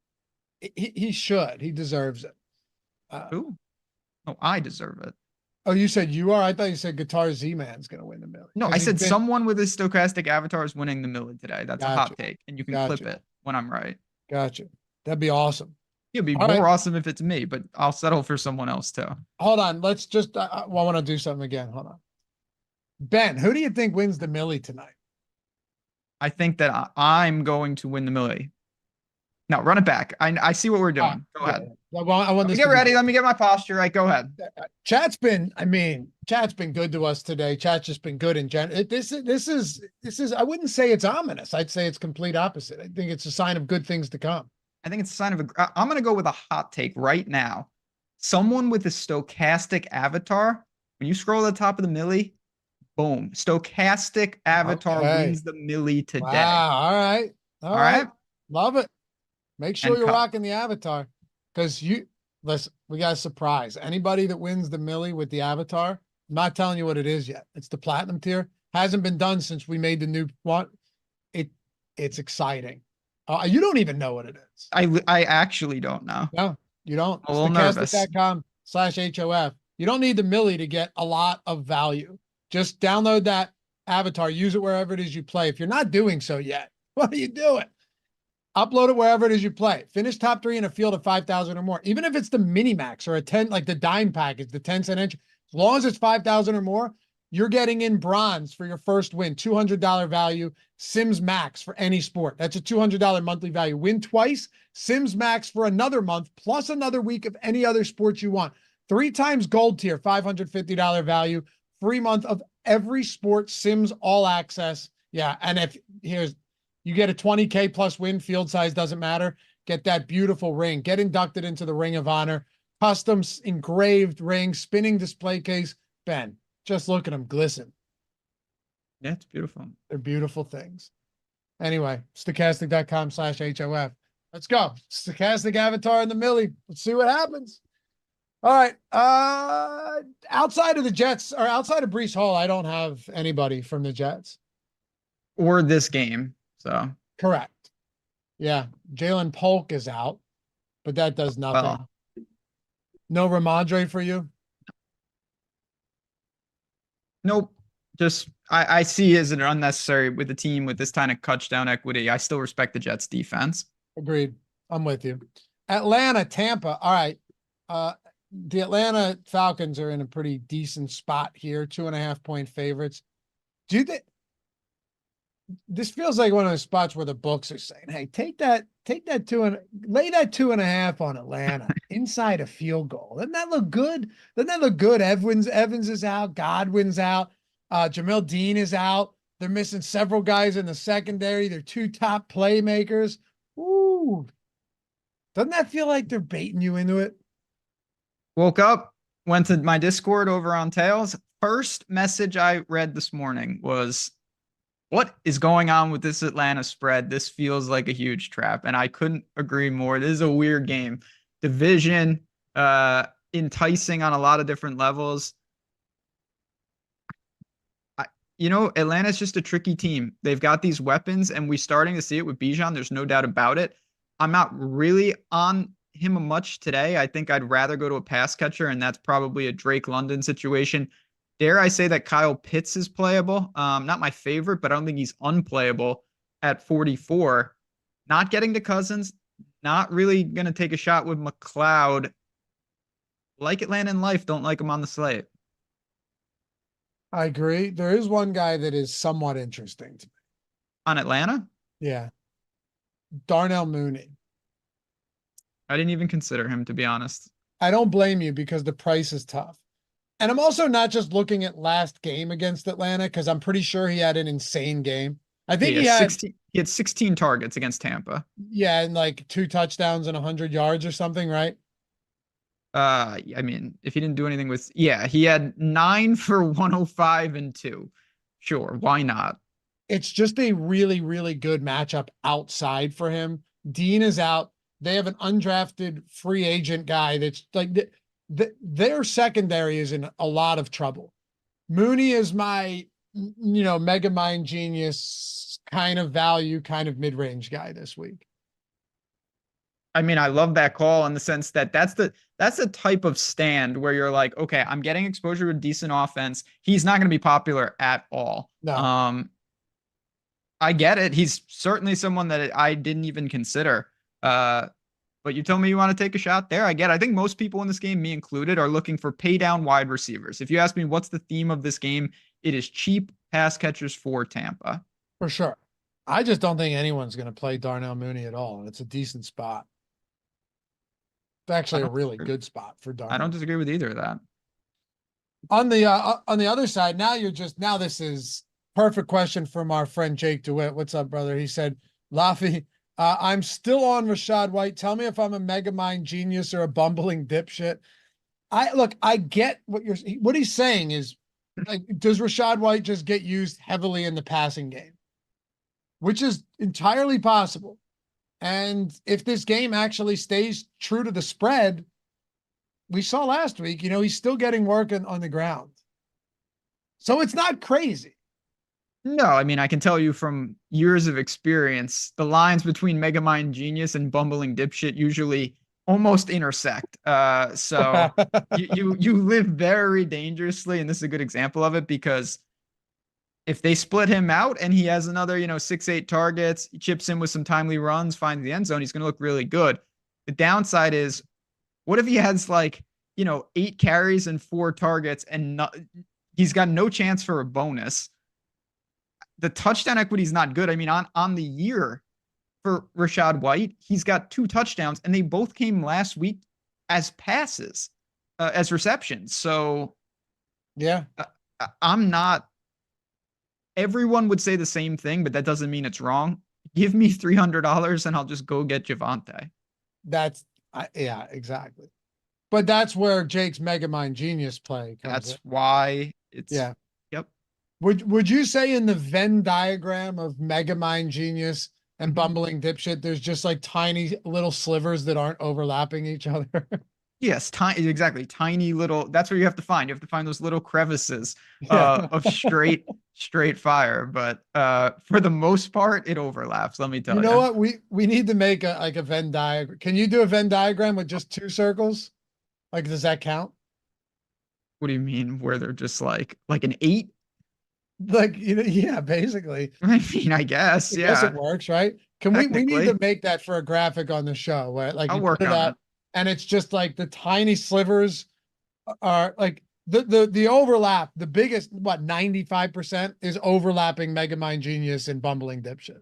He should. He deserves it. Who? No, I deserve it. Oh, you said you are? I thought you said Guitar Z-Man's going to win the Millie. No, I said someone with a Stokastic avatar is winning the Millie today. That's a hot take, and you can clip it when I'm right. Gotcha. That'd be awesome. It'd be more awesome if it's me, but I'll settle for someone else too. Hold on. Let's just, I want to do something again. Hold on. Ben, who do you think wins the Millie tonight? I think that I'm going to win the Millie. No, run it back. I see what we're doing. Go ahead. I want this get ready. Let me get my posture right. Go ahead. Chat's been good to us today. Chat's just been good in general. This is, I wouldn't say it's ominous. I'd say it's complete opposite. I think it's a sign of good things to come. I think it's a sign of I'm going to go with a hot take right now. Someone with a Stokastic avatar When you scroll to the top of the millie, boom, Stokastic avatar Okay. wins the millie today. Wow. All right. All All right. right. Love it. Make sure And you're cut. rocking the avatar, because listen, we got a surprise. Anybody that wins the millie with the avatar, I'm not telling you what it is yet. It's the platinum tier. Hasn't been done since we made the new one. It's exciting. You don't even know what it is. I actually don't know. No, you don't. I'm a little nervous. Stokastic.com/HOF. You don't need the millie to get a lot of value. Just download that avatar, use it wherever it is you play. If you're not doing so yet, what are you doing? Upload it wherever it is you play. Finish top 3 in a field of 5,000 or more. Even if it's the mini max or a 10, like the dime package, the 10-cent entry, as long as it's 5,000 or more, you're getting in bronze for your first win. $200 value, Sims Max for any sport. That's a $200 monthly value. Win twice, Sims Max for another month, plus another week of any other sports you want. 3 times gold tier, $550 value, free month of every sport, Sims All Access. Yeah, and if you get a 20K plus win, field size doesn't matter. Get that beautiful ring. Get inducted into the Ring of Honor. Custom engraved ring, spinning display case. Ben, just look at them glisten. Yeah, it's beautiful. They're beautiful things. Anyway, Stokastic.com/HOF. Let's go. Stokastic avatar in the millie. Let's see what happens. All right. Outside of the Jets, or outside of Breece Hall, I don't have anybody from the Jets. Or this game. So Correct. Yeah. Jalen Polk is out, but that does nothing. well, No Ramondre for you? nope. Just I see as an unnecessary with the team with this kind of touchdown equity. I still respect the Jets defense. Agreed. I'm with you. Atlanta, Tampa. All right. The Atlanta Falcons are in a pretty decent spot here. 2.5-point favorites. Do you think this feels like one of those spots where the books are saying, hey, lay that 2.5 on Atlanta inside a field goal. Doesn't that look good? Doesn't that look good? Evans is out. Godwin's out. Jamel Dean is out. They're missing several guys in the secondary. They're 2 top playmakers. Ooh. Doesn't that feel like they're baiting you into it? Woke up, went to my Discord over on Tails. First message I read this morning was, what is going on with this Atlanta spread? This feels like a huge trap. And I couldn't agree more. This is a weird game. Division, enticing on a lot of different levels. Atlanta's just a tricky team. They've got these weapons, and we're starting to see it with Bijan. There's no doubt about it. I'm not really on him much today. I think I'd rather go to a pass catcher, and that's probably a Drake London situation. Dare I say that Kyle Pitts is playable? Not my favorite, but I don't think he's unplayable at 44. Not getting to Cousins. Not really going to take a shot with McLeod. Like Atlanta in life, don't like him on the slate. I agree. There is one guy that is somewhat interesting to me. On Atlanta? Yeah. Darnell Mooney. I didn't even consider him, to be honest. I don't blame you because the price is tough. And I'm also not just looking at last game against Atlanta, because I'm pretty sure he had an insane game. I think he had 16 targets against Tampa. Yeah, and like 2 touchdowns and 100 yards or something, right? I mean, if he didn't do anything he had 9 for 105 and 2. Sure, why not? It's just a really, really good matchup outside for him. Dean is out. They have an undrafted free agent guy that's like their secondary is in a lot of trouble. Mooney is my, mega mind genius kind of value, kind of mid-range guy this week. I mean, I love that call in the sense that that's the type of stand where you're like, okay, I'm getting exposure to a decent offense. He's not going to be popular at all. No. I get it. He's certainly someone that I didn't even consider. But you told me you want to take a shot there. I get it. I think most people in this game, me included, are looking for pay down wide receivers. If you ask me what's the theme of this game, it is cheap pass catchers for Tampa. For sure. I just don't think anyone's going to play Darnell Mooney at all. And it's a decent spot. It's actually a really good spot for Darnell. I don't disagree with either of that. On the other side, now this is perfect question from our friend Jake DeWitt. What's up, brother? He said, Laffy, I'm still on Rachaad White. Tell me if I'm a mega mind genius or a bumbling dipshit. I get what he's saying is, like, does Rachaad White just get used heavily in the passing game? Which is entirely possible. And if this game actually stays true to the spread, we saw last week, he's still getting work on the ground. So it's not crazy. No, I mean, I can tell you from years of experience, the lines between Megamind Genius and Bumbling Dipshit usually almost intersect. So you live very dangerously, and this is a good example of it, because if they split him out and he has another, 6-8 targets, he chips in with some timely runs, finds the end zone, he's going to look really good. The downside is, what if he has 8 carries and 4 targets and he's got no chance for a bonus? The touchdown equity is not good. I mean, on the year for Rachaad White, he's got 2 touchdowns, and they both came last week as passes, as receptions. So, yeah, I'm not. Everyone would say the same thing, but that doesn't mean it's wrong. Give me $300 and I'll just go get Javonte. Yeah, exactly. But that's where Jake's Megamind Genius play comes That's in. why it's. Yeah. Yep. Would you say in the Venn diagram of Megamind Genius and Bumbling Dipshit, there's just like tiny little slivers that aren't overlapping each other? Yes, exactly. Tiny little. That's where you have to find. You have to find those little crevices of straight fire. But for the most part, it overlaps. Let me tell you. You know what? We need to make a Venn diagram. Can you do a Venn diagram with just 2 circles? Like, does that count? What do you mean? Where they're just like an 8? Like, yeah, basically. I mean, I guess, I yeah. guess it works, right? We need to make that for a graphic on the show, where like I'll you work put it on up, and it's just like the tiny slivers are like the overlap. The biggest, 95% is overlapping Megamind Genius and Bumbling Dipshit.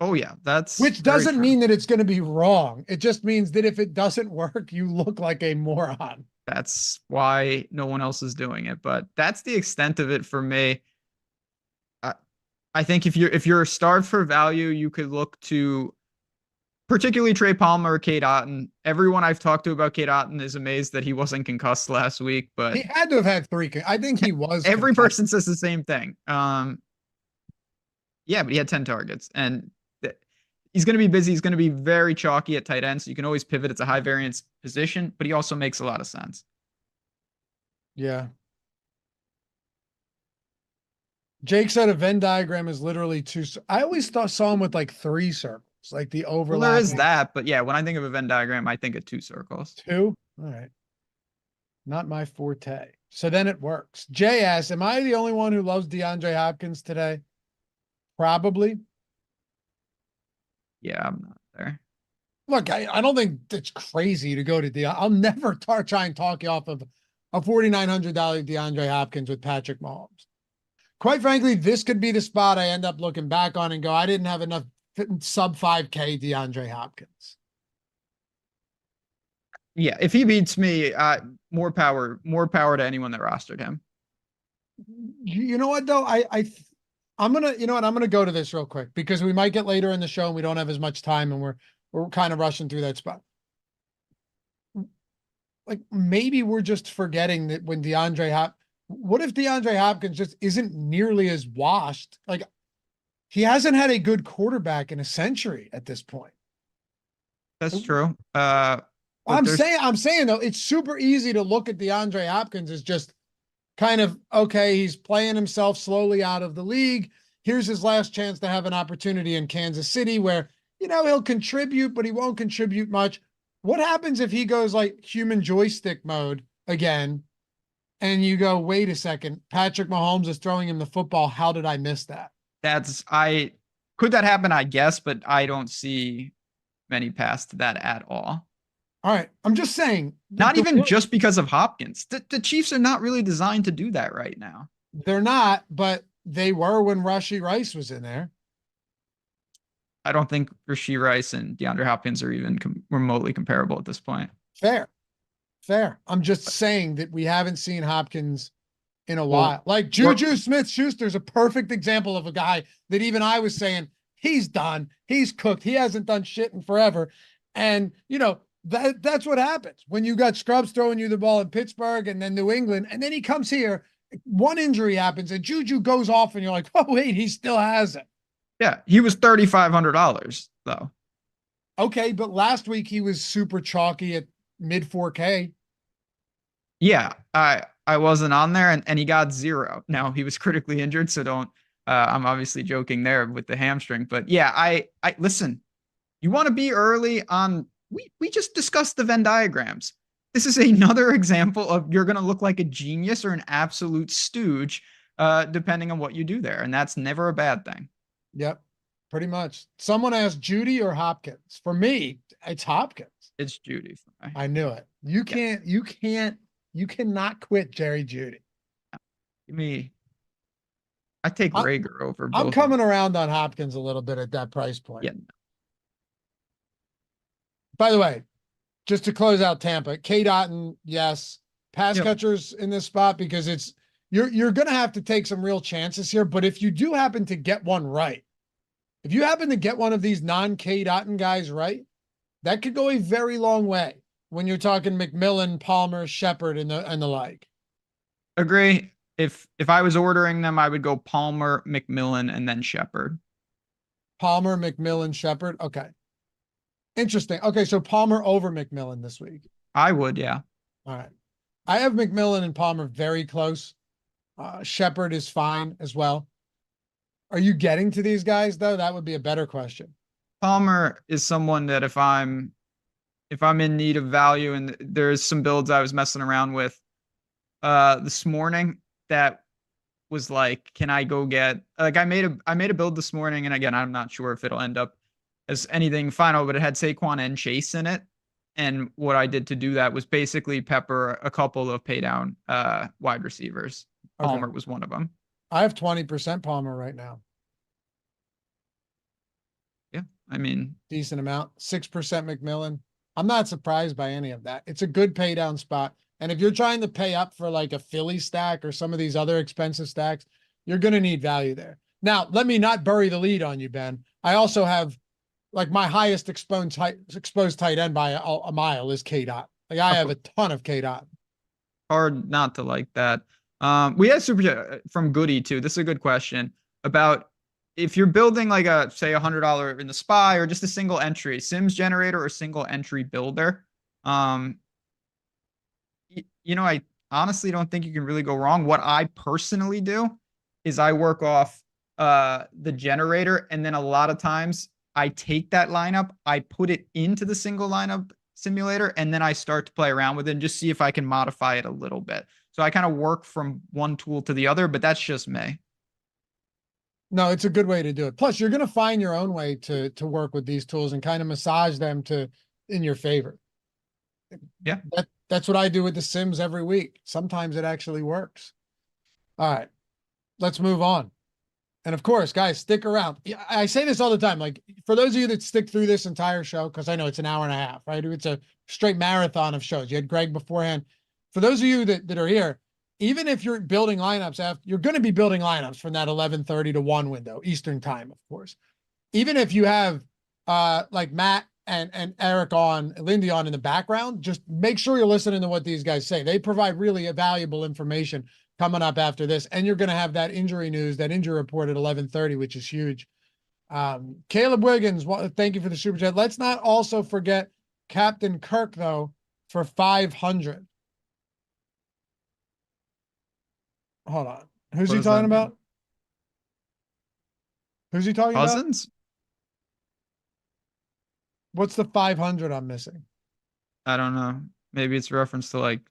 Oh yeah, that's Which doesn't mean that it's going to be wrong. It just means that if it doesn't work, you look like a moron. That's why no one else is doing it. But that's the extent of it for me. I think if you're starved for value, you could look to particularly Trey Palmer or Cade Otton. Everyone I've talked to about Cade Otton is amazed that he wasn't concussed last week, but he had to have had 3. I think he was. Every person says the same thing. Yeah, but he had 10 targets, and he's going to be busy. He's going to be very chalky at tight end, so you can always pivot. It's a high variance position, but he also makes a lot of sense. Yeah. Jake said a Venn diagram is literally 2. I always saw him with like 3 circles, like the overlap. Well, there is that, but yeah, when I think of a Venn diagram, I think of 2 circles. 2? All right. Not my forte. So then it works. Jay asks, am I the only one who loves DeAndre Hopkins today? Probably. Yeah, I'm not there. Look, I don't think it's crazy to go to DeAndre. I'll never try and talk you off of a $4,900 DeAndre Hopkins with Patrick Mahomes. Quite frankly, this could be the spot I end up looking back on and go, I didn't have enough sub 5K DeAndre Hopkins. Yeah, if he beats me, more power to anyone that rostered him. You know what though? I'm gonna go to this real quick because we might get later in the show and we don't have as much time and we're kind of rushing through that spot. Like, maybe we're just forgetting that when what if DeAndre Hopkins just isn't nearly as washed? Like, he hasn't had a good quarterback in a century at this point. That's true. I'm saying though, it's super easy to look at DeAndre Hopkins as just kind of, okay, he's playing himself slowly out of the league. Here's his last chance to have an opportunity in Kansas City where, he'll contribute, but he won't contribute much. What happens if he goes like human joystick mode again? And you go, wait a second, Patrick Mahomes is throwing him the football. How did I miss that? Could that happen? I guess, but I don't see many paths to that at all. All right. I'm just saying. Not even just because of Hopkins. The Chiefs are not really designed to do that right now. They're not, but they were when Rashee Rice was in there. I don't think Rashee Rice and DeAndre Hopkins are even remotely comparable at this point. Fair. I'm just saying that we haven't seen Hopkins in a while. Like Juju Smith-Schuster's a perfect example of a guy that even I was saying, he's done. He's cooked. He hasn't done shit in forever. And, That's what happens when you got scrubs throwing you the ball in Pittsburgh and then New England, and then he comes here. One injury happens and Juju goes off, and you're like, oh wait, he still has it. Yeah, he was $3,500 though. Okay, but last week he was super chalky at mid 4K. Yeah, I wasn't on there, and he got 0. Now he was critically injured, so don't. I'm obviously joking there with the hamstring, but yeah, I listen. You want to be early on. We just discussed the Venn diagrams. This is another example of you're going to look like a genius or an absolute stooge, depending on what you do there, and that's never a bad thing. Yep, pretty much. Someone asked Judy or Hopkins. For me, it's Hopkins. It's Judy. I knew it. You cannot quit Jerry Judy. I take Rager over both. I'm coming around on Hopkins a little bit at that price point. Yeah. By the way, just to close out Tampa, K. Dotton, yes. Pass catchers in this spot, because it's you're gonna have to take some real chances here. But if you do happen to get one right, if you happen to get one of these non-K. Dotton guys right, that could go a very long way when you're talking McMillan, Palmer, Shepard, and the like. Agree. If I was ordering them, I would go Palmer, McMillan, and then Shepard. Palmer, McMillan, Shepard. Okay. Interesting. Okay, so Palmer over McMillan this week. I would, yeah. All right. I have McMillan and Palmer very close. Shepard is fine as well. Are you getting to these guys though? That would be a better question. Palmer is someone that if I'm in need of value, and there's some builds I was messing around with this morning that was like, can I go get, like, I made a build this morning, and again, I'm not sure if it'll end up as anything final, but it had Saquon and Chase in it. And what I did to do that was basically pepper a couple of pay down wide receivers. Palmer was one of them. I have 20% Palmer right now. Yeah, I mean, decent amount. 6% McMillan. I'm not surprised by any of that. It's a good pay down spot. And if you're trying to pay up for like a Philly stack or some of these other expensive stacks, you're going to need value there. Now, let me not bury the lead on you, Ben. I also have, like, my highest exposed tight end by a mile is K. Dot. Like, I have a ton of K. Dot. Hard not to like that. We had super chat from Goody too. This is a good question about if you're building like a, say, $100 in the SPY or just a single entry Sims generator or single entry builder. You know, I honestly don't think you can really go wrong. What I personally do is I work off the generator, and then a lot of times I take that lineup, I put it into the single lineup simulator, and then I start to play around with it and just see if I can modify it a little bit. So I kind of work from one tool to the other, but that's just me. No, it's a good way to do it. Plus, you're going to find your own way to work with these tools and kind of massage them in your favor. Yeah. That's what I do with the Sims every week. Sometimes it actually works. All right, let's move on. And of course, guys, stick around. I say this all the time. Like, for those of you that stick through this entire show, because I know it's an hour and a half, right? It's a straight marathon of shows. You had Greg beforehand. For those of you that are here, even if you're building lineups, you're going to be building lineups from that 11:30 to 1 window, Eastern time, of course. Even if you have like Matt and Eric on, Lindy on in the background, just make sure you're listening to what these guys say. They provide really valuable information coming up after this. And you're going to have that injury news, that injury report at 11:30, which is huge. Caleb Wiggins, thank you for the super chat. Let's not also forget Captain Kirk, though, for 500. Hold on. Who's he talking about? Who's he talking about? Cousins? What's the 500 I'm missing? I don't know. Maybe it's a reference to like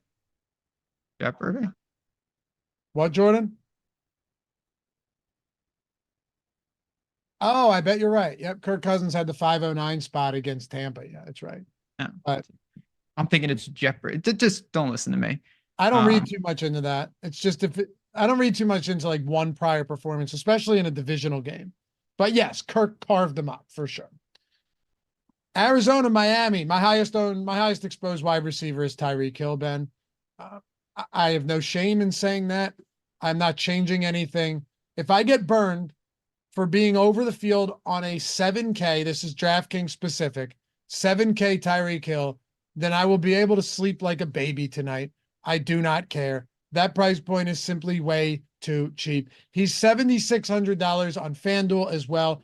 Jeopardy. What, Jordan? Oh, I bet you're right. Yep, Kirk Cousins had the 509 spot against Tampa. Yeah, that's right. Yeah. But I'm thinking it's Jeopardy. Just don't listen to me. I don't read too much into that. It's just I don't read too much into like one prior performance, especially in a divisional game. But yes, Kirk carved them up for sure. Arizona, Miami. My highest exposed wide receiver is Tyreek Hill, Ben. I have no shame in saying that. I'm not changing anything. If I get burned for being over the field on a 7K, this is DraftKings specific, 7K Tyreek Hill, then I will be able to sleep like a baby tonight. I do not care. That price point is simply way too cheap. He's $7,600 on FanDuel as well.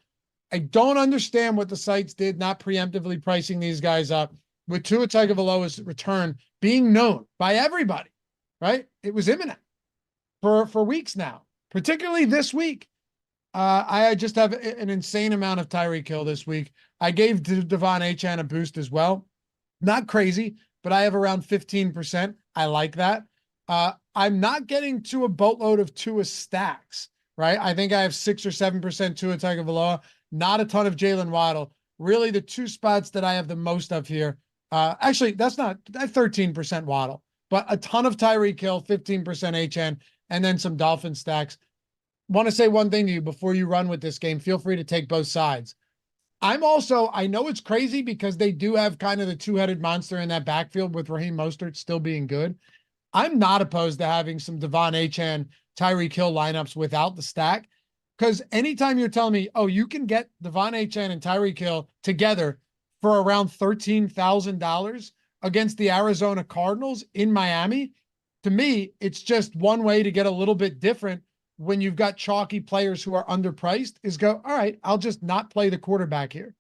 I don't understand what the sites did, not preemptively pricing these guys up with Tua Tagovailoa's return being known by everybody, right? It was imminent for weeks now, particularly this week. I just have an insane amount of Tyreek Hill this week. I gave Devon Achane a boost as well. Not crazy, but I have around 15%. I like that. I'm not getting to a boatload of Tua stacks, right? I think I have 6 or 7% Tua Tagovailoa, not a ton of Jalen Waddle. Really, the two spots that I have the most of here. Actually, that's 13% Waddle, but a ton of Tyreek Hill, 15% Achane, and then some Dolphin stacks. Want to say one thing to you before you run with this game. Feel free to take both sides. I know it's crazy because they do have kind of the two-headed monster in that backfield with Raheem Mostert still being good. I'm not opposed to having some Devon Achane, Tyreek Hill lineups without the stack, because anytime you're telling me, oh, you can get Devon Achane and Tyreek Hill together for around $13,000 against the Arizona Cardinals in Miami, to me, it's just one way to get a little bit different when you've got chalky players who are underpriced is go, all right, I'll just not play the quarterback here.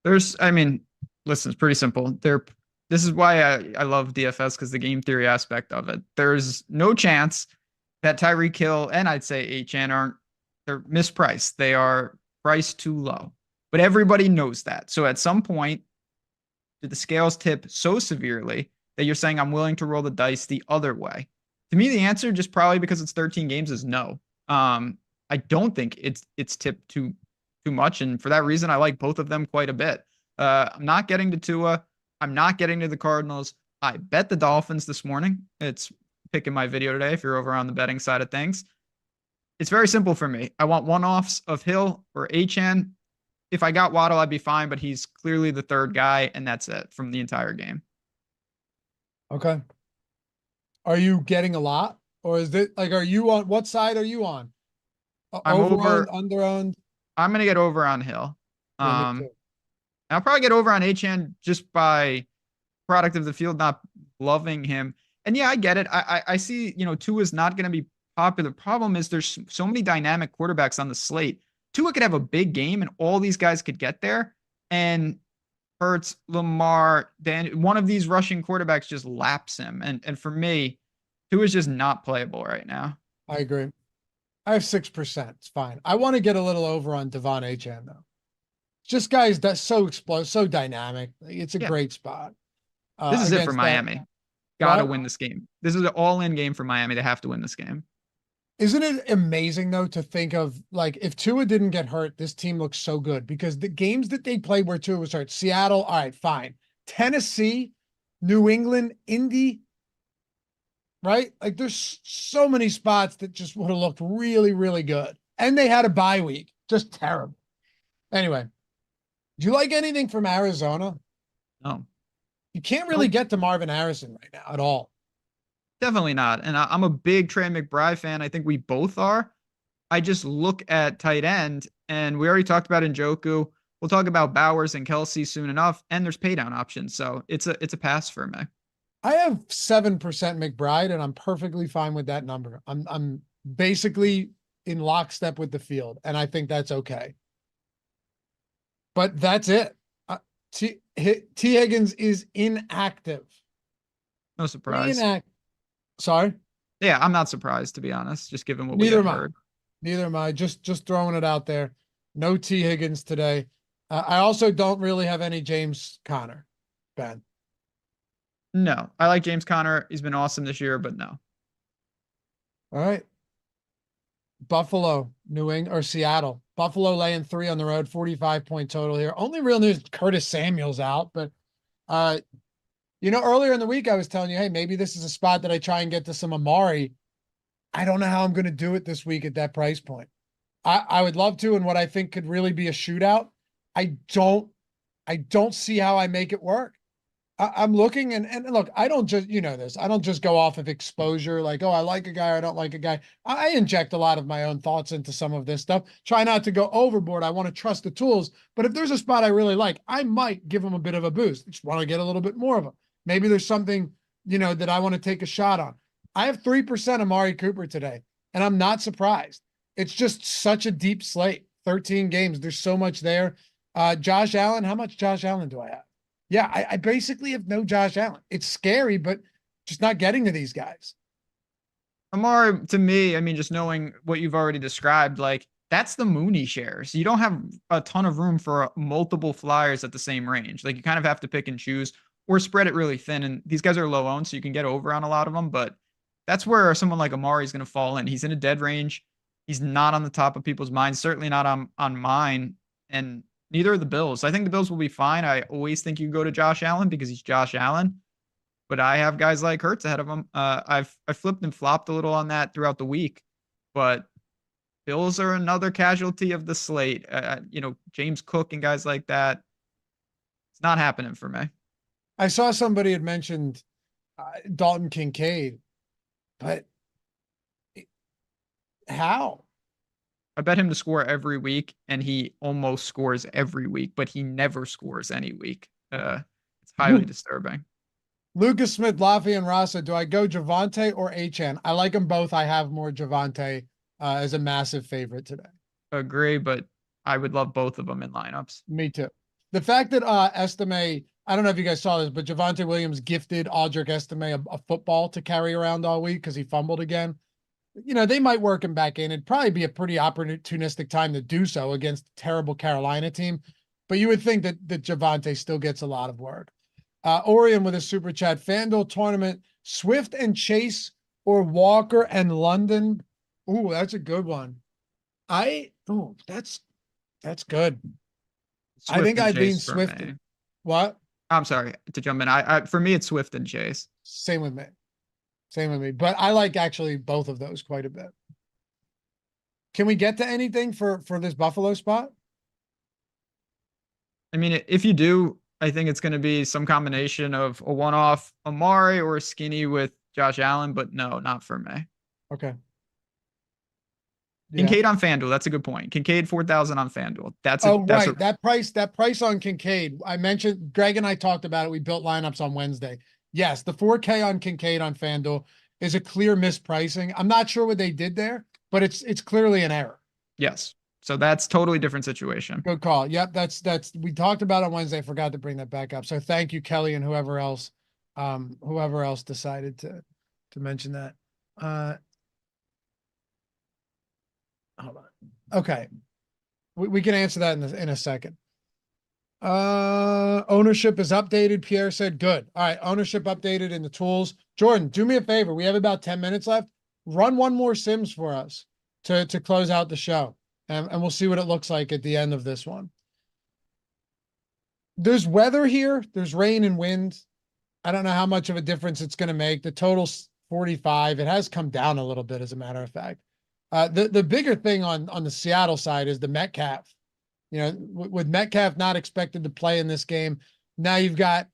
Listen, it's pretty simple. This is why I love DFS, because the game theory aspect of it. There's no chance that Tyreek Hill and I'd say Achane they're mispriced. They are priced too low, but everybody knows that. So at some point, did the scales tip so severely that you're saying I'm willing to roll the dice the other way? To me, the answer, just probably because it's 13 games, is no. I don't think it's tipped too much, and for that reason, I like both of them quite a bit. I'm not getting to Tua. I'm not getting to the Cardinals. I bet the Dolphins this morning. It's picking my video today if you're over on the betting side of things. It's very simple for me. I want one-offs of Hill or Achane. If I got Waddle, I'd be fine, but he's clearly the third guy, and that's it from the entire game. Okay. Are you getting a lot, or is it like, are you on what side are you on? I'm over, under-owned. I'm going to get over on Hill. Yeah, I'll probably get over on Achane just by product of the field, not loving him. And yeah, I get it. I see, Tua is not going to be popular. Problem is there's so many dynamic quarterbacks on the slate. Tua could have a big game and all these guys could get there. And Hurts, Lamar, then one of these rushing quarterbacks just laps him. And for me, Tua is just not playable right now. I agree. I have 6%. It's fine. I want to get a little over on Devon Achane though. Just guys that's so explosive, so dynamic. It's a great spot. This is it for Miami. Gotta win this game. This is an all-in game for Miami. They have to win this game. Isn't it amazing though to think of, like, if Tua didn't get hurt, this team looks so good because the games that they played where Tua was hurt, Seattle, all right, fine. Tennessee, New England, Indy, right? Like there's so many spots that just would have looked really, really good. And they had a bye week. Just terrible. Anyway, do you like anything from Arizona? No. You can't really get to Marvin Harrison right now at all. Definitely not. And I'm a big Trey McBride fan. I think we both are. I just look at tight end, and we already talked about Njoku. We'll talk about Bowers and Kelsey soon enough, and there's pay down options. So it's a pass for me. I have 7% McBride, and I'm perfectly fine with that number. I'm basically in lockstep with the field, and I think that's okay. But that's it. T. Higgins is inactive. No surprise. Sorry? Yeah, I'm not surprised, to be honest, just given what we have heard. Neither am I. Just throwing it out there. No T. Higgins today. I also don't really have any James Conner, Ben. No, I like James Conner. He's been awesome this year, but no. All right. Buffalo, New England, or Seattle. Buffalo laying 3 on the road, 45-point total here. Only real news, Curtis Samuel's out, but earlier in the week I was telling you, hey, maybe this is a spot that I try and get to some Amari. I don't know how I'm going to do it this week at that price point. I would love to, and what I think could really be a shootout. I don't see how I make it work. I'm looking and look, I don't just, you know this, I don't just go off of exposure like, oh, I like a guy or I don't like a guy. I inject a lot of my own thoughts into some of this stuff. Try not to go overboard. I want to trust the tools. But if there's a spot I really like, I might give him a bit of a boost. Just want to get a little bit more of him. Maybe there's something, you know, that I want to take a shot on. I have 3% Amari Cooper today, and I'm not surprised. It's just such a deep slate. 13 games. There's so much there. Josh Allen, how much Josh Allen do I have? Yeah, I basically have no Josh Allen. It's scary, but just not getting to these guys. Amari, to me, I mean, just knowing what you've already described, like that's the Mooney shares. You don't have a ton of room for multiple flyers at the same range. Like you kind of have to pick and choose or spread it really thin. And these guys are low owned, so you can get over on a lot of them. But that's where someone like Amari is going to fall in. He's in a dead range. He's not on the top of people's minds, certainly not on mine. And neither are the Bills. I think the Bills will be fine. I always think you go to Josh Allen because he's Josh Allen. But I have guys like Hurts ahead of him. I flipped and flopped a little on that throughout the week. But Bills are another casualty of the slate. You know, James Cook and guys like that. It's not happening for me. I saw somebody had mentioned Dalton Kincaid, but how? I bet him to score every week, and he almost scores every week, but he never scores any week. It's highly disturbing. Lucas Smith, Laffy, and Rasa. Do I go Javante or HN? I like them both. I have more Javante as a massive favorite today. Agree, but I would love both of them in lineups. Me too. The fact that Estime, I don't know if you guys saw this, but Javante Williams gifted Audric Estime a football to carry around all week because he fumbled again. You know, they might work him back in. It'd probably be a pretty opportunistic time to do so against a terrible Carolina team. But you would think that Javante still gets a lot of work. Orion with a super chat. FanDuel tournament, Swift and Chase or Walker and London. Ooh, that's a good one. That's good. Swift I think I'd lean Chase for Swift. me. What? I'm sorry to jump in. I for me, it's Swift and Chase. Same with me. Same with me. But I like actually both of those quite a bit. Can we get to anything for this Buffalo spot? I mean, if you do, I think it's going to be some combination of a one-off Amari or a skinny with Josh Allen, but no, not for me. Okay. Kincaid on FanDuel. That's a good point. Kincaid 4,000 on FanDuel. That's right. That price on Kincaid. I mentioned Greg and I talked about it. We built lineups on Wednesday. Yes, the 4K on Kincaid on FanDuel is a clear mispricing. I'm not sure what they did there, but it's clearly an error. Yes. So that's totally different situation. Good call. Yep, that's we talked about on Wednesday. I forgot to bring that back up. So thank you, Kelly, and whoever else decided to mention that. Hold on. Okay. We can answer that in a second. Ownership is updated. Pierre said, good. All right. Ownership updated in the tools. Jordan, do me a favor. We have about 10 minutes left. Run one more Sims for us to close out the show. And we'll see what it looks like at the end of this one. There's weather here. There's rain and wind. I don't know how much of a difference it's going to make. The total's 45. It has come down a little bit, as a matter of fact. The bigger thing on the Seattle side is the Metcalf. You know, with Metcalf not expected to play in this game, now you've got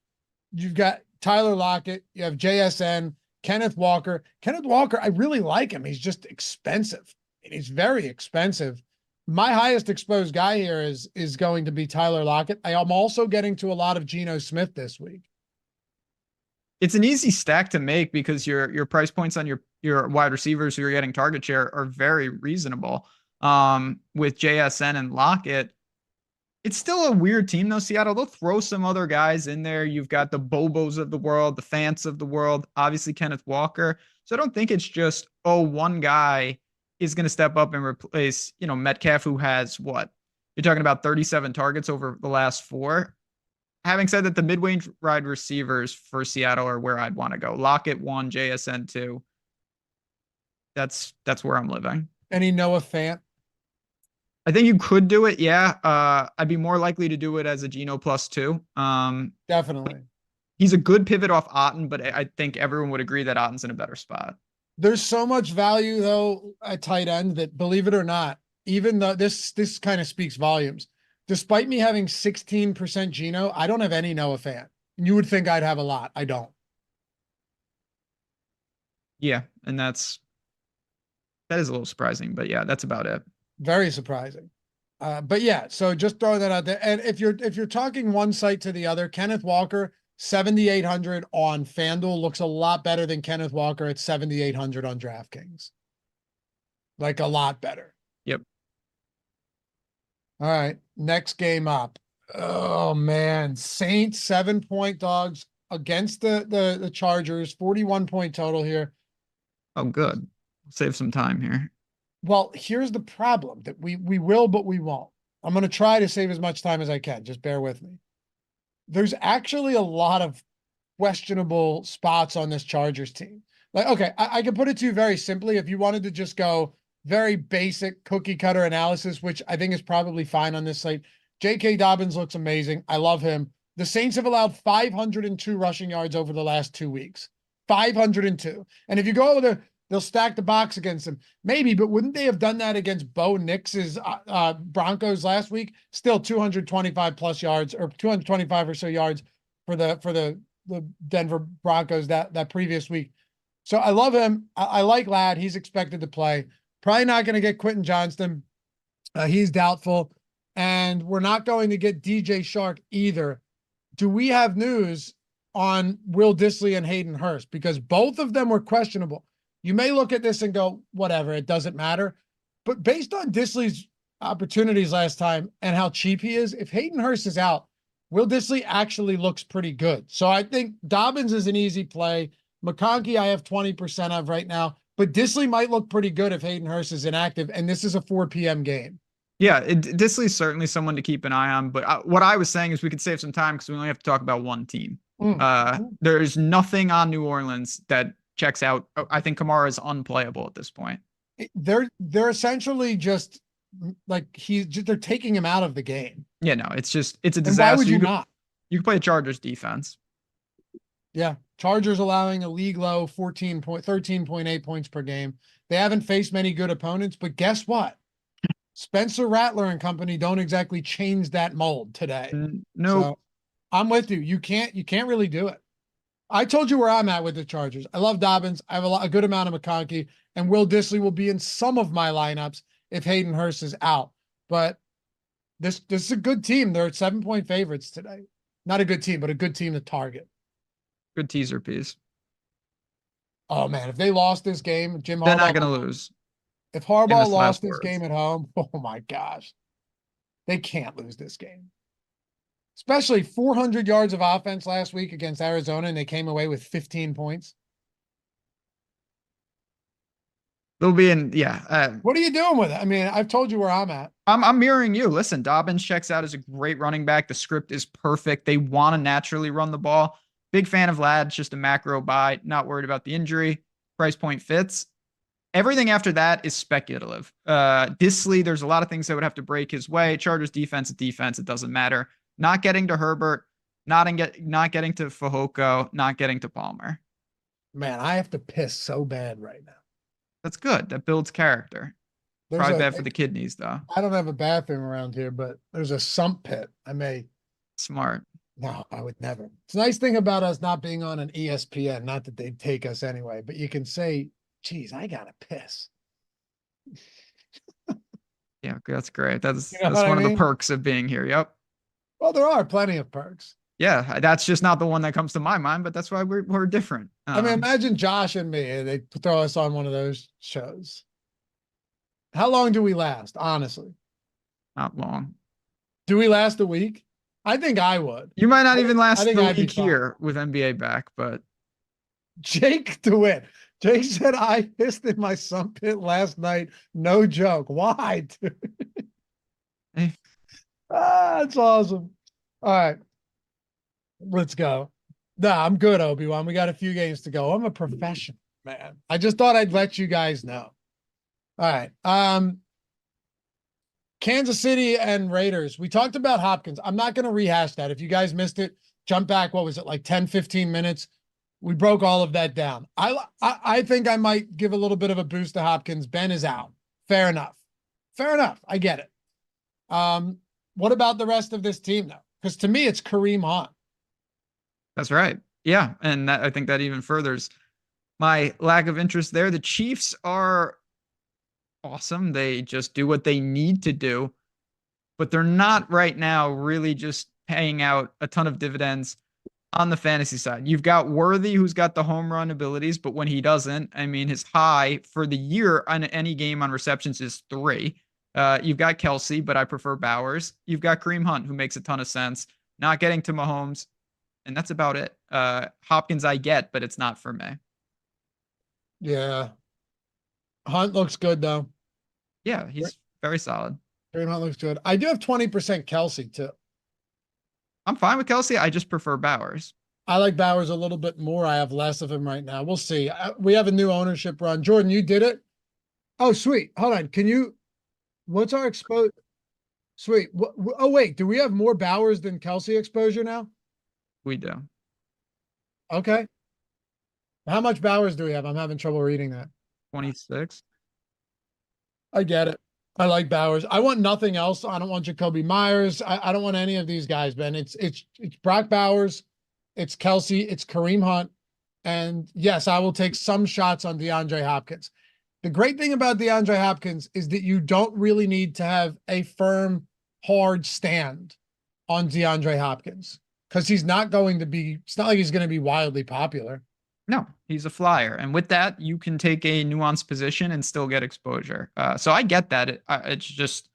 Tyler Lockett, you have JSN, Kenneth Walker. Kenneth Walker, I really like him. He's just expensive. He's very expensive. My highest exposed guy here is going to be Tyler Lockett. I am also getting to a lot of Geno Smith this week. It's an easy stack to make because your price points on your wide receivers who are getting target share are very reasonable. With JSN and Lockett, it's still a weird team though, Seattle. They'll throw some other guys in there. You've got the Bobos of the world, the Fants of the world, obviously Kenneth Walker. So I don't think it's just, one guy is going to step up and replace, Metcalf, who has what? You're talking about 37 targets over the last 4. Having said that, the mid-range wide receivers for Seattle are where I'd want to go. Lockett 1, JSN 2. That's where I'm living. Any Noah Fant? I think you could do it. Yeah. I'd be more likely to do it as a Geno +2. Definitely. He's a good pivot off Otten, but I think everyone would agree that Otten's in a better spot. There's so much value though at tight end that, believe it or not, even though this kind of speaks volumes. Despite me having 16% Geno, I don't have any Noah Fant. You would think I'd have a lot. I don't. Yeah, and that is a little surprising, but yeah, that's about it. Very surprising. But yeah, so just throw that out there. And if you're talking one site to the other, Kenneth Walker 7,800 on FanDuel looks a lot better than Kenneth Walker at 7,800 on DraftKings. Like a lot better. Yep. All right, next game up. Oh man, Saints 7-point dogs against the Chargers. 41-point total here. Oh, good. Save some time here. Well, here's the problem that we will, but we won't. I'm going to try to save as much time as I can. Just bear with me. There's actually a lot of questionable spots on this Chargers team. Like, okay, I can put it to you very simply. If you wanted to just go very basic cookie cutter analysis, which I think is probably fine on this site. J.K. Dobbins looks amazing. I love him. The Saints have allowed 502 rushing yards over the last 2 weeks. 502. And if you go over there, they'll stack the box against them. Maybe, but wouldn't they have done that against Bo Nix's Broncos last week? Still 225 plus yards, or 225 or so yards for the Denver Broncos that previous week. So I love him. I like Ladd. He's expected to play. Probably not going to get Quentin Johnston. He's doubtful. And we're not going to get DJ Shark either. Do we have news on Will Dissly and Hayden Hurst? Because both of them were questionable. You may look at this and go, whatever, it doesn't matter. But based on Dissly's opportunities last time and how cheap he is, if Hayden Hurst is out, Will Dissly actually looks pretty good. So I think Dobbins is an easy play. McConkey I have 20% of right now. But Dissly might look pretty good if Hayden Hurst is inactive, and this is a 4 p.m. game. Yeah, Dissly is certainly someone to keep an eye on. But what I was saying is we could save some time because we only have to talk about one team. There's nothing on New Orleans that checks out. I think Kamara is unplayable at this point. They're essentially just like they're taking him out of the game. Yeah, no, it's a disaster. And why would you not? You can play Chargers defense. Yeah, Chargers allowing a league low 13.8 points per game. They haven't faced many good opponents, but guess what? Spencer Rattler and company don't exactly change that mold today. No, so I'm with you. You can't really do it. I told you where I'm at with the Chargers. I love Dobbins. I have a good amount of McConkey, and Will Dissly will be in some of my lineups if Hayden Hurst is out. But this is a good team. They're 7-point favorites today. Not a good team, but a good team to target. Good teaser piece. Oh man, if they lost this game, Jim Harbaugh, they're not going to lose. If Harbaugh lost this game at home, oh my gosh, they can't lose this game. Especially 400 yards of offense last week against Arizona, and they came away with 15 points. They'll be in, yeah. What are you doing with it? I mean, I've told you where I'm at. I'm mirroring you. Listen, Dobbins checks out as a great running back. The script is perfect. They want to naturally run the ball. Big fan of Ladd. It's just a macro buy. Not worried about the injury. Price point fits. Everything after that is speculative. Dissly, there's a lot of things that would have to break his way. Chargers defense, it doesn't matter. Not getting to Herbert, not getting to Fehoko, not getting to Palmer. Man, I have to piss so bad right now. That's good. That builds character. Probably bad for the kidneys, though. I don't have a bathroom around here, but there's a sump pit. I may. Smart. No, I would never. It's a nice thing about us not being on an ESPN. Not that they'd take us anyway, but you can say, geez, I gotta piss. Yeah, that's great. That's You know that's what I one of mean? the perks of being here. Yep. Well, there are plenty of perks. Yeah, that's just not the one that comes to my mind, but that's why we're different. I mean, imagine Josh and me, and they throw us on one of those shows. How long do we last, honestly? Not long. Do we last a week? I think I would. You might not even last think the I'd be week fine. here with NBA back, but Jake DeWitt. Jake said I pissed in my sump pit last night. No joke. Why, dude? Hey. That's awesome. All right. Let's go. Nah, I'm good, Obi-Wan. We got a few games to go. I'm a professional, man. I just thought I'd let you guys know. All right. Kansas City and Raiders. We talked about Hopkins. I'm not going to rehash that. If you guys missed it, jump back. What was it, like 10, 15 minutes? We broke all of that down. I think I might give a little bit of a boost to Hopkins. Ben is out. Fair enough. Fair enough. I get it. What about the rest of this team, though? Because to me, it's Kareem Hunt. That's right. Yeah, and I think that even furthers my lack of interest there. The Chiefs are awesome. They just do what they need to do, but they're not right now really just paying out a ton of dividends on the fantasy side. You've got Worthy, who's got the home run abilities, but when he doesn't, I mean, his high for the year on any game on receptions is 3. You've got Kelsey, but I prefer Bowers. You've got Kareem Hunt, who makes a ton of sense. Not getting to Mahomes, and that's about it. Hopkins I get, but it's not for me. Yeah. Hunt looks good though. Yeah, he's very solid. Kareem Hunt looks good. I do have 20% Kelsey too. I'm fine with Kelsey. I just prefer Bowers. I like Bowers a little bit more. I have less of him right now. We'll see. We have a new ownership run. Jordan, you did it. Oh, sweet. Hold on. What's our exposure? Sweet. Oh, wait. Do we have more Bowers than Kelsey exposure now? We do. Okay. How much Bowers do we have? I'm having trouble reading that. 26. I get it. I like Bowers. I want nothing else. I don't want Jacoby Myers. I don't want any of these guys, Ben. It's Brock Bowers, it's Kelsey, it's Kareem Hunt, and yes, I will take some shots on DeAndre Hopkins. The great thing about DeAndre Hopkins is that you don't really need to have a firm, hard stand on DeAndre Hopkins because it's not like he's going to be wildly popular. No, he's a flyer. And with that, you can take a nuanced position and still get exposure. So I get that. It's just,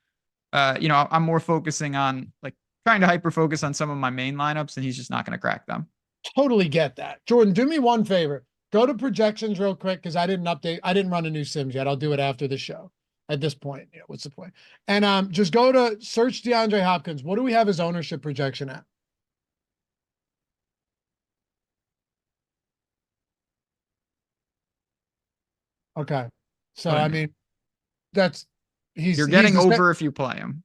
I'm more focusing on like trying to hyper focus on some of my main lineups, and he's just not going to crack them. Totally get that. Jordan, do me one favor. Go to projections real quick because I didn't run a new Sims yet. I'll do it after the show. At this point, what's the point? And just go to search DeAndre Hopkins. What do we have his ownership projection at? Okay. So, I mean, you're getting over if you play him.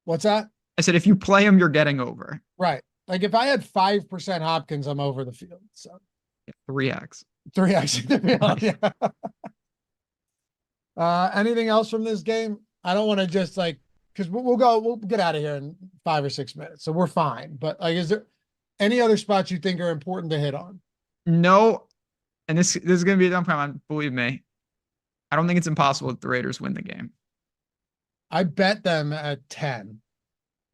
What's that? I said, if you play him, you're getting over. Right. Like if I had 5% Hopkins, I'm over the field. So 3x. 3x. Anything else from this game? I don't want to just because we'll get out of here in 5 or 6 minutes. So we're fine. But is there any other spots you think are important to hit on? No. And this is going to be a dumb comment. Believe me, I don't think it's impossible that the Raiders win the game. I bet them at 10.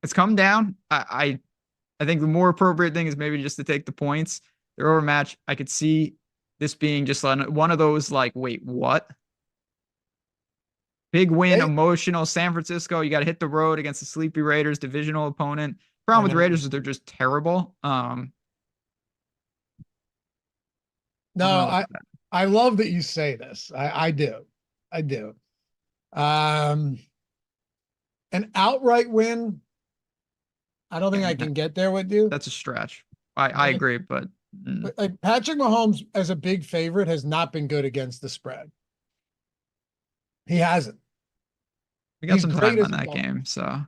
It's come down. I think the more appropriate thing is maybe just to take the points. They're overmatched. I could see this being just one of those wait, what? Big win, emotional. San Francisco, you got to hit the road against the sleepy Raiders, divisional opponent. Problem with the Raiders is they're just terrible. No, I love that you say this. I do. An outright win, I don't think I can get there with you. That's a stretch. I agree, but Patrick Mahomes as a big favorite has not been good against the spread. He hasn't. We got some time on that game, so.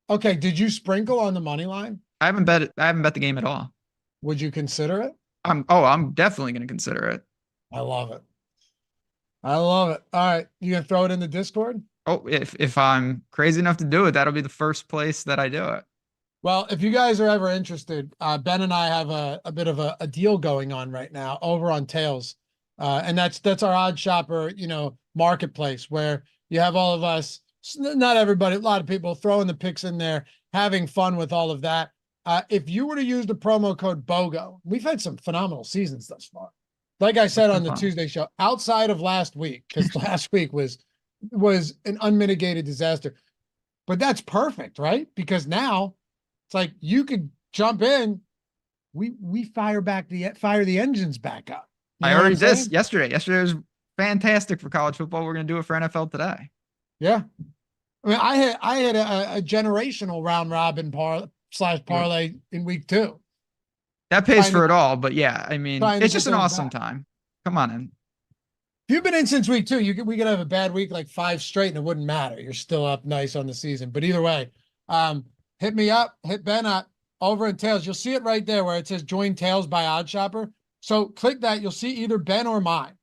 Okay, did you sprinkle on the money line? I haven't bet the game at all. Would you consider it? I'm definitely going to consider it. I love it. All right, you gonna throw it in the Discord? Oh, if I'm crazy enough to do it, that'll be the first place that I do it. Well, if you guys are ever interested, Ben and I have a bit of a deal going on right now over on Tails. And that's our odd shopper, marketplace where you have all of us, not everybody, a lot of people throwing the picks in there, having fun with all of that. If you were to use the promo code BOGO, we've had some phenomenal seasons thus far. Like I said on the Tuesday show, outside of last week, because last week was an unmitigated disaster. But that's perfect, right? Because now it's you could jump in. We fire the engines back up. I already did yesterday. Yesterday was fantastic for college football. We're going to do it for NFL today. Yeah. I mean, I had a generational round robin parlay in week 2. That pays for it all, but yeah, I mean, it's just an awesome time. Come on in. If you've been in since week 2, we could have a bad week 5 straight and it wouldn't matter. You're still up nice on the season. But either way, hit me up, hit Ben up over in Tails. You'll see it right there where it says join Tails by Odd Shopper. So click that. You'll see either Ben or mine.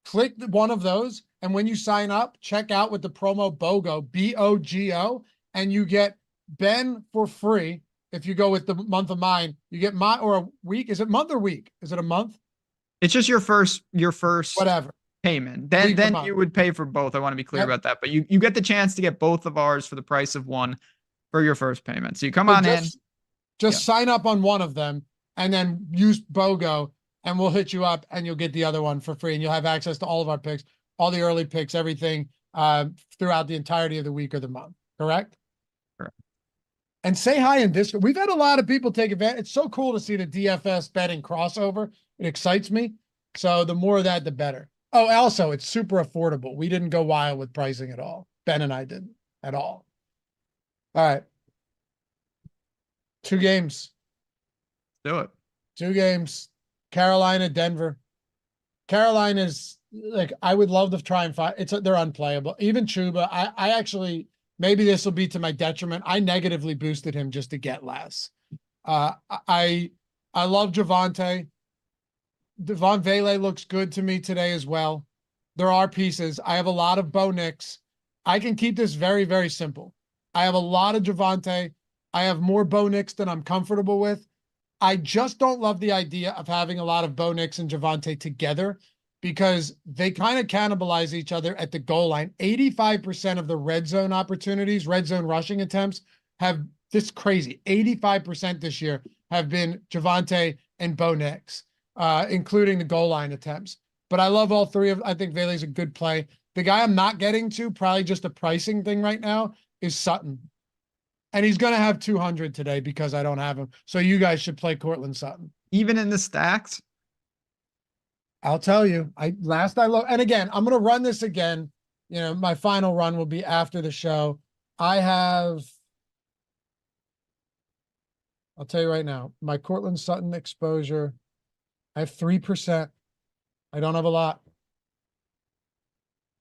Click one of those. And when you sign up, check out with the promo BOGO, BOGO, and you get Ben for free if you go with the month of mine, you get or a week. Is it month or week? Is it a month? It's just your first Whatever. payment. Week Then to you month. would pay for both. I want to be clear Yep. about that. But you get the chance to get both of ours for the price of one for your first payment. So you come So on in. just sign up on one of them and then use BOGO, and we'll hit you up and you'll get the other one for free. And you'll have access to all of our picks, all the early picks, everything throughout the entirety of the week or the month. Correct? Correct. And say hi in Discord. We've had a lot of people take advantage. It's so cool to see the DFS betting crossover. It excites me. So the more of that, the better. Oh, also, it's super affordable. We didn't go wild with pricing at all. Ben and I didn't at all. All right. 2 games. Do it. 2 games. Carolina, Denver. Carolina's like, I would love to try and find they're unplayable. Even Chuba, I actually, maybe this will be to my detriment. I negatively boosted him just to get less. I love Javonte. Devon Vele looks good to me today as well. There are pieces. I have a lot of Bo Nix. I can keep this very, very simple. I have a lot of Javonte. I have more Bo Nix than I'm comfortable with. I just don't love the idea of having a lot of Bo Nix and Javonte together because they kind of cannibalize each other at the goal line. 85% of the red zone opportunities, red zone rushing attempts have this crazy. 85% this year have been Javonte and Bo Nix, including the goal line attempts. But I love all three of, I think Vele's a good play. The guy I'm not getting to, probably just a pricing thing right now, is Sutton. And he's going to have 200 today because I don't have him. So you guys should play Cortland Sutton. Even in the stacks? I'll tell you. And again, I'm going to run this again. You know, my final run will be after the show. I'll tell you right now, my Cortland Sutton exposure, I have 3%. I don't have a lot.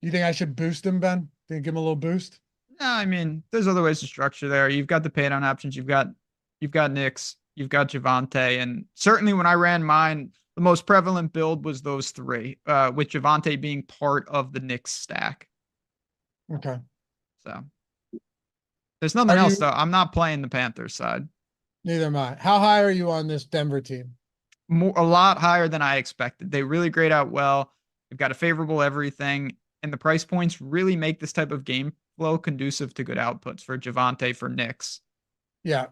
You think I should boost him, Ben? Think give him a little boost? No, I mean, there's other ways to structure there. You've got the pay down options. You've got Nix. You've got Javonte. And certainly when I ran mine, the most prevalent build was those three, with Javonte being part of the Nix stack. Okay. So there's nothing else, though. I'm not playing the Panthers side. Neither am I. How high are you on this Denver team? A lot higher than I expected. They really grade out well. They've got a favorable everything. And the price points really make this type of game flow conducive to good outputs for Javonte, for Nix. Yeah.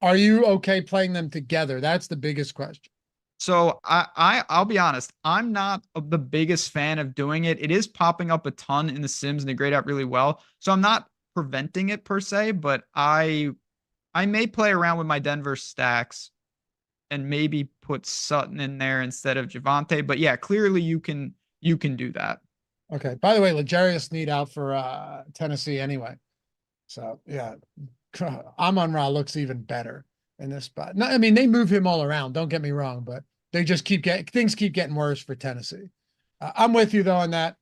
Are you okay playing them together? That's the biggest question. So I'll be honest. I'm not the biggest fan of doing it. It is popping up a ton in the Sims and they grade out really well. So I'm not preventing it per se, but I may play around with my Denver stacks and maybe put Sutton in there instead of Javonte. But yeah, clearly you can do that. Okay. By the way, L'Jarius Sneed out for Tennessee anyway. So yeah, Amon-Ra looks even better in this spot. No, I mean, they move him all around. Don't get me wrong, but they just things keep getting worse for Tennessee. I'm with you though on that.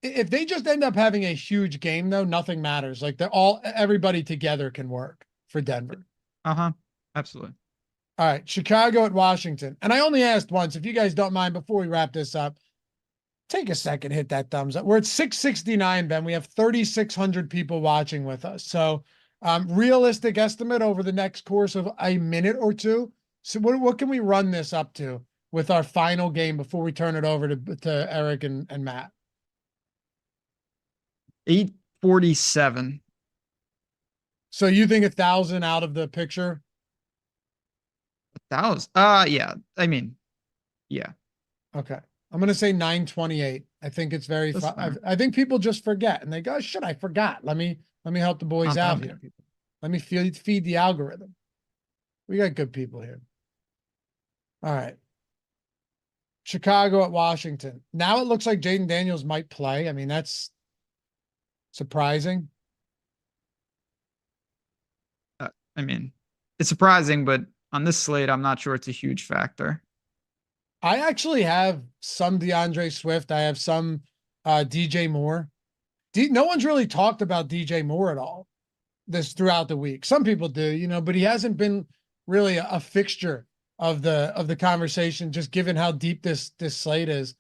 If they just end up having a huge game though, nothing matters. Like everybody together can work for Denver. Absolutely. All right. Chicago at Washington. And I only asked once, if you guys don't mind, before we wrap this up, take a second, hit that thumbs up. We're at 669, Ben. We have 3,600 people watching with us. So realistic estimate over the next course of a minute or two. So what can we run this up to with our final game before we turn it over to Eric and Matt? 847. So you think 1,000 out of the picture? 1,000? Yeah. I mean, yeah. Okay. I'm going to say 928. I think it's very fun. I think people just forget and they go, shit, I forgot. Let me help the boys out here. Let me feed the algorithm. We got good people here. All right. Chicago at Washington. Now it looks like Jaden Daniels might play. I mean, that's surprising. I mean, it's surprising, but on this slate, I'm not sure it's a huge factor. I actually have some DeAndre Swift. I have some DJ Moore. No one's really talked about DJ Moore at all throughout the week. Some people do, but he hasn't been really a fixture of the conversation, just given how deep this slate is.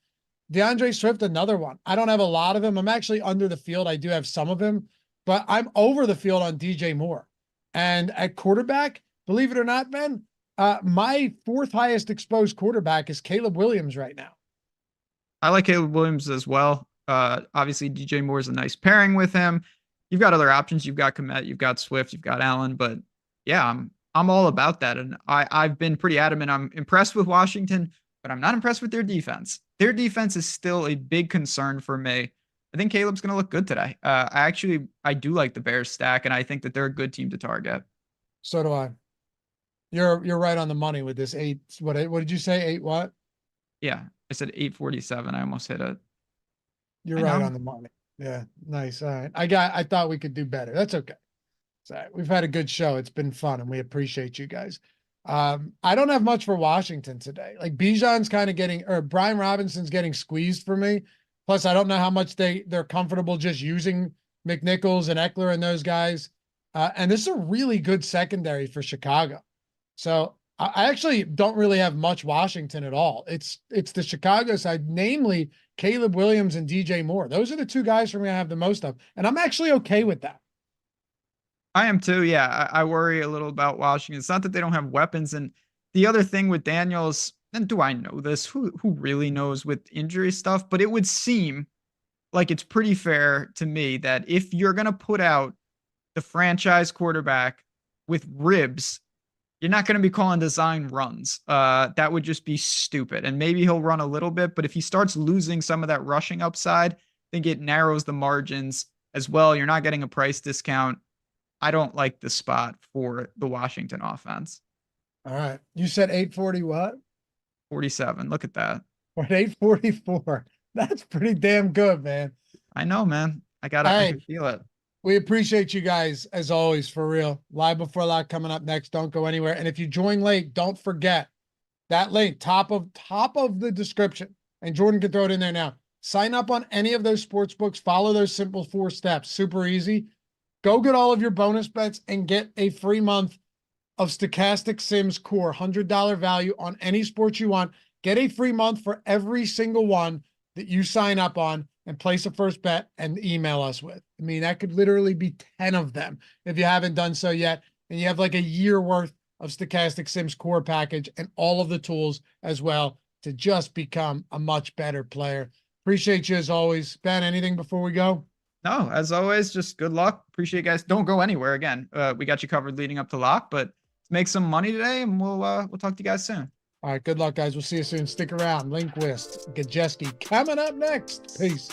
DeAndre Swift, another one. I don't have a lot of him. I'm actually under the field. I do have some of him, but I'm over the field on DJ Moore. And at quarterback, believe it or not, Ben, my fourth highest exposed quarterback is Caleb Williams right now. I like Caleb Williams as well. Obviously, DJ Moore is a nice pairing with him. You've got other options. You've got Komet, you've got Swift, you've got Allen. But yeah, I'm all about that. And I've been pretty adamant. I'm impressed with Washington, but I'm not impressed with their defense. Their defense is still a big concern for me. I think Caleb's going to look good today. I do like the Bears stack, and I think that they're a good team to target. So do I. You're right on the money with this eight. What did you say? Eight what? Yeah, I said 847. I almost hit it. You're right on the money. Yeah, nice. All right. I thought we could do better. That's okay. It's all right. We've had a good show. It's been fun, and we appreciate you guys. I don't have much for Washington today. Like Bijan's kind of getting, or Brian Robinson's getting squeezed for me. Plus, I don't know how much they're comfortable just using McNichols and Eckler and those guys. And this is a really good secondary for Chicago. So I actually don't really have much Washington at all. It's the Chicago side, namely Caleb Williams and DJ Moore. Those are the two guys for me I have the most of. And I'm actually okay with that. I am too. Yeah, I worry a little about Washington. It's not that they don't have weapons. And the other thing with Daniels, and do I know this? Who really knows with injury stuff? But it would seem like it's pretty fair to me that if you're going to put out the franchise quarterback with ribs, you're not going to be calling design runs. That would just be stupid. And maybe he'll run a little bit, but if he starts losing some of that rushing upside, I think it narrows the margins as well. You're not getting a price discount. I don't like the spot for the Washington offense. All right. You said 840 what? 47. Look at that. Or 844. That's pretty damn good, man. I know, man. I can feel it. We appreciate you guys as always, for real. Live Before Lock coming up next. Don't go anywhere. And if you join late, don't forget that link, top of the description. And Jordan can throw it in there now. Sign up on any of those sports books. Follow those simple 4 steps. Super easy. Go get all of your bonus bets and get a free month of Stokastic Sims Core, $100 value on any sport you want. Get a free month for every single one that you sign up on and place a first bet and email us with. I mean, that could literally be 10 of them if you haven't done so yet. And you have like a year worth of Stokastic Sims Core package and all of the tools as well to just become a much better player. Appreciate you as always. Ben, anything before we go? No, as always, just good luck. Appreciate you guys. Don't go anywhere again. We got you covered leading up to lock, but make some money today and we'll talk to you guys soon. All right, good luck, guys. We'll see you soon. Stick around. Lindquist, Gajeski coming up next. Peace.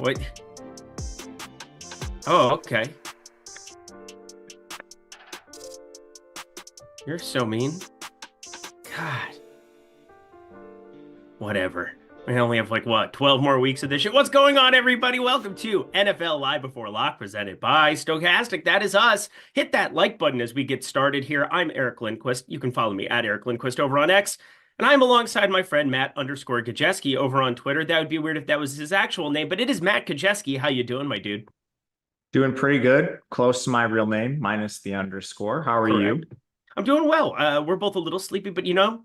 What? Oh, okay. You're so mean. God. Whatever. We only have like, what, 12 more weeks of this shit? What's going on, everybody? Welcome to NFL Live Before Lock, presented by Stokastic. That is us. Hit that like button as we get started here. I'm Eric Lindquist. You can follow me at Eric Lindquist over on X. And I'm alongside my friend Matt_Gajeski over on Twitter. That would be weird if that was his actual name, but it is Matt Gajeski. How you doing, my dude? Doing pretty good. Close to my real name, minus the underscore. How are you? I'm doing well. We're both a little sleepy, but you know,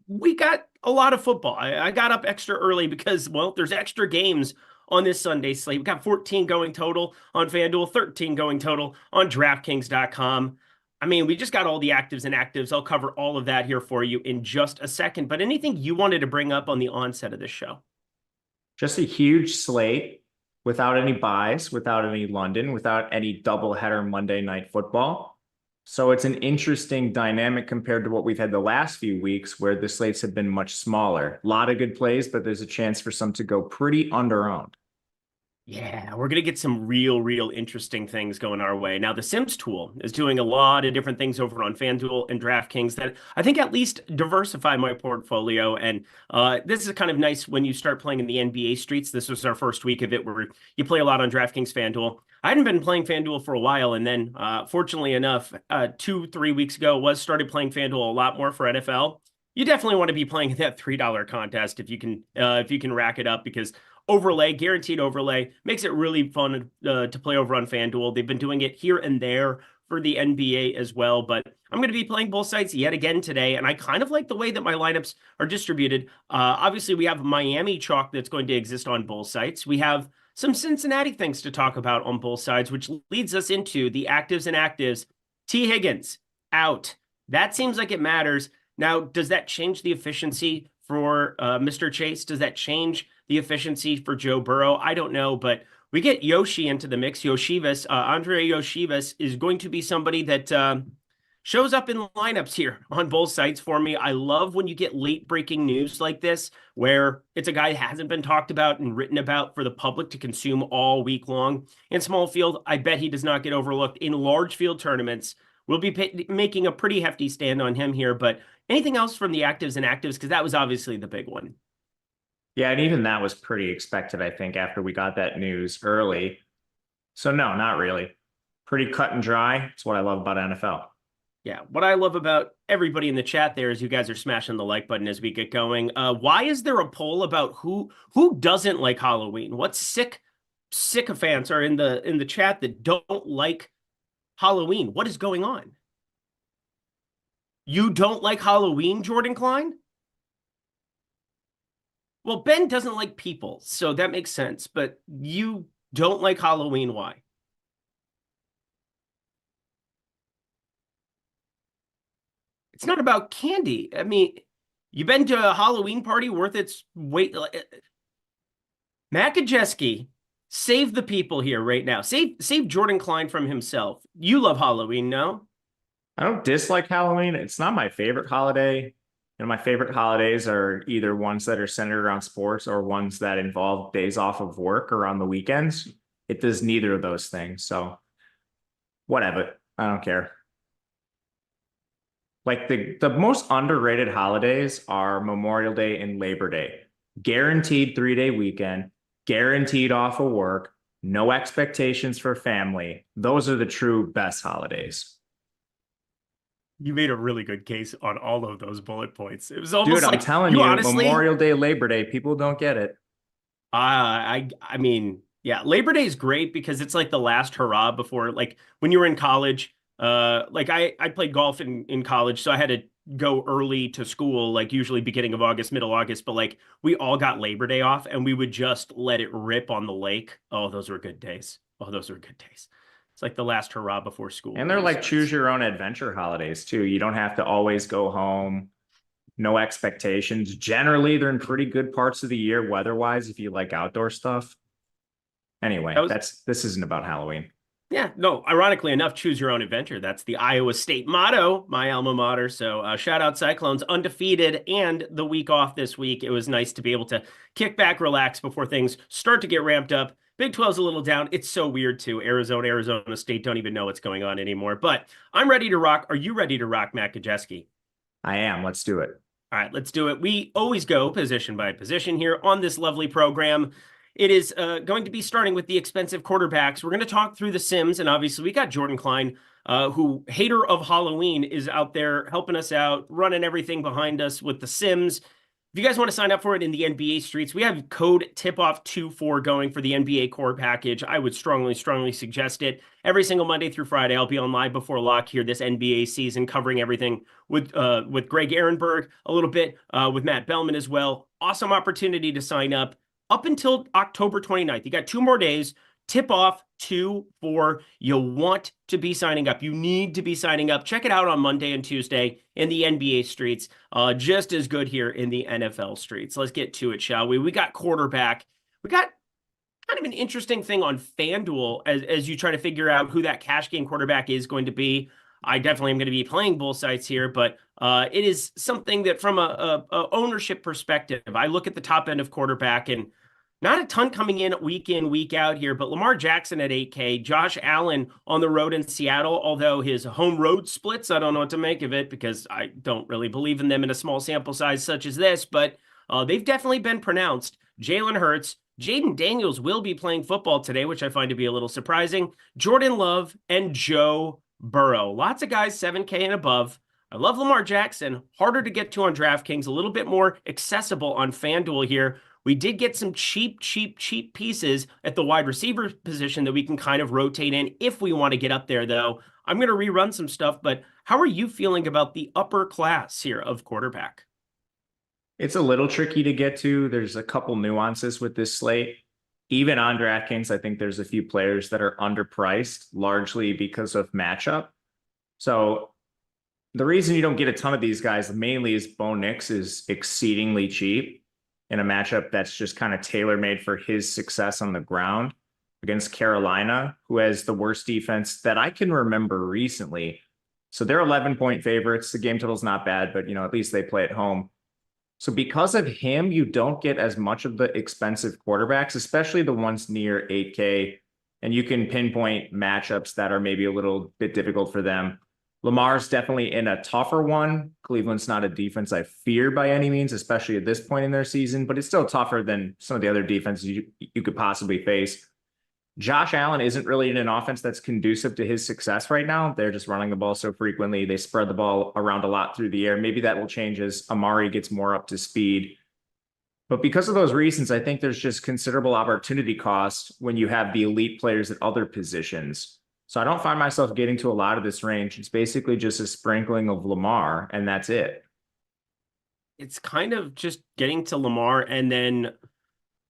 we got a lot of football. I got up extra early because, well, there's extra games on this Sunday slate. We got 14 going total on FanDuel, 13 going total on DraftKings.com. I mean, we just got all the actives and actives. I'll cover all of that here for you in just a second. But anything you wanted to bring up on the onset of this show? Just a huge slate without any buys, without any London, without any doubleheader Monday Night Football. So it's an interesting dynamic compared to what we've had the last few weeks where the slates have been much smaller. A lot of good plays, but there's a chance for some to go pretty under-owned. Yeah, we're going to get some real interesting things going our way. Now, the Sims tool is doing a lot of different things over on FanDuel and DraftKings that I think at least diversify my portfolio. And this is kind of nice when you start playing in the NBA streets. This was our first week of it where you play a lot on DraftKings FanDuel. I hadn't been playing FanDuel for a while. And then fortunately enough, 2-3 weeks ago, started playing FanDuel a lot more for NFL. You definitely want to be playing that $3 contest if you can rack it up, because overlay, guaranteed overlay, makes it really fun to play over on FanDuel. They've been doing it here and there for the NBA as well, but I'm going to be playing both sites yet again today, and I kind of like the way that my lineups are distributed. Obviously, we have Miami chalk that's going to exist on both sites. We have some Cincinnati things to talk about on both sides, which leads us into the actives and actives. T. Higgins, out. That seems like it matters. Now, does that change the efficiency for Mr. Chase? Does that change the efficiency for Joe Burrow? I don't know, but we get Yoshi into the mix. Yoshivas, Andre Yoshivas is going to be somebody that shows up in lineups here on both sites for me. I love when you get late breaking news like this, where it's a guy that hasn't been talked about and written about for the public to consume all week long. In small field, I bet he does not get overlooked. In large field tournaments, we'll be making a pretty hefty stand on him here. But anything else from the actives and actives? Because that was obviously the big one. Yeah, and even that was pretty expected, I think, after we got that news early. So no, not really. Pretty cut and dry. It's what I love about NFL. Yeah, what I love about everybody in the chat there is you guys are smashing the like button as we get going. Why is there a poll about who doesn't like Halloween? What sycophants are in the chat that don't like Halloween? What is going on? You don't like Halloween, Jordan Klein? Well, Ben doesn't like people, so that makes sense. But you don't like Halloween, why? It's not about candy. I mean, you been to a Halloween party worth its weight? Makajeski, save the people here right now. Save Jordan Klein from himself. You love Halloween, no? I don't dislike Halloween. It's not my favorite holiday. And my favorite holidays are either ones that are centered around sports or ones that involve days off of work or on the weekends. It does neither of those things. So whatever. I don't care. Like the most underrated holidays are Memorial Day and Labor Day. Guaranteed 3-day weekend, guaranteed off of work, no expectations for family. Those are the true best holidays. You made a really good case on all of those bullet points. It was almost Dude, I'm telling you, honestly, Memorial Day, Labor Day, people don't get it. I mean, yeah, Labor Day is great because it's like the last hurrah before, like when you were in college. Like I played golf in college, so I had to go early to school, like usually beginning of August, middle August, but like we all got Labor Day off and we would just let it rip on the lake. Oh, those were good days. Oh, those were good days. It's like the last hurrah before school. And they're like choose your own adventure holidays too. You don't have to always go home. No expectations. Generally, they're in pretty good parts of the year weather-wise if you like outdoor stuff. Anyway, this isn't about Halloween. Yeah, no, ironically enough, choose your own adventure. That's the Iowa State motto, my alma mater. So shout out Cyclones, undefeated and the week off this week. It was nice to be able to kick back, relax before things start to get ramped up. Big 12's a little down. It's so weird too. Arizona State don't even know what's going on anymore. But I'm ready to rock. Are you ready to rock, Matt Kajeski? I am. Let's do it. All right, let's do it. We always go position by position here on this lovely program. It is going to be starting with the expensive quarterbacks. We're going to talk through the Sims, and obviously we got Jordan Klein, who, hater of Halloween, is out there helping us out, running everything behind us with the Sims. If you guys want to sign up for it in the NBA streets, we have code TIPOFF24 going for the NBA core package. I would strongly suggest it. Every single Monday through Friday, I'll be on Live Before Lock here this NBA season, covering everything with Greg Ehrenberg, a little bit with Matt Bellman as well. Awesome opportunity to sign up until October 29th. You got 2 more days. Tip off 2-4. You'll want to be signing up. You need to be signing up. Check it out on Monday and Tuesday in the NBA streets. Just as good here in the NFL streets. Let's get to it, shall we? We got quarterback. We got kind of an interesting thing on FanDuel as you try to figure out who that cash game quarterback is going to be. I definitely am going to be playing both sides here, but it is something that from a ownership perspective, I look at the top end of quarterback and not a ton coming in, week out here, but Lamar Jackson at 8K, Josh Allen on the road in Seattle, although his home road splits, I don't know what to make of it because I don't really believe in them in a small sample size such as this, but they've definitely been pronounced. Jalen Hurts, Jaden Daniels will be playing football today, which I find to be a little surprising. Jordan Love and Joe Burrow. Lots of guys 7K and above. I love Lamar Jackson. Harder to get to on DraftKings, a little bit more accessible on FanDuel here. We did get some cheap pieces at the wide receiver position that we can kind of rotate in if we want to get up there, though. I'm going to rerun some stuff, but how are you feeling about the upper class here of quarterback? It's a little tricky to get to. There's a couple nuances with this slate. Even on DraftKings, I think there's a few players that are underpriced, largely because of matchup. So the reason you don't get a ton of these guys mainly is Bo Nix is exceedingly cheap in a matchup that's just kind of tailor-made for his success on the ground against Carolina, who has the worst defense that I can remember recently. So they're 11-point favorites. The game total's not bad, but at least they play at home. So because of him, you don't get as much of the expensive quarterbacks, especially the ones near 8K, and you can pinpoint matchups that are maybe a little bit difficult for them. Lamar's definitely in a tougher one. Cleveland's not a defense I fear by any means, especially at this point in their season, but it's still tougher than some of the other defenses you could possibly face. Josh Allen isn't really in an offense that's conducive to his success right now. They're just running the ball so frequently. They spread the ball around a lot through the air. Maybe that will change as Amari gets more up to speed. But because of those reasons, I think there's just considerable opportunity cost when you have the elite players at other positions. So I don't find myself getting to a lot of this range. It's basically just a sprinkling of Lamar, and that's it. It's kind of just getting to Lamar, and then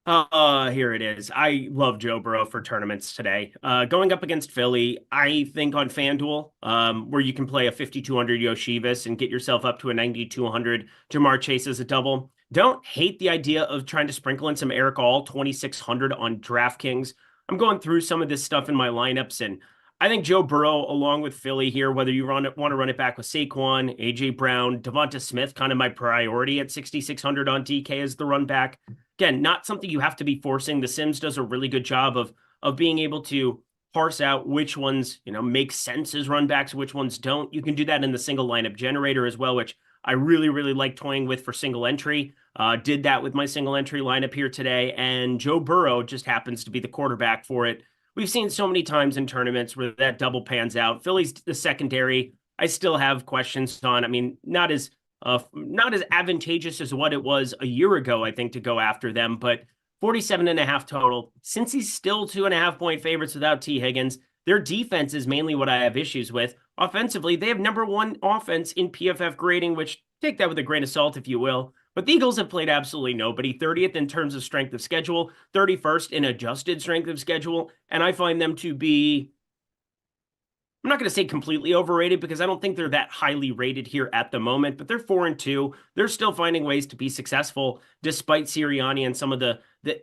here it is. I love Joe Burrow for tournaments today. Going up against Philly, I think on FanDuel, where you can play a 5,200 Yoshivas and get yourself up to a 9,200 Jamar Chase as a double. Don't hate the idea of trying to sprinkle in some Eric All 2,600 on DraftKings. I'm going through some of this stuff in my lineups, and I think Joe Burrow, along with Philly here, whether you want to run it back with Saquon, A.J. Brown, Devonta Smith, kind of my priority at 6,600 on DK as the run back. Again, not something you have to be forcing. The Sims does a really good job of being able to parse out which ones, make sense as run backs, which ones don't. You can do that in the single lineup generator as well, which I really like toying with for single entry. Did that with my single entry lineup here today, and Joe Burrow just happens to be the quarterback for it. We've seen so many times in tournaments where that double pans out. Philly's the secondary. I still have questions on. I mean, not as advantageous as what it was a year ago, I think, to go after them, but 47.5 total. Since he's still 2.5-point favorites without T. Higgins, their defense is mainly what I have issues with. Offensively, they have #1 offense in PFF grading, which take that with a grain of salt, if you will. But the Eagles have played absolutely nobody. 30th in terms of strength of schedule, 31st in adjusted strength of schedule. And I find them to be, I'm not going to say completely overrated because I don't think they're that highly rated here at the moment, but they're 4-2. They're still finding ways to be successful despite Sirianni and some of the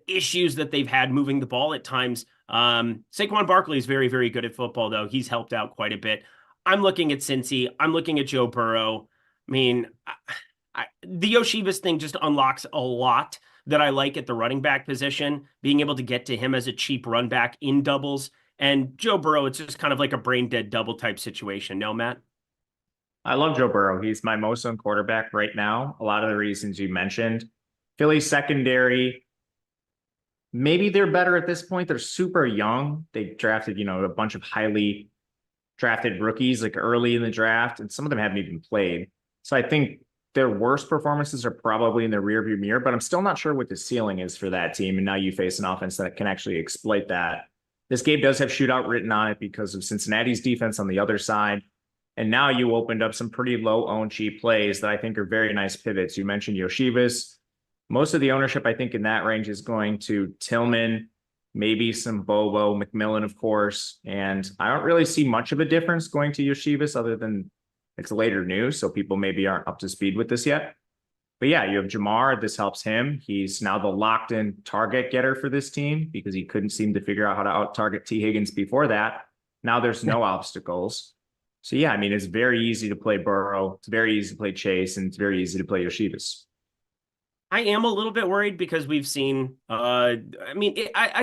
issues that they've had moving the ball at times. Saquon Barkley is very, very good at football, though. He's helped out quite a bit. I'm looking at Cincy. I'm looking at Joe Burrow. I mean, the Yoshivas thing just unlocks a lot that I like at the running back position, being able to get to him as a cheap run back in doubles. And Joe Burrow, it's just kind of like a brain dead double type situation. No, Matt? I love Joe Burrow. He's my most owned quarterback right now. A lot of the reasons you mentioned. Philly secondary, maybe they're better at this point. They're super young. They drafted, a bunch of highly drafted rookies like early in the draft, and some of them haven't even played. So I think their worst performances are probably in the rearview mirror, but I'm still not sure what the ceiling is for that team. And now you face an offense that can actually exploit that. This game does have shootout written on it because of Cincinnati's defense on the other side. And now you opened up some pretty low owned cheap plays that I think are very nice pivots. You mentioned Yoshivas. Most of the ownership, I think, in that range is going to Tillman, maybe some Bobo, McMillan, of course. And I don't really see much of a difference going to Yoshivas other than it's later news, so people maybe aren't up to speed with this yet. But yeah, you have Jamar. This helps him. He's now the locked-in target getter for this team because he couldn't seem to figure out how to out-target T. Higgins before that. Now there's no obstacles. So yeah, I mean, it's very easy to play Burrow. It's very easy to play Chase, and it's very easy to play Yoshivas. I am a little bit worried because we've seen, I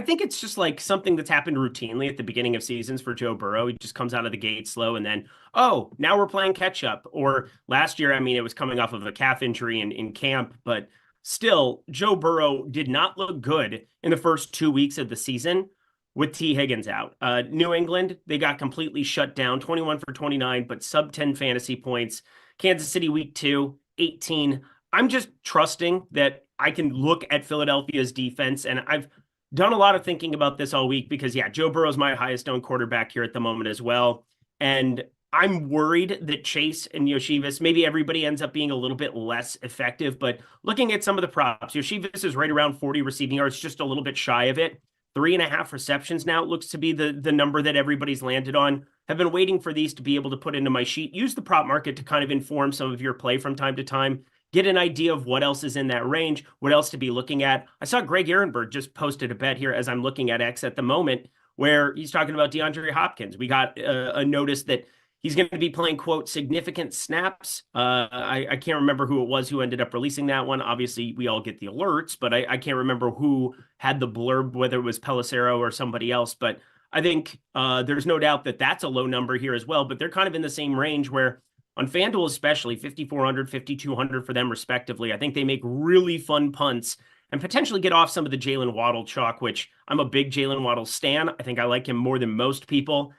think it's just like something that's happened routinely at the beginning of seasons for Joe Burrow. He just comes out of the gate slow and then, oh, now we're playing catch up. Or last year, I mean, it was coming off of a calf injury in camp, but still, Joe Burrow did not look good in the first 2 weeks of the season with T. Higgins out. New England, they got completely shut down, 21 for 29, but sub 10 fantasy points. Kansas City week 2, 18. I'm just trusting that I can look at Philadelphia's defense, and I've done a lot of thinking about this all week because, yeah, Joe Burrow's my highest owned quarterback here at the moment as well. And I'm worried that Chase and Yoshivas, maybe everybody ends up being a little bit less effective, but looking at some of the props, Yoshivas is right around 40 receiving yards, just a little bit shy of it. 3.5 receptions now it looks to be the number that everybody's landed on. Have been waiting for these to be able to put into my sheet. Use the prop market to kind of inform some of your play from time to time. Get an idea of what else is in that range, what else to be looking at. I saw Greg Ehrenberg just posted a bet here as I'm looking at X at the moment where he's talking about DeAndre Hopkins. We got a notice that he's going to be playing, quote, significant snaps. I can't remember who it was who ended up releasing that one. Obviously, we all get the alerts, but I can't remember who had the blurb, whether it was Pelissero or somebody else. But I think there's no doubt that that's a low number here as well. But they're kind of in the same range where on FanDuel especially, 5,400, 5,200 for them respectively. I think they make really fun punts and potentially get off some of the Jalen Waddle chalk, which I'm a big Jalen Waddle stan. I think I like him more than most people.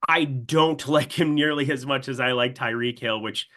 I don't like him nearly as much as I like Tyreek Hill, which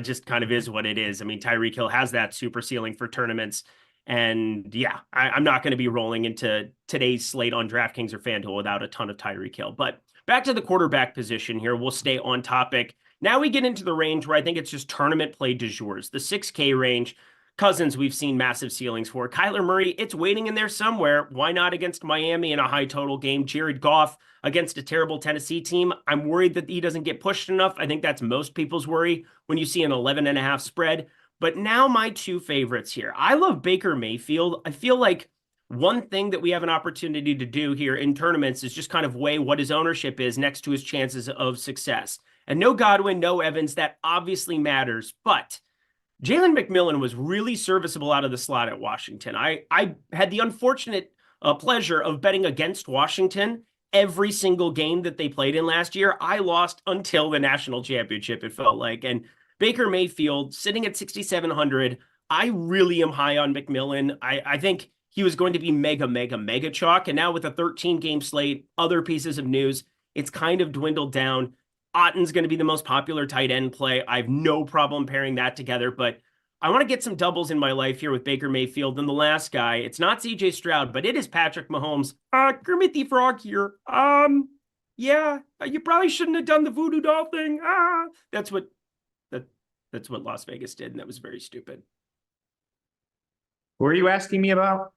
just kind of is what it is. I mean, Tyreek Hill has that super ceiling for tournaments. And yeah, I'm not going to be rolling into today's slate on DraftKings or FanDuel without a ton of Tyreek Hill. But back to the quarterback position here. We'll stay on topic. Now we get into the range where I think it's just tournament play du jours, the 6K range. Cousins, we've seen massive ceilings for. Kyler Murray, it's waiting in there somewhere. Why not against Miami in a high total game? Jared Goff against a terrible Tennessee team. I'm worried that he doesn't get pushed enough. I think that's most people's worry when you see an 11.5 spread. But now my two favorites here. I love Baker Mayfield. I feel like one thing that we have an opportunity to do here in tournaments is just kind of weigh what his ownership is next to his chances of success. And no Godwin, no Evans, that obviously matters. But Jalen McMillan was really serviceable out of the slot at Washington. I had the unfortunate pleasure of betting against Washington every single game that they played in last year. I lost until the national championship, it felt like. And Baker Mayfield sitting at 6,700. I really am high on McMillan. I think he was going to be mega chalk. And now with a 13-game slate, other pieces of news, it's kind of dwindled down. Otten's going to be the most popular tight end play. I have no problem pairing that together, but I want to get some doubles in my life here with Baker Mayfield. And the last guy, it's not CJ Stroud, but it is Patrick Mahomes. Kermit the Frog here. Yeah, you probably shouldn't have done the voodoo doll thing. That's what Las Vegas did, and that was very stupid. Who are you asking me about?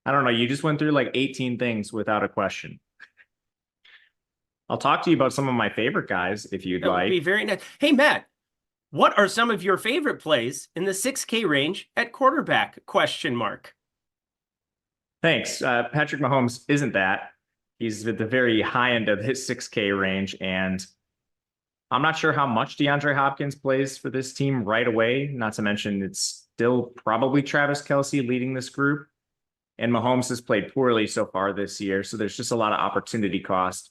I don't know. You just went through like 18 things without a question. I'll talk to you about some of my favorite guys if you'd like. That would be very nice. Hey, Matt, what are some of your favorite plays in the 6K range at quarterback? ? Thanks. Patrick Mahomes isn't that. He's at the very high end of his 6K range, and I'm not sure how much DeAndre Hopkins plays for this team right away. Not to mention it's still probably Travis Kelce leading this group. And Mahomes has played poorly so far this year, so there's just a lot of opportunity cost.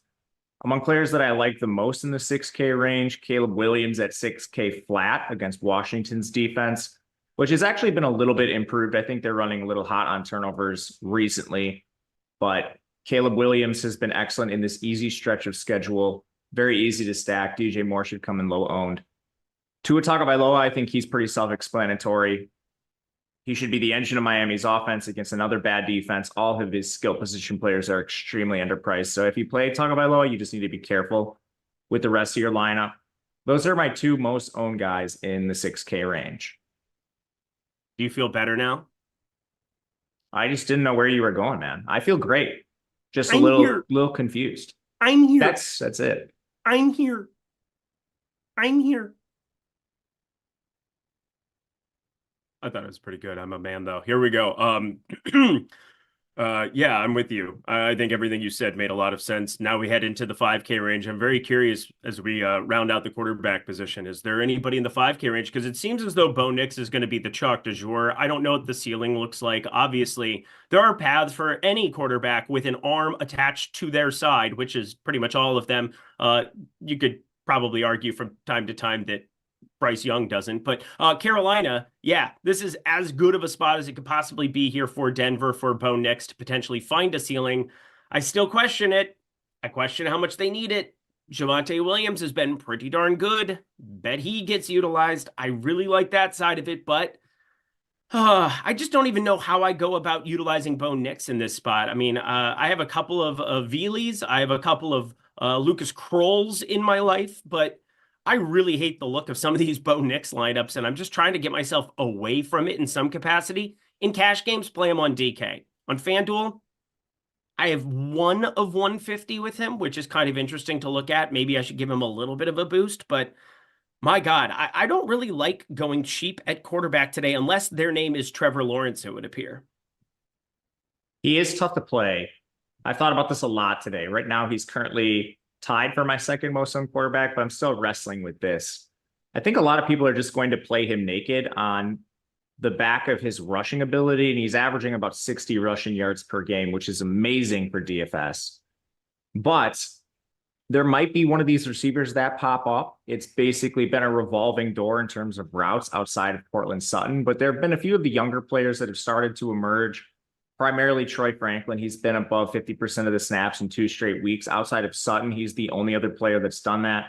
Among players that I like the most in the 6K range, Caleb Williams at 6K flat against Washington's defense, which has actually been a little bit improved. I think they're running a little hot on turnovers recently, but Caleb Williams has been excellent in this easy stretch of schedule. very easy to stack. DJ Moore should come in low owned. Tua Tagovailoa, I think he's pretty self-explanatory. He should be the engine of Miami's offense against another bad defense. All of his skill position players are extremely underpriced. So if you play Tagovailoa, you just need to be careful with the rest of your lineup. Those are my two most owned guys in the 6K range. Do you feel better now? I just didn't know where you were going, man. I feel great. Just a I'm little here. little confused. I'm here. That's it. I'm here. I'm here. I thought it was pretty good. I'm a man, though. Here we go. Yeah, I'm with you. I think everything you said made a lot of sense. Now we head into the 5K range. I'm very curious as we round out the quarterback position. Is there anybody in the 5K range? Because it seems as though Bo Nix is going to be the chalk du jour. I don't know what the ceiling looks like. Obviously, there are paths for any quarterback with an arm attached to their side, which is pretty much all of them. You could probably argue from time to time that Bryce Young doesn't, but Carolina, yeah, this is as good of a spot as it could possibly be here for Denver, for Bo Nix to potentially find a ceiling. I still question it. I question how much they need it. Javonte Williams has been pretty darn good. Bet he gets utilized. I really like that side of it, but I just don't even know how I go about utilizing Bo Nix in this spot. I mean, I have a couple of Veelies. I have a couple of Lucas Krolls in my life, but I really hate the look of some of these Bo Nix lineups, and I'm just trying to get myself away from it in some capacity. In cash games, play him on DK. On FanDuel, I have 1 of 150 with him, which is kind of interesting to look at. Maybe I should give him a little bit of a boost, but my God, I don't really like going cheap at quarterback today unless their name is Trevor Lawrence, it would appear. He is tough to play. I thought about this a lot today. Right now, he's currently tied for my second most owned quarterback, but I'm still wrestling with this. I think a lot of people are just going to play him naked on the back of his rushing ability, and he's averaging about 60 rushing yards per game, which is amazing for DFS. But there might be one of these receivers that pop up. It's basically been a revolving door in terms of routes outside of Portland Sutton, but there have been a few of the younger players that have started to emerge. Primarily Troy Franklin. He's been above 50% of the snaps in 2 straight weeks. Outside of Sutton, he's the only other player that's done that.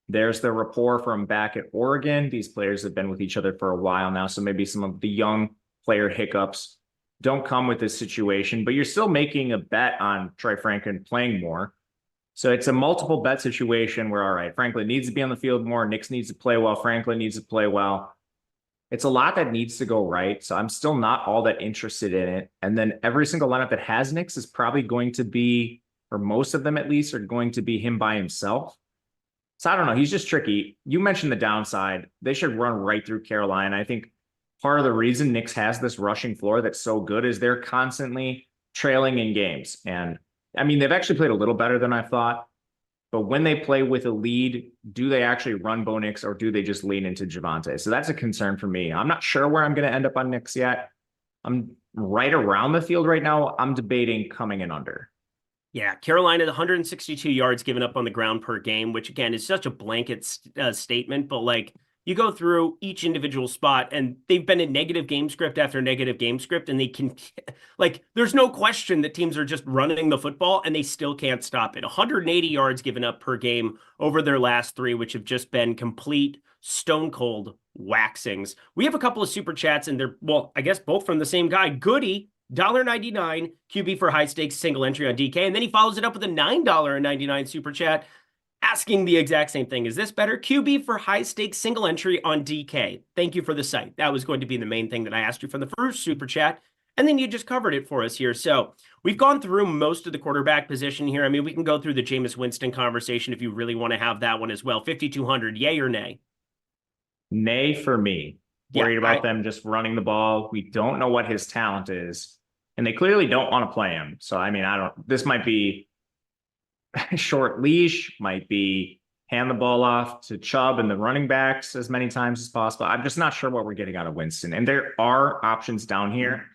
There's the rapport from back at Oregon. These players have been with each other for a while now, so maybe some of the young player hiccups don't come with this situation, but you're still making a bet on Troy Franklin playing more. So it's a multiple bet situation where, all right, Franklin needs to be on the field more. Nix needs to play well. Franklin needs to play well. It's a lot that needs to go right. So I'm still not all that interested in it. And then every single lineup that has Nix is probably going to be, or most of them at least, are going to be him by himself. So I don't know. He's just tricky. You mentioned the downside. They should run right through Carolina. I think part of the reason Nix has this rushing floor that's so good is they're constantly trailing in games. And I mean, they've actually played a little better than I thought. But when they play with a lead, do they actually run Bo Nix or do they just lean into Javonte? So that's a concern for me. I'm not sure where I'm going to end up on Nix yet. I'm right around the field right now. I'm debating coming in under. Yeah, Carolina, 162 yards given up on the ground per game, which again is such a blanket statement, but like you go through each individual spot and they've been in negative game script after negative game script, and they can, like, there's no question that teams are just running the football and they still can't stop it. 180 yards given up per game over their last 3, which have just been complete stone cold waxings. We have a couple of super chats and they're, well, I guess both from the same guy. Goody, $1.99 QB for high stakes single entry on DK. And then he follows it up with a $9.99 super chat asking the exact same thing. Is this better? QB for high stakes single entry on DK. Thank you for the site. That was going to be the main thing that I asked you from the first super chat. And then you just covered it for us here. So we've gone through most of the quarterback position here. I mean, we can go through the Jameis Winston conversation if you really want to have that one as well. 5,200, yay or nay? Nay for me. Worried about them just running the ball. We don't know what his talent is. And they clearly don't want to play him. So, I mean, this might be short leash, might be hand the ball off to Chubb and the running backs as many times as possible. I'm just not sure what we're getting out of Winston. And there are options down here.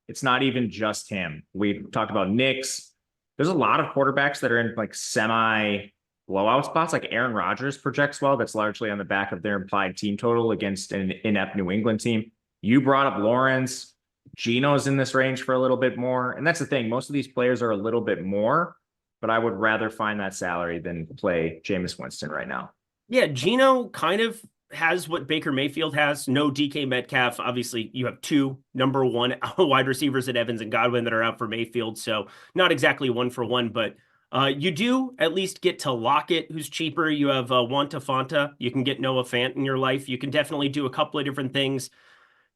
It's not even just him. We talked about Nix. There's a lot of quarterbacks that are in like semi blowout spots, like Aaron Rodgers projects well. That's largely on the back of their implied team total against an inept New England team. You brought up Lawrence. Geno's in this range for a little bit more. And that's the thing. Most of these players are a little bit more. but I would rather find that salary than play Jameis Winston right now. Yeah, Geno kind of has what Baker Mayfield has. No DK Metcalf. Obviously, you have two number one wide receivers at Evans and Godwin that are out for Mayfield. So not exactly one for one, but you do at least get to Lockett, who's cheaper. You have Wanta Fanta. You can get Noah Fant in your life. You can definitely do a couple of different things.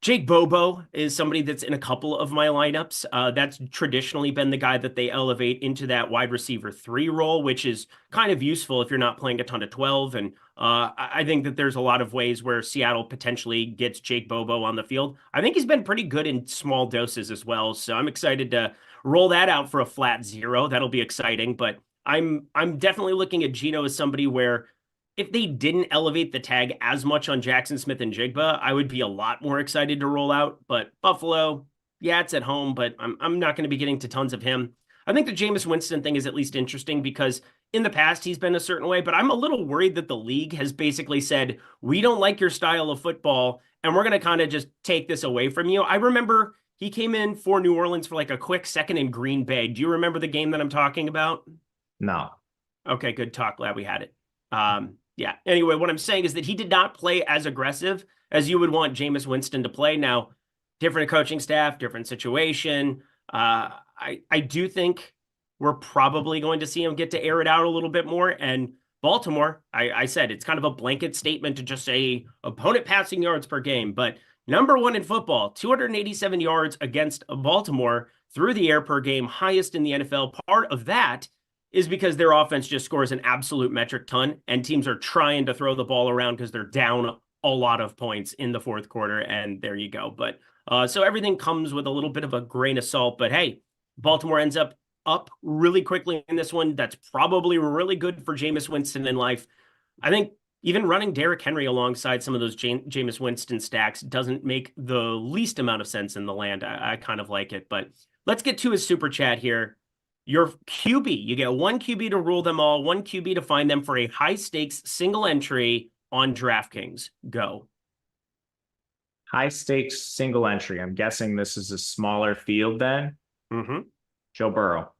Jake Bobo is somebody that's in a couple of my lineups. That's traditionally been the guy that they elevate into that wide receiver 3 role, which is kind of useful if you're not playing a ton of 12. And I think that there's a lot of ways where Seattle potentially gets Jake Bobo on the field. I think he's been pretty good in small doses as well. So I'm excited to roll that out for a flat 0. That'll be exciting. But I'm definitely looking at Geno as somebody where if they didn't elevate the tag as much on Jackson Smith and Jigba, I would be a lot more excited to roll out. But Buffalo, yeah, it's at home, but I'm not going to be getting to tons of him. I think the Jameis Winston thing is at least interesting because in the past he's been a certain way, but I'm a little worried that the league has basically said, we don't like your style of football, and we're going to kind of just take this away from you. I remember he came in for New Orleans for like a quick second in Green Bay. Do you remember the game that I'm talking about? No. Okay, good talk. Glad we had it. Yeah. Anyway, what I'm saying is that he did not play as aggressive as you would want Jameis Winston to play. Now, different coaching staff, different situation. I do think we're probably going to see him get to air it out a little bit more. And Baltimore, I said, it's kind of a blanket statement to just say opponent passing yards per game. But number 1 in football, 287 yards against Baltimore through the air per game, highest in the NFL. Part of that is because their offense just scores an absolute metric ton, and teams are trying to throw the ball around because they're down a lot of points in the fourth quarter, and there you go. But so everything comes with a little bit of a grain of salt. But hey, Baltimore ends up really quickly in this one. That's probably really good for Jameis Winston in life. I think even running Derrick Henry alongside some of those Jameis Winston stacks doesn't make the least amount of sense in the land. I kind of like it. But let's get to his super chat here. Your QB, you get 1 QB to rule them all, 1 QB to find them for a high stakes single entry on DraftKings. Go. High stakes single entry. I'm guessing this is a smaller field then. Mm-hmm. Joe Burrow.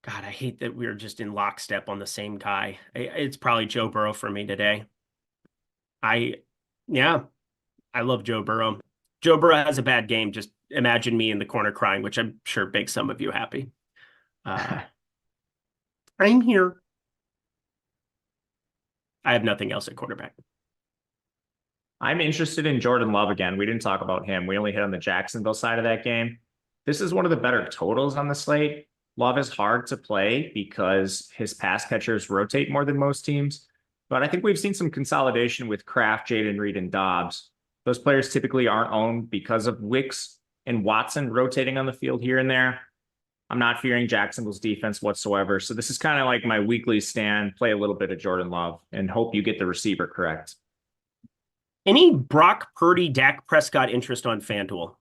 God, I hate that we're just in lockstep on the same guy. It's probably Joe Burrow for me today. I love Joe Burrow. Joe Burrow has a bad game. Just imagine me in the corner crying, which I'm sure makes some of you happy. I'm here. I have nothing else at quarterback. I'm interested in Jordan Love again. We didn't talk about him. We only hit on the Jacksonville side of that game. This is one of the better totals on the slate. Love is hard to play because his pass catchers rotate more than most teams. But I think we've seen some consolidation with Kraft, Jaden Reed, and Dobbs. Those players typically aren't owned because of Wicks and Watson rotating on the field here and there. I'm not fearing Jacksonville's defense whatsoever. So this is kind of like my weekly stand, play a little bit of Jordan Love and hope you get the receiver correct. Any Brock Purdy, Dak Prescott interest on FanDuel?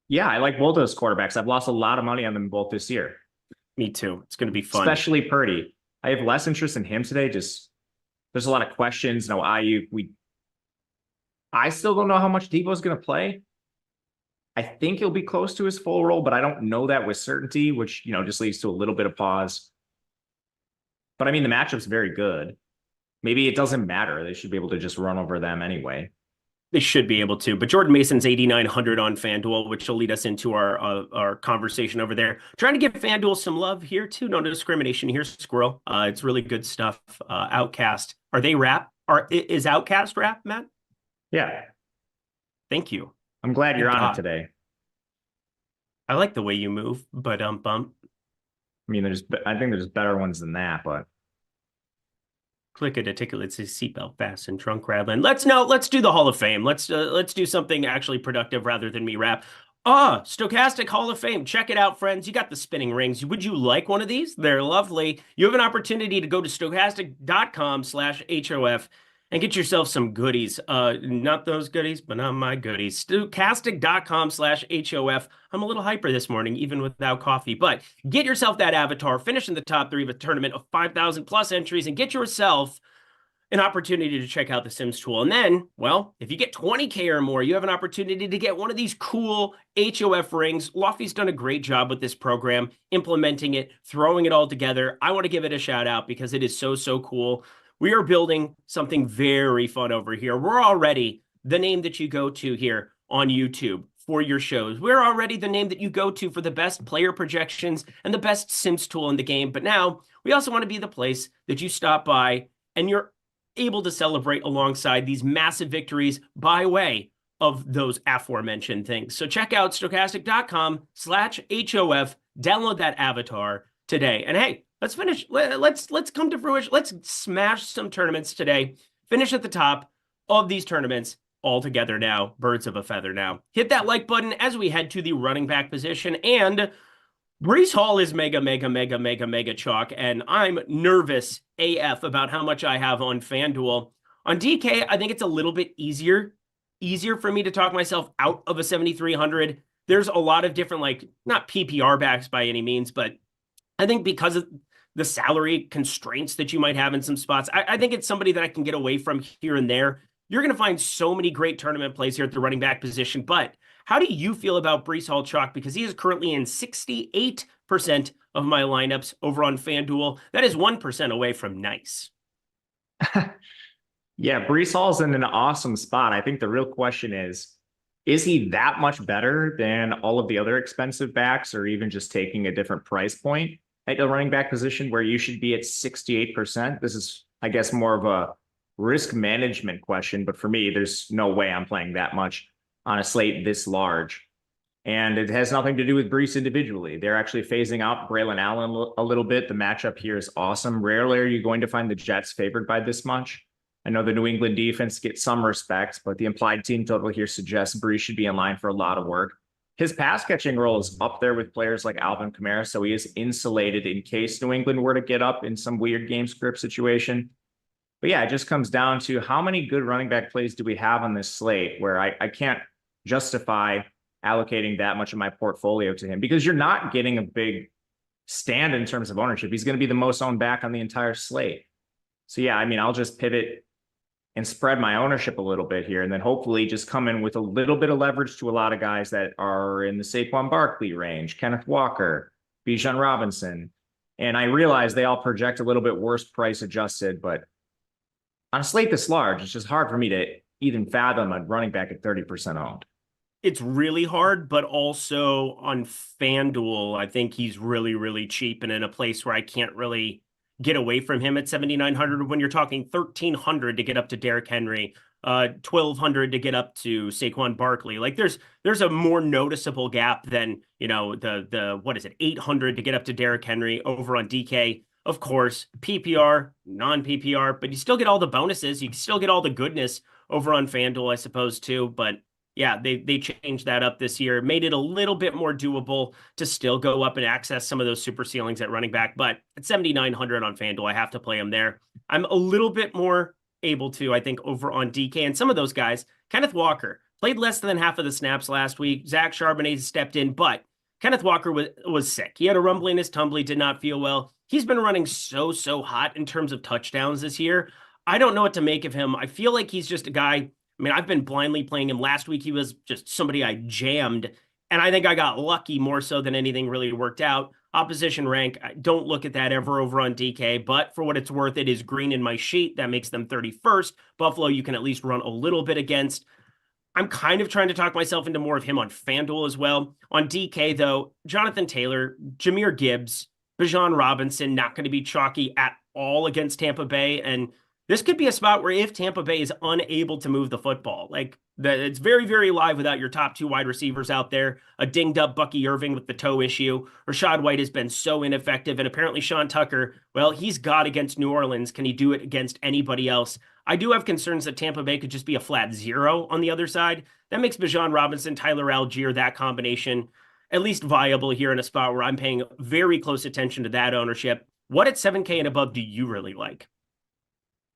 Yeah, I like both those quarterbacks. I've lost a lot of money on them both this year. Me too. It's going to be fun. Especially Purdy. I have less interest in him today. Just there's a lot of questions. No, I still don't know how much Debo is going to play. I think he'll be close to his full role, but I don't know that with certainty, which, just leads to a little bit of pause. But I mean, the matchup's very good. Maybe it doesn't matter. They should be able to just run over them anyway. They should be able to, but Jordan Mason's 8,900 on FanDuel, which will lead us into our conversation over there. Trying to give FanDuel some love here too. No discrimination here, Squirrel. It's really good stuff. Outcast. Are they rap? Is Outcast rap, Matt? Yeah. Thank you. I'm glad you're on it today. I like the way you move, but bump. I mean, I think there's better ones than that, but. Click it, articulates his seatbelt fastened, trunk rattling. Let's do the Hall of Fame. Let's do something actually productive rather than me rap. Stokastic Hall of Fame. Check it out, friends. You got the spinning rings. Would you like one of these? They're lovely. You have an opportunity to go to stokastic.com/HOF and get yourself some goodies. Not those goodies, but not my goodies. Stokastic.com/HOF. I'm a little hyper this morning, even without coffee, but get yourself that avatar, finish in the top 3 of a tournament of 5,000 plus entries, and get yourself an opportunity to check out the Sims tool. And then, well, if you get 20K or more, you have an opportunity to get one of these cool HOF rings. Lofty's done a great job with this program, implementing it, throwing it all together. I want to give it a shout out because it is so, so cool. We are building something very fun over here. We're already the name that you go to here on YouTube for your shows. We're already the name that you go to for the best player projections and the best Sims tool in the game. But now we also want to be the place that you stop by and you're able to celebrate alongside these massive victories by way of those aforementioned things. So check out stokastic.com/HOF, download that avatar today. And hey, let's finish. Let's come to fruition. Let's smash some tournaments today. Finish at the top of these tournaments all together now. Birds of a feather now. Hit that like button as we head to the running back position. And Breece Hall is mega chalk, and I'm nervous AF about how much I have on FanDuel. On DK, I think it's a little bit easier for me to talk myself out of a 7,300. There's a lot of different, like, not PPR backs by any means, but I think because of the salary constraints that you might have in some spots, I think it's somebody that I can get away from here and there. You're going to find so many great tournament plays here at the running back position, but how do you feel about Breece Hall chalk? Because he is currently in 68% of my lineups over on FanDuel. That is 1% away from nice. Yeah, Breece Hall's in an awesome spot. I think the real question is he that much better than all of the other expensive backs, or even just taking a different price point at the running back position where you should be at 68%? This is, I guess, more of a risk management question, but for me, there's no way I'm playing that much on a slate this large. And it has nothing to do with Breece individually. They're actually phasing out Braylon Allen a little bit. The matchup here is awesome. Rarely are you going to find the Jets favored by this much. I know the New England defense gets some respect, but the implied team total here suggests Breece should be in line for a lot of work. His pass catching role is up there with players like Alvin Kamara, so he is insulated in case New England were to get up in some weird game script situation. But yeah, it just comes down to how many good running back plays do we have on this slate where I can't justify allocating that much of my portfolio to him, because you're not getting a big stand in terms of ownership. He's going to be the most owned back on the entire slate. So yeah, I mean, I'll just pivot and spread my ownership a little bit here, and then hopefully just come in with a little bit of leverage to a lot of guys that are in the Saquon Barkley range, Kenneth Walker, Bijan Robinson. And I realize they all project a little bit worse price adjusted, but on a slate this large, it's just hard for me to even fathom a running back at 30% owned. It's really hard, but also on FanDuel, I think he's really, really cheap and in a place where I can't really get away from him at 7,900 when you're talking 1,300 to get up to Derrick Henry, 1,200 to get up to Saquon Barkley. Like there's a more noticeable gap than, you know, the what is it, 800 to get up to Derrick Henry over on DK. Of course, PPR, non-PPR, but you still get all the bonuses. You still get all the goodness over on FanDuel, I suppose, too. But yeah, they changed that up this year, made it a little bit more doable to still go up and access some of those super ceilings at running back. But at 7,900 on FanDuel, I have to play him there. I'm a little bit more able to, I think, over on DK. And some of those guys, Kenneth Walker, played less than half of the snaps last week. Zach Charbonnet stepped in, but Kenneth Walker was sick. He had a rumble in his tumbly, did not feel well. He's been running so hot in terms of touchdowns this year. I don't know what to make of him. I feel like he's just a guy. I mean, I've been blindly playing him. Last week, he was just somebody I jammed, and I think I got lucky more so than anything really worked out. Opposition rank, I don't look at that ever over on DK, but for what it's worth, it is green in my sheet. That makes them 31st. Buffalo, you can at least run a little bit against. I'm kind of trying to talk myself into more of him on FanDuel as well. On DK, though, Jonathan Taylor, Jahmyr Gibbs, Bijan Robinson, not going to be chalky at all against Tampa Bay, and this could be a spot where if Tampa Bay is unable to move the football, like it's very, very live without your top two wide receivers out there, a dinged up Bucky Irving with the toe issue. Rashad White has been so ineffective. And apparently Sean Tucker, well, he's God against New Orleans. Can he do it against anybody else? I do have concerns that Tampa Bay could just be a flat zero on the other side. That makes Bijan Robinson, Tyler Algier, that combination at least viable here in a spot where I'm paying very close attention to that ownership. What at 7K and above do you really like?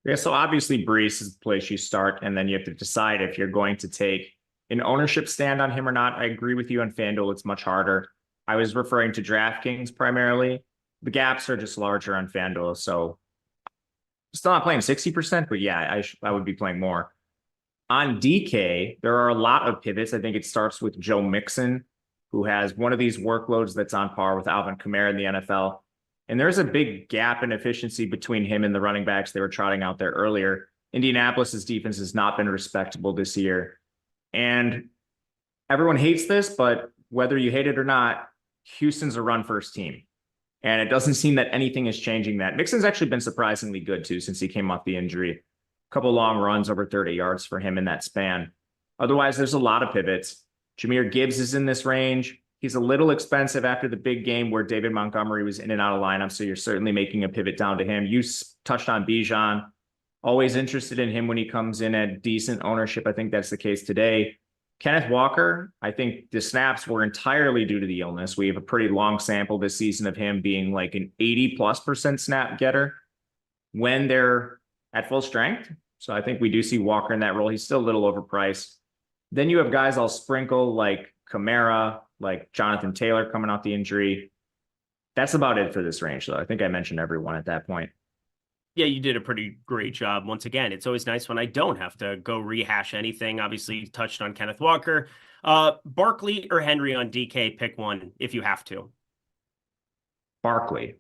Yeah, so obviously Breece is the place you start, and then you have to decide if you're going to take an ownership stand on him or not. I agree with you on FanDuel. It's much harder. I was referring to DraftKings primarily. The gaps are just larger on FanDuel, so Still not playing 60%, but yeah, I would be playing more. On DK, there are a lot of pivots. I think it starts with Joe Mixon, who has one of these workloads that's on par with Alvin Kamara in the NFL. And there's a big gap in efficiency between him and the running backs they were trotting out there earlier. Indianapolis's defense has not been respectable this year. And everyone hates this, but whether you hate it or not, Houston's a run-first team. And it doesn't seem that anything is changing that. Mixon's actually been surprisingly good, too, since he came off the injury. A couple long runs over 30 yards for him in that span. Otherwise, there's a lot of pivots. Jahmyr Gibbs is in this range. He's a little expensive after the big game where David Montgomery was in and out of lineup, so you're certainly making a pivot down to him. You touched on Bijan. Always interested in him when he comes in at decent ownership. I think that's the case today. Kenneth Walker, I think the snaps were entirely due to the illness. We have a pretty long sample this season of him being like an 80+% snap getter when they're at full strength. So I think we do see Walker in that role. He's still a little overpriced. Then you have guys I'll sprinkle like Kamara, like Jonathan Taylor coming off the injury. That's about it for this range, though. I think I mentioned everyone at that point. Yeah, you did a pretty great job. Once again, it's always nice when I don't have to go rehash anything. Obviously, you touched on Kenneth Walker. Barkley or Henry on DK, pick one if you have to. Barkley.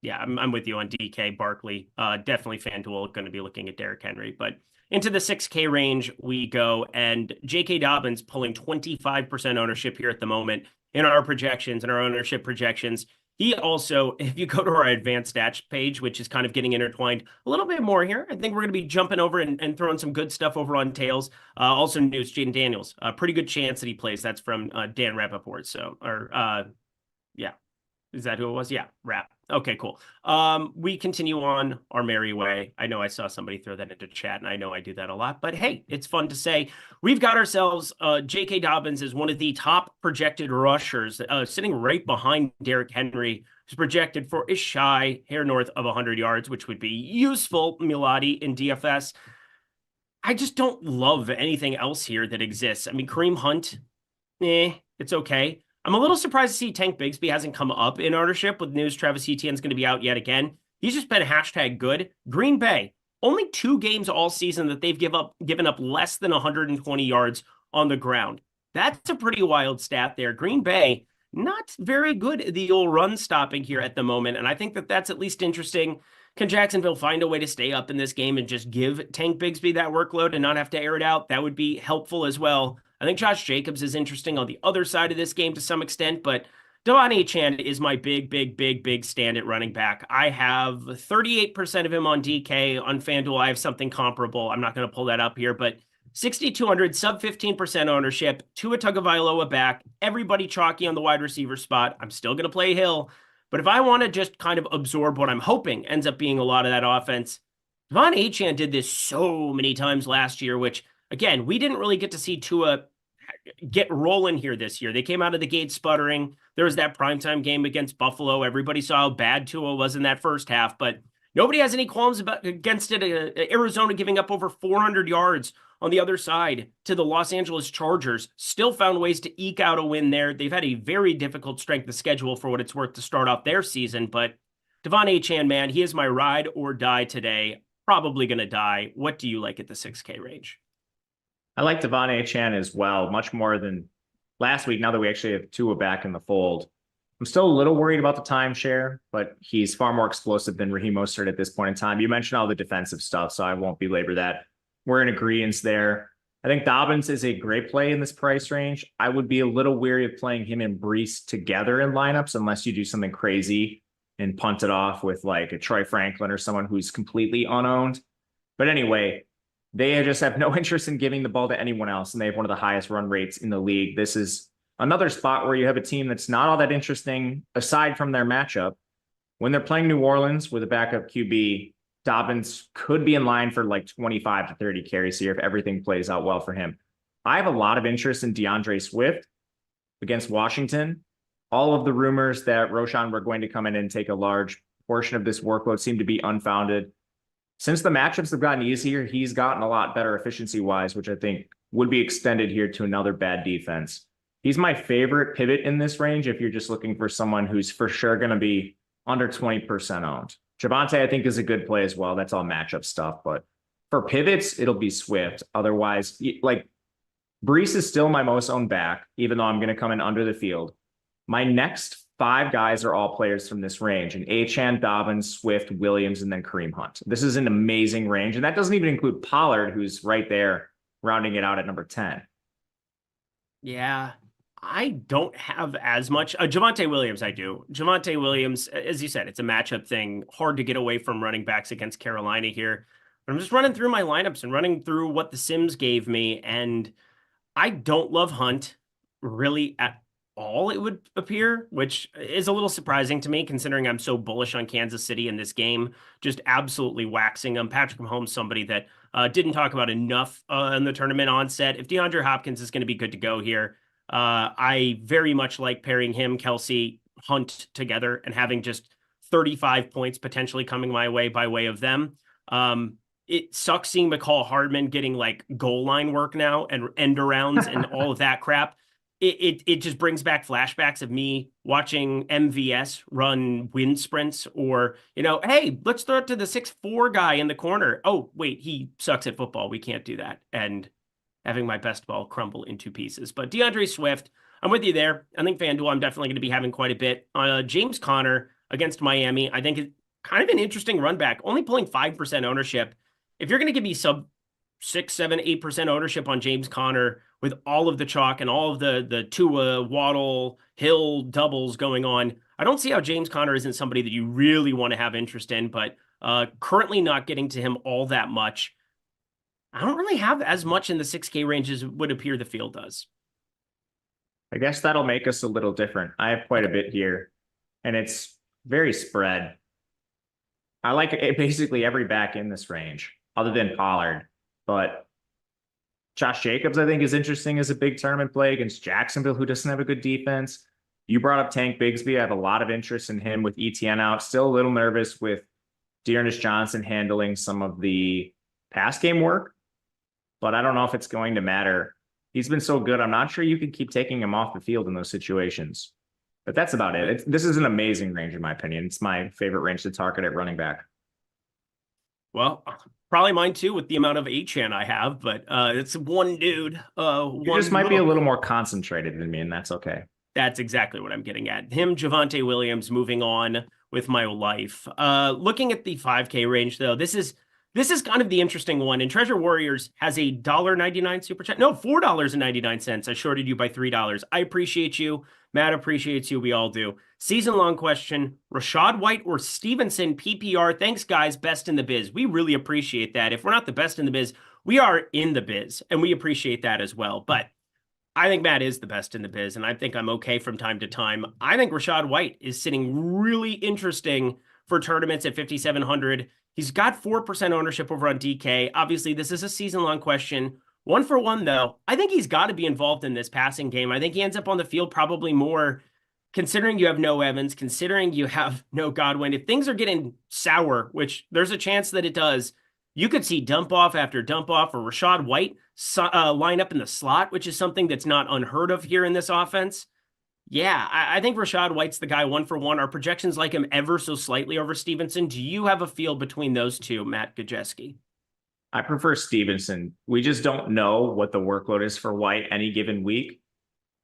Yeah, I'm with you on DK, Barkley. Definitely FanDuel going to be looking at Derrick Henry. But into the 6K range we go, and J.K. Dobbins pulling 25% ownership here at the moment in our projections and our ownership projections. He also, if you go to our advanced stats page, which is kind of getting intertwined a little bit more here, I think we're going to be jumping over and throwing some good stuff over on tails. Also news, Jaden Daniels, a pretty good chance that he plays. That's from Dan Rappaport. So, yeah. Is that who it was? Yeah, Rap. Okay, cool. We continue on our merry way. I know I saw somebody throw that into chat, and I know I do that a lot, but hey, it's fun to say. We've got ourselves J.K. Dobbins as one of the top projected rushers, sitting right behind Derrick Henry, who's projected for a shy hair north of 100 yards, which would be useful, Miladi, in DFS. I just don't love anything else here that exists. I mean, Kareem Hunt, it's okay. I'm a little surprised to see Tank Bigsby hasn't come up in ownership with news Travis Etienne's going to be out yet again. He's just been hashtag good. Green Bay, only 2 games all season that they've given up less than 120 yards on the ground. That's a pretty wild stat there. Green Bay, not very good at the old run stopping here at the moment, and I think that that's at least interesting. Can Jacksonville find a way to stay up in this game and just give Tank Bigsby that workload and not have to air it out? That would be helpful as well. I think Josh Jacobs is interesting on the other side of this game to some extent, but Devon Achane is my big stand at running back. I have 38% of him on DK. On FanDuel, I have something comparable. I'm not going to pull that up here, but 6,200, sub 15% ownership, Tua Tagovailoa back, everybody chalky on the wide receiver spot. I'm still going to play Hill, but if I want to just kind of absorb what I'm hoping ends up being a lot of that offense, Devon Achane did this so many times last year, which, again, we didn't really get to see Tua get rolling here this year. They came out of the gate sputtering. There was that primetime game against Buffalo. Everybody saw how bad Tua was in that first half, but nobody has any qualms against it. Arizona giving up over 400 yards on the other side to the Los Angeles Chargers. Still found ways to eke out a win there. They've had a very difficult strength of schedule for what it's worth to start off their season, but Devon Achane, man, he is my ride or die today. Probably going to die. What do you like at the 6K range? I like Devon Achane as well, much more than last week, now that we actually have Tua back in the fold. I'm still a little worried about the timeshare, but he's far more explosive than Raheem Mostert at this point in time. You mentioned all the defensive stuff, so I won't belabor that. We're in agreement there. I think Dobbins is a great play in this price range. I would be a little weary of playing him and Breece together in lineups unless you do something crazy and punt it off with like a Troy Franklin or someone who's completely unowned. But anyway, they just have no interest in giving the ball to anyone else, and they have one of the highest run rates in the league. This is another spot where you have a team that's not all that interesting aside from their matchup. When they're playing New Orleans with a backup QB, Dobbins could be in line for like 25 to 30 carries here if everything plays out well for him. I have a lot of interest in DeAndre Swift against Washington. All of the rumors that Roshan were going to come in and take a large portion of this workload seem to be unfounded. Since the matchups have gotten easier, he's gotten a lot better efficiency-wise, which I think would be extended here to another bad defense. He's my favorite pivot in this range if you're just looking for someone who's for sure going to be under 20% owned. Javonte, I think, is a good play as well. That's all matchup stuff. But for pivots, it'll be Swift. Otherwise, like Brees is still my most owned back, even though I'm going to come in under the field. My next 5 guys are all players from this range, and Achane, Dobbins, Swift, Williams, and then Kareem Hunt. This is an amazing range, and that doesn't even include Pollard, who's right there, rounding it out at number 10. Yeah, I don't have as much. Javonte Williams, I do. Javonte Williams, as you said, it's a matchup thing. Hard to get away from running backs against Carolina here. But I'm just running through my lineups and running through what the Sims gave me, and I don't love Hunt really at all, it would appear, which is a little surprising to me considering I'm so bullish on Kansas City in this game, just absolutely waxing them. Patrick Mahomes, somebody that didn't talk about enough in the tournament onset. If DeAndre Hopkins is going to be good to go here, I very much like pairing him, Kelsey, Hunt together and having just 35 points potentially coming my way by way of them. It sucks seeing McCall Hardman getting like goal line work now and end arounds and all of that crap. It just brings back flashbacks of me watching MVS run wind sprints or, hey, let's throw it to the 6'4" guy in the corner. Oh, wait, he sucks at football. We can't do that. And having my best ball crumble into pieces. But DeAndre Swift, I'm with you there. I think FanDuel, I'm definitely going to be having quite a bit. James Conner against Miami, I think it's kind of an interesting run back, only pulling 5% ownership. If you're going to give me sub 6, 7, 8% ownership on James Conner with all of the chalk and all of the Tua, Waddle, Hill doubles going on, I don't see how James Conner isn't somebody that you really want to have interest in, but currently not getting to him all that much. I don't really have as much in the 6K range as it would appear the field does. I guess that'll make us a little different. I have quite a bit here, and it's very spread. I like basically every back in this range, other than Pollard. But Josh Jacobs, I think, is interesting as a big tournament play against Jacksonville, who doesn't have a good defense. You brought up Tank Bigsby. I have a lot of interest in him with ETN out. Still a little nervous with Dearness Johnson handling some of the pass game work, but I don't know if it's going to matter. He's been so good. I'm not sure you could keep taking him off the field in those situations. But that's about it. This is an amazing range, in my opinion. It's my favorite range to target at running back. Well, probably mine too, with the amount of Achane I have, but it's one dude. You just might be a little more concentrated than me, and that's okay. That's exactly what I'm getting at. Him, Javonte Williams, moving on with my life. Looking at the 5K range, though, this is kind of the interesting one. And Treasure Warriors has a $1.99 super chat. No, $4.99. I shorted you by $3. I appreciate you. Matt appreciates you. We all do. Season-long question, Rachaad White or Stevenson PPR? Thanks, guys. Best in the biz. We really appreciate that. If we're not the best in the biz, we are in the biz, and we appreciate that as well. But I think Matt is the best in the biz, and I think I'm okay from time to time. I think Rachaad White is sitting really interesting for tournaments at 5,700. He's got 4% ownership over on DK. Obviously, this is a season-long question. 1 for 1, though. I think he's got to be involved in this passing game. I think he ends up on the field probably more, considering you have no Evans, considering you have no Godwin. If things are getting sour, which there's a chance that it does, you could see dump off after dump off or Rachaad White line up in the slot, which is something that's not unheard of here in this offense. Yeah, I think Rachaad White's the guy 1 for 1. Our projections like him ever so slightly over Stevenson. Do you have a feel between those two, Matt Gajeski? I prefer Stevenson. We just don't know what the workload is for White any given week.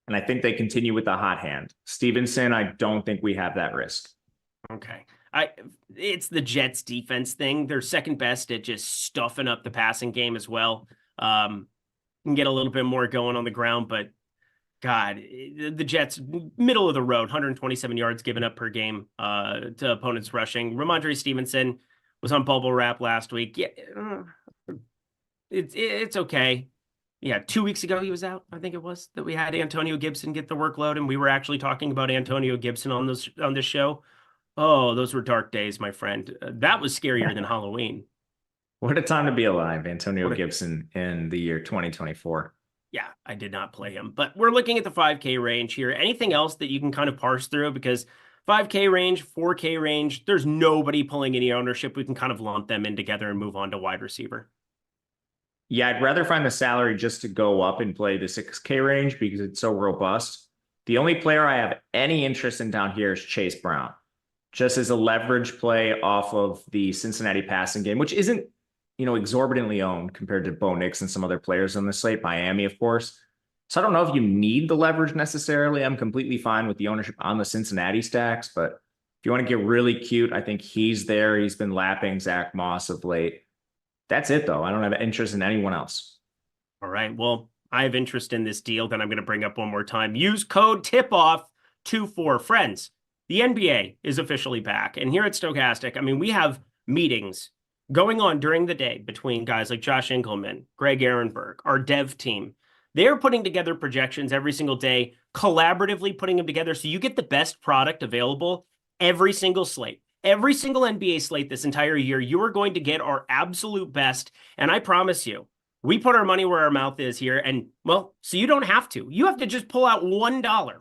And I think they continue with the hot hand. Stevenson, I don't think we have that risk. Okay. It's the Jets defense thing. They're second best at just stuffing up the passing game as well. Can get a little bit more going on the ground, but God, the Jets, middle of the road, 127 yards given up per game to opponents rushing. Ramondre Stevenson was on bubble wrap last week. Yeah, it's okay. Yeah, 2 weeks ago he was out. I think it was that we had Antonio Gibson get the workload, and we were actually talking about Antonio Gibson on this show. Oh, those were dark days, my friend. That was scarier than Halloween. What a time to be alive, Antonio Gibson in the year 2024. Yeah, I did not play him, but we're looking at the 5K range here. Anything else that you can kind of parse through? Because 5K range, 4K range, there's nobody pulling any ownership. We can kind of lump them in together and move on to wide receiver. Yeah, I'd rather find the salary just to go up and play the 6K range because it's so robust. The only player I have any interest in down here is Chase Brown. just as a leverage play off of the Cincinnati passing game, which isn't, exorbitantly owned compared to Bo Nix and some other players on the slate, Miami, of course. So I don't know if you need the leverage necessarily. I'm completely fine with the ownership on the Cincinnati stacks, but if you want to get really cute, I think he's there. He's been lapping Zach Moss of late. That's it, though. I don't have interest in anyone else. All right. Well, I have interest in this deal that I'm going to bring up one more time. Use code TIPOFF24. Friends, the NBA is officially back. And here at Stokastic, I mean, we have meetings going on during the day between guys like Josh Engelman, Greg Ehrenberg, our dev team. They're putting together projections every single day, collaboratively putting them together so you get the best product available every single slate. Every single NBA slate this entire year, you are going to get our absolute best. And I promise you, we put our money where our mouth is here. And, well, so you don't have to. You have to just pull out $1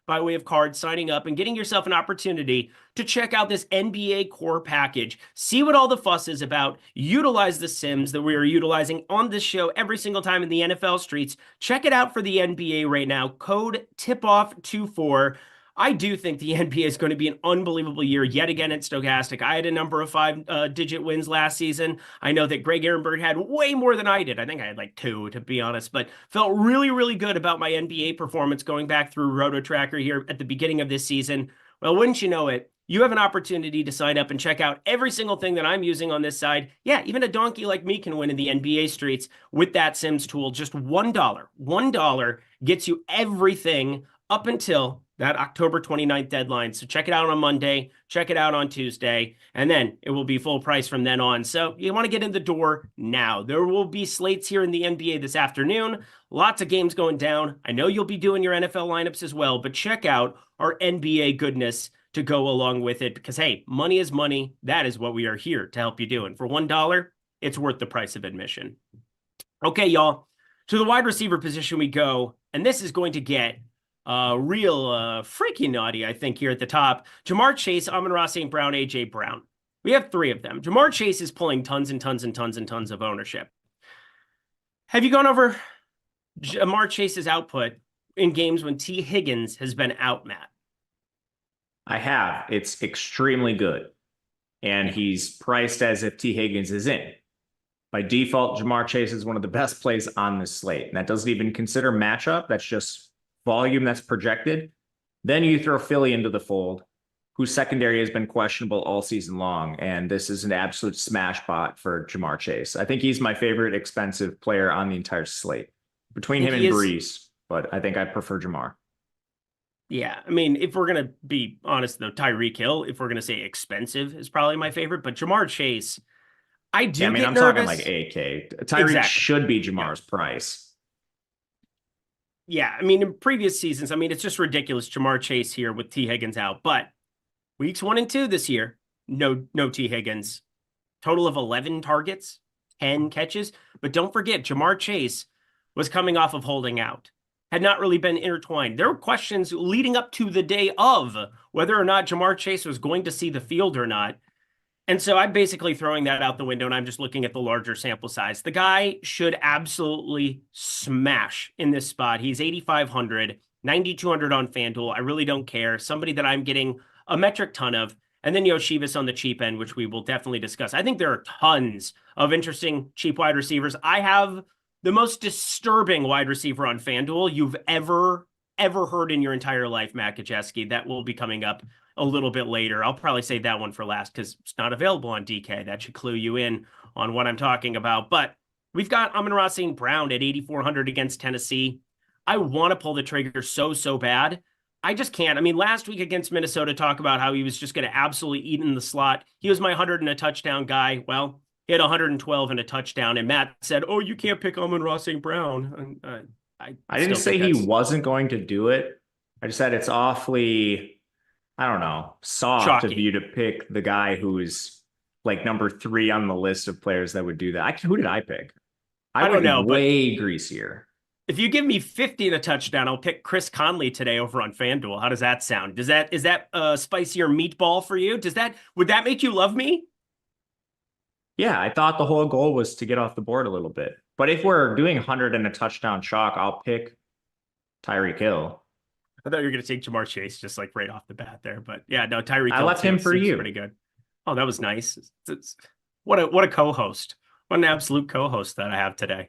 by way of card, signing up and getting yourself an opportunity to check out this NBA core package. See what all the fuss is about. Utilize the sims that we are utilizing on this show every single time in the NFL streets. Check it out for the NBA right now. Code TIPOFF24. I do think the NBA is going to be an unbelievable year yet again at Stokastic. I had a number of 5-digit wins last season. I know that Greg Ehrenberg had way more than I did. I think I had like 2, to be honest, but felt really, really good about my NBA performance going back through RotoTracker here at the beginning of this season. Well, wouldn't you know it? You have an opportunity to sign up and check out every single thing that I'm using on this side. Yeah, even a donkey like me can win in the NBA streets with that Sims tool. Just $1. $1 gets you everything up until that October 29th deadline. So check it out on Monday, check it out on Tuesday, and then it will be full price from then on. So you want to get in the door now. There will be slates here in the NBA this afternoon. Lots of games going down. I know you'll be doing your NFL lineups as well, but check out our NBA goodness to go along with it because, hey, money is money. That is what we are here to help you do. And for $1, it's worth the price of admission. Okay, y'all, to the wide receiver position we go, and this is going to get real freaky naughty, I think, here at the top. Jamar Chase, Amon-Ra St. Brown, A.J. Brown. We have 3 of them. Jamar Chase is pulling tons and tons and tons and tons of ownership. Have you gone over Jamar Chase's output in games when T. Higgins has been out, Matt? I have. It's extremely good. And he's priced as if T. Higgins is in. By default, Jamar Chase is one of the best plays on this slate. And that doesn't even consider matchup. That's just volume that's projected. Then you throw Philly into the fold, whose secondary has been questionable all season long. And this is an absolute smash bot for Jamar Chase. I think he's my favorite expensive player on the entire slate between him and Brees, but I think I prefer Jamar. Yeah, I mean, if we're going to be honest, though, Tyreek Hill, if we're going to say expensive, is probably my favorite. But Jamar Chase, I do get I'm nervous. talking like AK. Tyreek should be Jamar's price. Yeah, I mean, in previous seasons, I mean, it's just ridiculous. Jamar Chase here with T. Higgins out. But weeks 1 and 2 this year, no T. Higgins. Total of 11 targets, 10 catches. But don't forget, Jamar Chase was coming off of holding out. Had not really been intertwined. There were questions leading up to the day of whether or not Jamar Chase was going to see the field or not. And so I'm basically throwing that out the window and I'm just looking at the larger sample size. The guy should absolutely smash in this spot. He's 8,500, 9,200 on FanDuel. I really don't care. Somebody that I'm getting a metric ton of. And then Yoshivas on the cheap end, which we will definitely discuss. I think there are tons of interesting cheap wide receivers. I have the most disturbing wide receiver on FanDuel you've ever heard in your entire life, Matt Kajeski. That will be coming up a little bit later. I'll probably save that one for last because it's not available on DK. That should clue you in on what I'm talking about. But we've got Amon-Ra St. Brown at 8,400 against Tennessee. I want to pull the trigger so bad. I just can't. I mean, last week against Minnesota, talk about how he was just going to absolutely eat in the slot. He was my 100 and a touchdown guy. Well, he had 112 and a touchdown. And Matt said, oh, you can't pick Amon-Ra St. Brown. I didn't say he wasn't going to do it. I just said it's awfully, I don't know, soft of you to pick the guy who's like number 3 on the list of players that would do that. Who did I pick? I don't know. Way greasier. If you give me 50 and a touchdown, I'll pick Chris Conley today over on FanDuel. How does that sound? Is that spicier meatball for you? Would that make you love me? Yeah, I thought the whole goal was to get off the board a little bit. But if we're doing 100 and a touchdown chalk, I'll pick Tyreek Hill. I thought you were going to take Jamar Chase just like right off the bat there, but yeah, no, Tyreek I Hill left him for seems you. pretty good. Oh, that was nice. What a co-host. What an absolute co-host that I have today.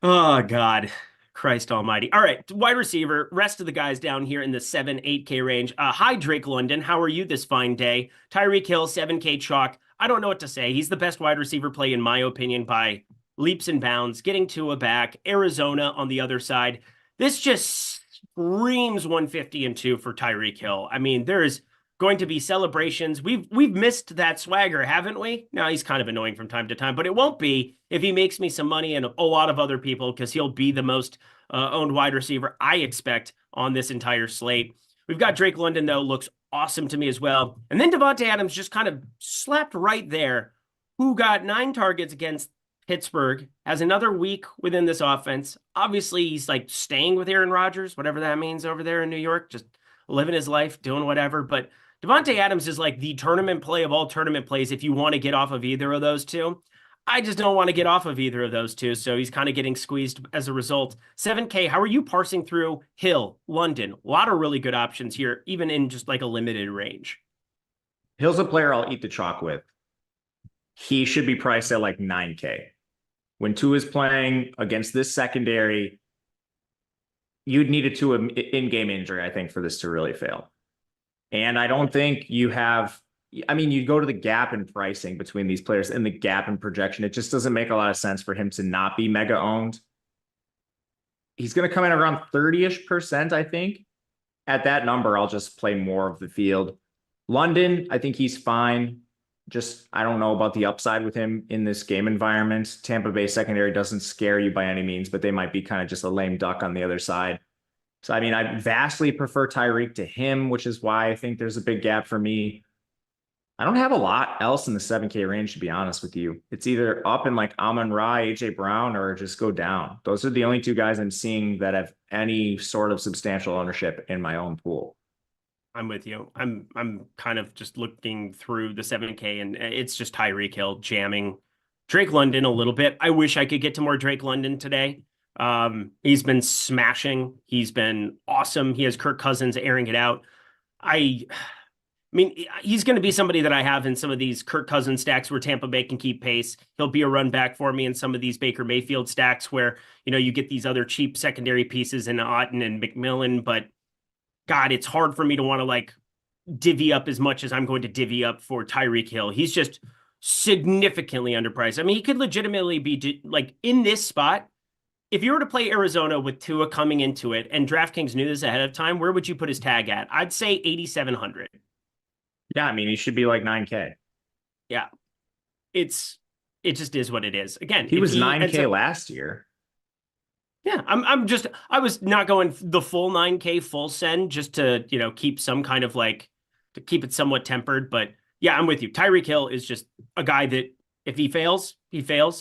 Oh God, Christ almighty. All right, wide receiver, rest of the guys down here in the 7-8K range. Hi, Drake London. How are you this fine day? Tyreek Hill, 7K chalk. I don't know what to say. He's the best wide receiver play, in my opinion, by leaps and bounds. Getting Tua back, Arizona on the other side. This just screams 150 and 2 for Tyreek Hill. I mean, there's going to be celebrations. We've missed that swagger, haven't we? Now, he's kind of annoying from time to time, but it won't be if he makes me some money and a lot of other people, because he'll be the most owned wide receiver I expect on this entire slate. We've got Drake London, though, looks awesome to me as well. And then Devontae Adams just kind of slapped right there, who got 9 targets against Pittsburgh, has another week within this offense. Obviously, he's like staying with Aaron Rodgers, whatever that means over there in New York, just living his life, doing whatever. But Devontae Adams is like the tournament play of all tournament plays if you want to get off of either of those two. I just don't want to get off of either of those two, so he's kind of getting squeezed as a result. 7K, how are you parsing through Hill, London? A lot of really good options here, even in just like a limited range. Hill's a player I'll eat the chalk with. He should be priced at like 9K. When Tua is playing against this secondary, you'd need a Tua in-game injury, I think, for this to really fail. And I don't think you have, I mean, you go to the gap in pricing between these players and the gap in projection. It just doesn't make a lot of sense for him to not be mega owned. He's going to come in around 30-ish%, I think. At that number, I'll just play more of the field. London, I think he's fine. Just, I don't know about the upside with him in this game environment. Tampa Bay secondary doesn't scare you by any means, but they might be kind of just a lame duck on the other side. So, I mean, I vastly prefer Tyreek to him, which is why I think there's a big gap for me. I don't have a lot else in the 7K range, to be honest with you. It's either up in like Amon-Ra, AJ Brown, or just go down. Those are the only 2 guys I'm seeing that have any sort of substantial ownership in my own pool. I'm with you. I'm kind of just looking through the 7K, and it's just Tyreek Hill jamming Drake London a little bit. I wish I could get to more Drake London today. He's been smashing. He's been awesome. He has Kirk Cousins airing it out. I mean, he's going to be somebody that I have in some of these Kirk Cousins stacks where Tampa Bay can keep pace. He'll be a run back for me in some of these Baker Mayfield stacks where, you know, you get these other cheap secondary pieces in Otten and McMillan, but God, it's hard for me to want to like divvy up as much as I'm going to divvy up for Tyreek Hill. He's just significantly underpriced. I mean, he could legitimately be like in this spot. If you were to play Arizona with Tua coming into it and DraftKings knew this ahead of time, where would you put his tag at? I'd say 8,700. Yeah, I mean, he should be like 9K. Yeah. It just is what it is. Again, he was 9K last year. Yeah, I was not going the full 9K full send just to, you know, keep some kind of like, to keep it somewhat tempered. But yeah, I'm with you. Tyreek Hill is just a guy that if he fails,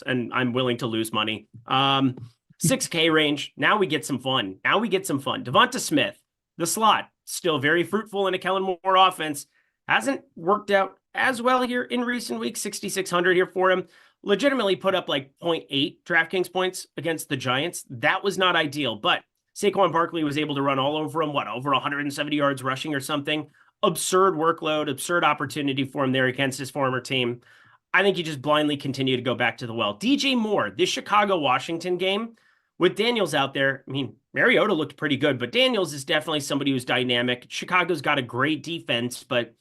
and I'm willing to lose money. 6K range. Now we get some fun. Devonta Smith, the slot, still very fruitful in a Kellen Moore offense. Hasn't worked out as well here in recent weeks. 6,600 here for him. Legitimately put up like 0.8 DraftKings points against the Giants. That was not ideal, but Saquon Barkley was able to run all over him. Over 170 yards rushing or something. Absurd workload, absurd opportunity for him there against his former team. I think you just blindly continue to go back to the well. DJ Moore, this Chicago-Washington game, with Daniels out there, I mean, Mariota looked pretty good, but Daniels is definitely somebody who's dynamic. Chicago's got a great defense, but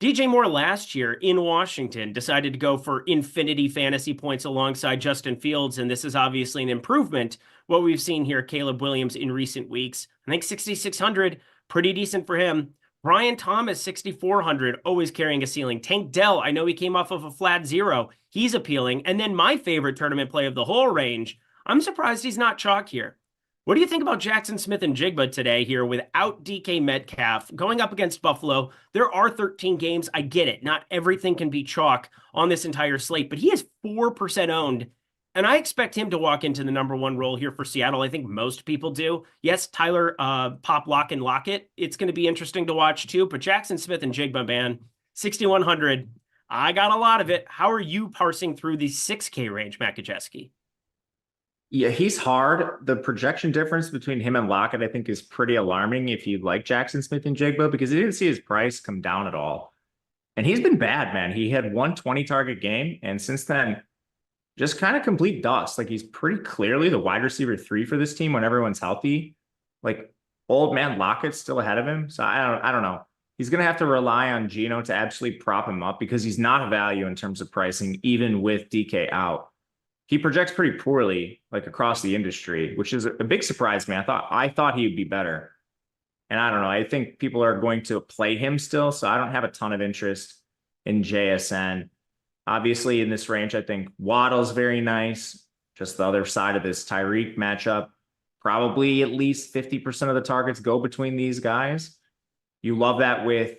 DJ Moore last year in Washington decided to go for infinity fantasy points alongside Justin Fields, and this is obviously an improvement. What we've seen here, Caleb Williams in recent weeks, I think 6,600, pretty decent for him. Brian Thomas, 6,400, always carrying a ceiling. Tank Dell, I know he came off of a flat 0. He's appealing. And then my favorite tournament play of the whole range, I'm surprised he's not chalk here. What do you think about Jackson Smith and Jigba today here without DK Metcalf going up against Buffalo? There are 13 games. I get it. Not everything can be chalk on this entire slate, but he is 4% owned. And I expect him to walk into the #1 role here for Seattle. I think most people do. Yes, Tyler, pop, lock, and Lockett. It's going to be interesting to watch too. But Jackson Smith and Jigba, man, 6,100. I got a lot of it. How are you parsing through the 6K range, Matt Kajeski? Yeah, he's hard. The projection difference between him and Lockett, I think, is pretty alarming if you like Jackson Smith and Jigba, because he didn't see his price come down at all. And he's been bad, man. He had one 20 target game, and since then, just kind of complete dust. Like, he's pretty clearly the wide receiver 3 for this team when everyone's healthy. Like, old man Lockett's still ahead of him. So I don't know. He's gonna have to rely on Geno to actually prop him up, because he's not a value in terms of pricing, even with DK out. He projects pretty poorly, like, across the industry, which is a big surprise to me. I thought he would be better. And I don't know. I think people are going to play him still, so I don't have a ton of interest in JSN. Obviously, in this range, I think Waddle's very nice. Just the other side of this Tyreek matchup. Probably at least 50% of the targets go between these guys. You love that with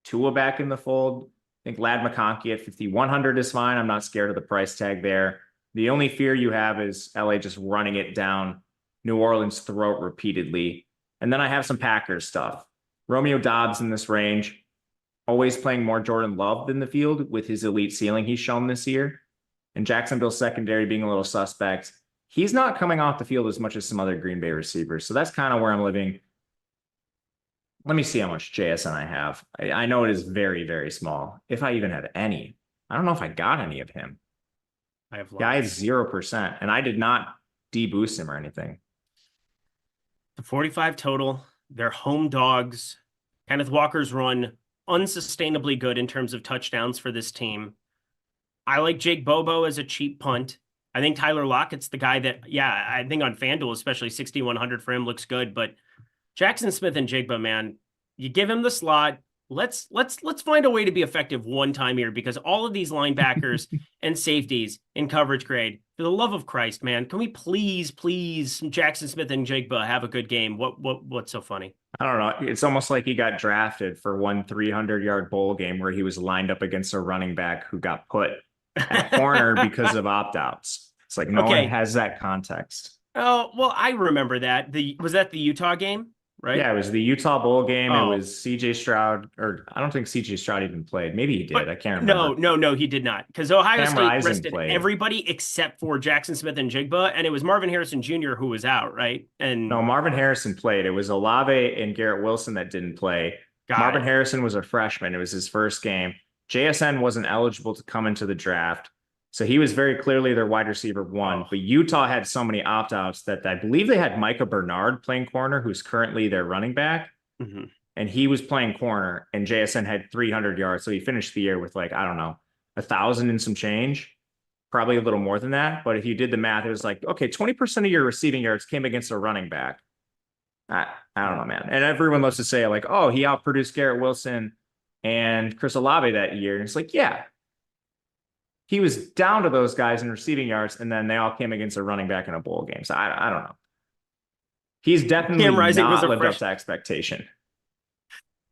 Tua back in the fold. I think Lad McConkey at 5,100 is fine. I'm not scared of the price tag there. The only fear you have is LA just running it down New Orleans' throat repeatedly. And then I have some Packers stuff. Romeo Doubs in this range, always playing more Jordan Love than the field with his elite ceiling he's shown this year. And Jacksonville's secondary being a little suspect. He's not coming off the field as much as some other Green Bay receivers. So that's kind of where I'm living. Let me see how much JSN I have. I know it is very, very small. If I even had any. I don't know if I got any of him. I have Guy is 0%, and I did not deboost him or anything. The 45 total. They're home dogs. Kenneth Walker's run unsustainably good in terms of touchdowns for this team. I like Jake Bobo as a cheap punt. I think Tyler Lockett's the guy that, yeah, I think on FanDuel, especially 6,100 for him looks good. But Jackson Smith and Jigba, man, you give him the slot. Let's find a way to be effective one time here, because all of these linebackers and safeties in coverage grade, for the love of Christ, man, can we please Jackson Smith and Jigba have a good game? What's so funny? I don't know. It's almost like he got drafted for one 300-yard bowl game where he was lined up against a running back who got put at corner because of opt-outs. It's like no one has that context. Oh, well, I remember that. Was that the Utah game? Right? Yeah, it was the Utah bowl game. Oh. It was CJ Stroud, or I don't think CJ Stroud even played. Maybe he did. But I can't remember. No, he did not. Because Ohio State rested everybody except for Jackson Smith and Jigba, and it was Marvin Harrison Jr. who was out, right? And no, Marvin Harrison played. It was Olave and Garrett Wilson that didn't play. Marvin Harrison was a freshman. It was his first game. JSN wasn't eligible to come into the draft. So he was very clearly their wide receiver 1, but Utah had so many opt-outs that I believe they had Micah Bernard playing corner, who's currently their running back. Mm-hmm. And he was playing corner, and JSN had 300 yards. So he finished the year with 1,000 and some change, probably a little more than that. But if you did the math, it was like, okay, 20% of your receiving yards came against a running back. I don't know, man. And everyone loves to say oh, he outproduced Garrett Wilson and Chris Olave that year. And it's like, yeah. He was down to those guys in receiving yards, and then they all came against a running back in a bowl game. So I don't know. He's definitely not lived up to expectation.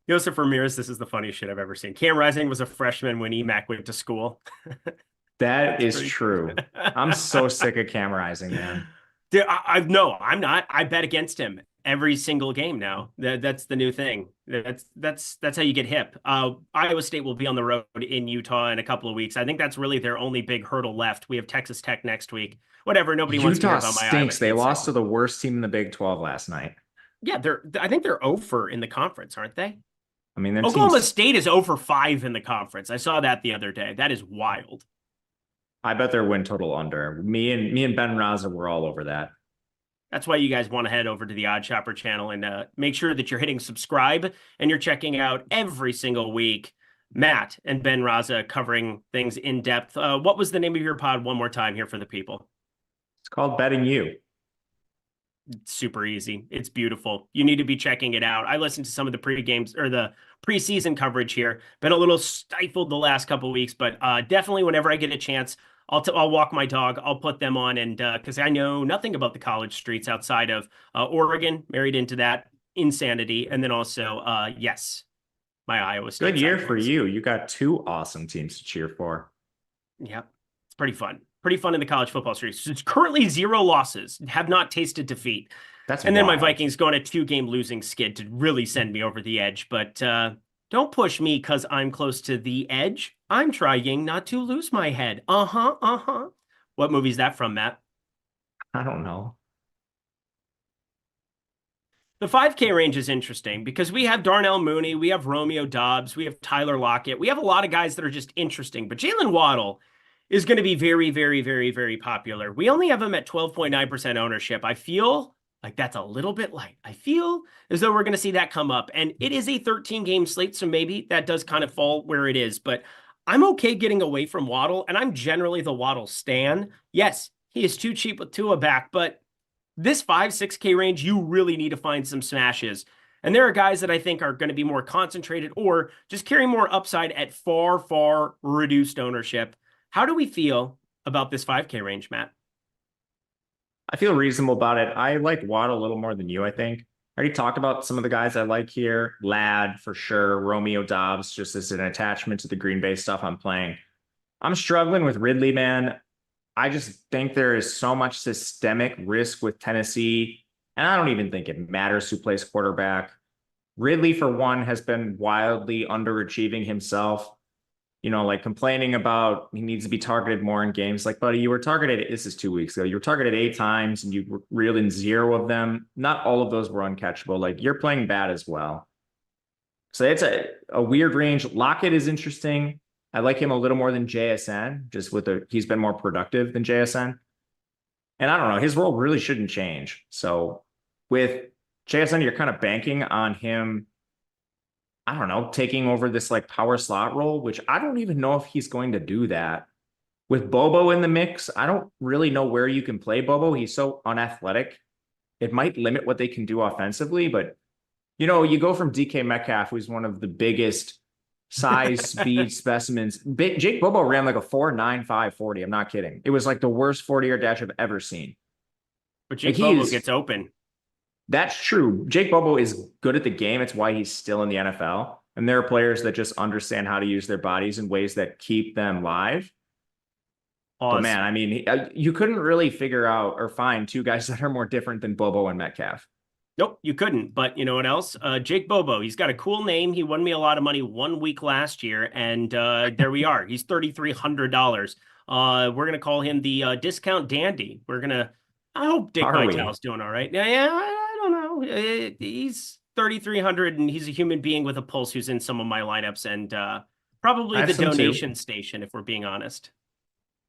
Joseph Ramirez, this is the funniest shit I've ever seen. Cam Rising was a freshman when EMAC went to school. That is true. I'm so sick of Cam Rising, man. Dude, no, I'm not. I bet against him every single game now. That's the new thing. That's how you get hip. Iowa State will be on the road in Utah in a couple of weeks. I think that's really their only big hurdle left. We have Texas Tech next week. Whatever. Nobody wants to hear about my Iowa State. They lost to the worst team in the Big 12 last night. Yeah, I think they're 0 in the conference, aren't they? I mean, Oklahoma State is 0-5 in the conference. I saw that the other day. That is wild. I bet their win total under. Me and Ben Raza were all over that. That's why you guys want to head over to the Odd Shopper channel and make sure that you're hitting subscribe and you're checking out every single week Matt and Ben Raza covering things in depth. What was the name of your pod one more time here for the people? It's called Betting You. It's super easy. It's beautiful. You need to be checking it out. I listened to some of the pre-games or the preseason coverage here. Been a little stifled the last couple of weeks, but definitely whenever I get a chance, I'll walk my dog. I'll put them on, and because I know nothing about the college streets outside of Oregon, married into that insanity, and then also yes, my Iowa State. Good year for you. You got 2 awesome teams to cheer for. Yep, it's pretty fun. Pretty fun in the college football streets. It's currently 0 losses. Have not tasted defeat. And then my Vikings go on a 2-game losing skid to really send me over the edge. But don't push me because I'm close to the edge. I'm trying not to lose my head. What movie is that from, Matt? I don't know. The 5K range is interesting because we have Darnell Mooney, we have Romeo Dobbs, we have Tyler Lockett. We have a lot of guys that are just interesting, but Jalen Waddle is going to be very, very, very, very popular. We only have him at 12.9% ownership. I feel like that's a little bit light. I feel as though we're going to see that come up, and it is a 13-game slate, so maybe that does kind of fall where it is, but I'm okay getting away from Waddle, and I'm generally the Waddle stan. Yes, he is too cheap with Tua back, but this 5-6K range, you really need to find some smashes. And there are guys that I think are going to be more concentrated or just carry more upside at far, far reduced ownership. How do we feel about this 5K range, Matt? I feel reasonable about it. I like Waddle a little more than you, I think. I already talked about some of the guys I like here. Ladd, for sure. Romeo Dobbs, just as an attachment to the Green Bay stuff I'm playing. I'm struggling with Ridley, man. I just think there is so much systemic risk with Tennessee, and I don't even think it matters who plays quarterback. Ridley, for one, has been wildly underachieving himself. You know, like complaining about he needs to be targeted more in games. Like, buddy, you were targeted, this is 2 weeks ago, you were targeted 8 times and you reeled in 0 of them. Not all of those were uncatchable. Like, you're playing bad as well. So it's a weird range. Lockett is interesting. I like him a little more than JSN, just he's been more productive than JSN. And I don't know, his role really shouldn't change. So with JSN, you're kind of banking on him, I don't know, taking over this like power slot role, which I don't even know if he's going to do that. With Bobo in the mix, I don't really know where you can play Bobo. He's so unathletic. It might limit what they can do offensively, but you know, you go from DK Metcalf, who's one of the biggest size, speed specimens. Jake Bobo ran like a 4.95 40. I'm not kidding. It was like the worst 40-yard dash I've ever seen. But Jake Bobo gets open. That's true. Jake Bobo is good at the game. It's why he's still in the NFL. And there are players that just understand how to use their bodies in ways that keep them live. But man, I mean, you couldn't really figure out or find 2 guys that are more different than Bobo and Metcalf. Nope, you couldn't. But you know what else? Jake Bobo, he's got a cool name. He won me a lot of money 1 week last year. And there we are. He's $3,300. We're going to call him the discount dandy. I hope Dick Vitale's doing all right. Yeah, I don't know. He's 3,300 and he's a human being with a pulse who's in some of my lineups and probably the donation station, if we're being honest.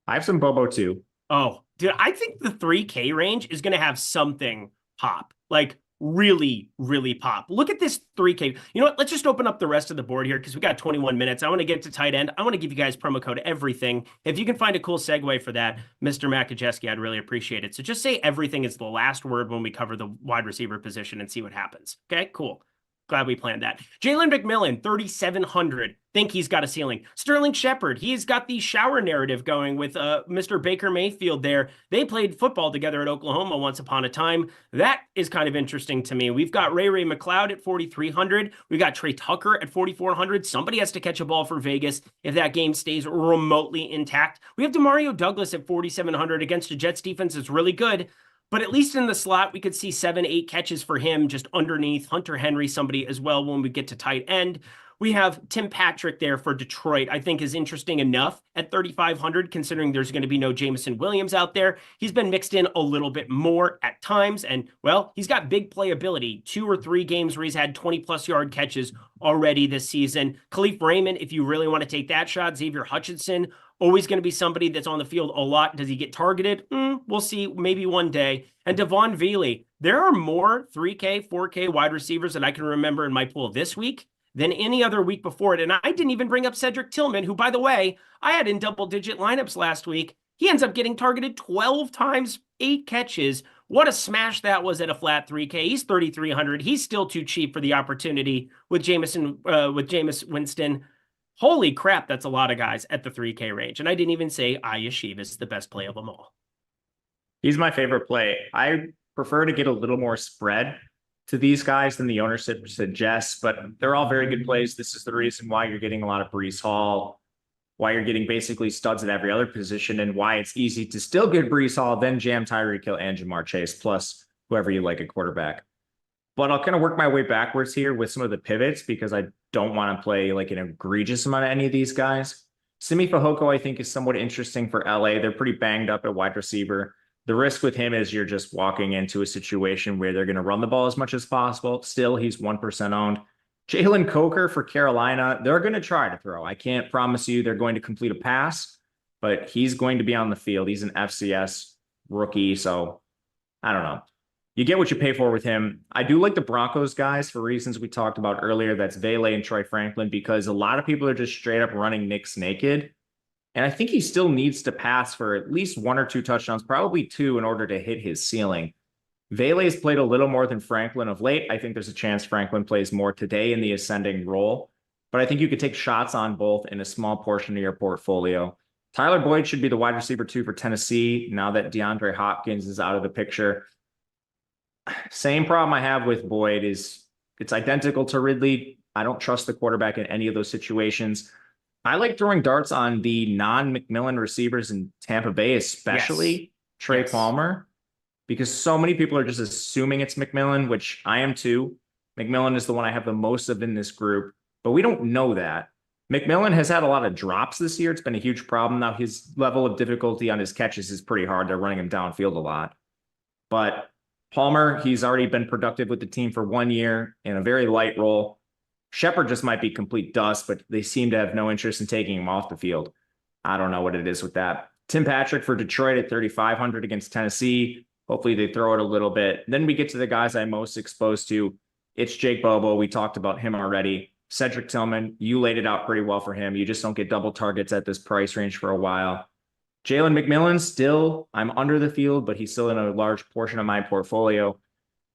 I have some Bobo too. Oh, dude, I think the 3K range is going to have something pop. Like, really, really pop. Look at this 3K. You know what? Let's just open up the rest of the board here because we got 21 minutes. I want to get to tight end. I want to give you guys promo code everything. If you can find a cool segue for that, Mr. Makajeski, I'd really appreciate it. So just say everything is the last word when we cover the wide receiver position and see what happens. Okay, cool. Glad we planned that. Jalen McMillan, 3,700. Think he's got a ceiling. Sterling Shepard, he's got the shower narrative going with Mr. Baker Mayfield there. They played football together at Oklahoma once upon a time. That is kind of interesting to me. We've got Ray McLeod at 4,300. We've got Trey Tucker at 4,400. Somebody has to catch a ball for Vegas if that game stays remotely intact. We have Demario Douglas at 4,700 against a Jets defense that's really good. But at least in the slot, we could see 7-8 catches for him just underneath Hunter Henry, somebody as well when we get to tight end. We have Tim Patrick there for Detroit, I think is interesting enough at 3,500, considering there's going to be no Jameson Williams out there. He's been mixed in a little bit more at times. And, well, he's got big playability. 2 or 3 games where he's had 20-plus yard catches already this season. Khalif Raymond, if you really want to take that shot. Xavier Hutchinson, always going to be somebody that's on the field a lot. Does he get targeted? We'll see. Maybe one day. And Devon Veely. There are more 3K, 4K wide receivers that I can remember in my pool this week than any other week before it. And I didn't even bring up Cedric Tillman, who, by the way, I had in double-digit lineups last week. He ends up getting targeted 12 times, 8 catches. What a smash that was at a flat 3K. He's 3,300. He's still too cheap for the opportunity with Jameis Winston. Holy crap, that's a lot of guys at the 3K range. And I didn't even say Ayeshiv is the best play of them all. He's my favorite play. I prefer to get a little more spread to these guys than the ownership suggests, but they're all very good plays. This is the reason why you're getting a lot of Breece Hall, why you're getting basically studs at every other position, and why it's easy to still get Breece Hall, then jam Tyreek Hill and Jamar Chase, plus whoever you like at quarterback. But I'll kind of work my way backwards here with some of the pivots because I don't want to play like an egregious amount of any of these guys. Simi Fehoko, I think, is somewhat interesting for LA. They're pretty banged up at wide receiver. The risk with him is you're just walking into a situation where they're going to run the ball as much as possible. Still, he's 1% owned. Jalen Coker for Carolina, they're going to try to throw. I can't promise you they're going to complete a pass, but he's going to be on the field. He's an FCS rookie, so I don't know. You get what you pay for with him. I do like the Broncos guys for reasons we talked about earlier. That's Vele and Troy Franklin, because a lot of people are just straight up running Knicks naked. And I think he still needs to pass for at least 1 or 2 touchdowns, probably 2 in order to hit his ceiling. Vele has played a little more than Franklin of late. I think there's a chance Franklin plays more today in the ascending role, but I think you could take shots on both in a small portion of your portfolio. Tyler Boyd should be the wide receiver 2 for Tennessee now that DeAndre Hopkins is out of the picture. Same problem I have with Boyd is it's identical to Ridley. I don't trust the quarterback in any of those situations. I like throwing darts on the non-McMillan receivers in Tampa Bay, especially Trey Palmer, because so many people are just assuming it's McMillan, which I am too. McMillan is the one I have the most of in this group, but we don't know that. McMillan has had a lot of drops this year. It's been a huge problem. Now his level of difficulty on his catches is pretty hard. They're running him downfield a lot. But Palmer, he's already been productive with the team for 1 year in a very light role. Shepard just might be complete dust, but they seem to have no interest in taking him off the field. I don't know what it is with that. Tim Patrick for Detroit at 3,500 against Tennessee. Hopefully they throw it a little bit. Then we get to the guys I'm most exposed to. It's Jake Bobo. We talked about him already. Cedric Tillman, you laid it out pretty well for him. You just don't get double targets at this price range for a while. Jalen McMillan, still, I'm under the field, but he's still in a large portion of my portfolio.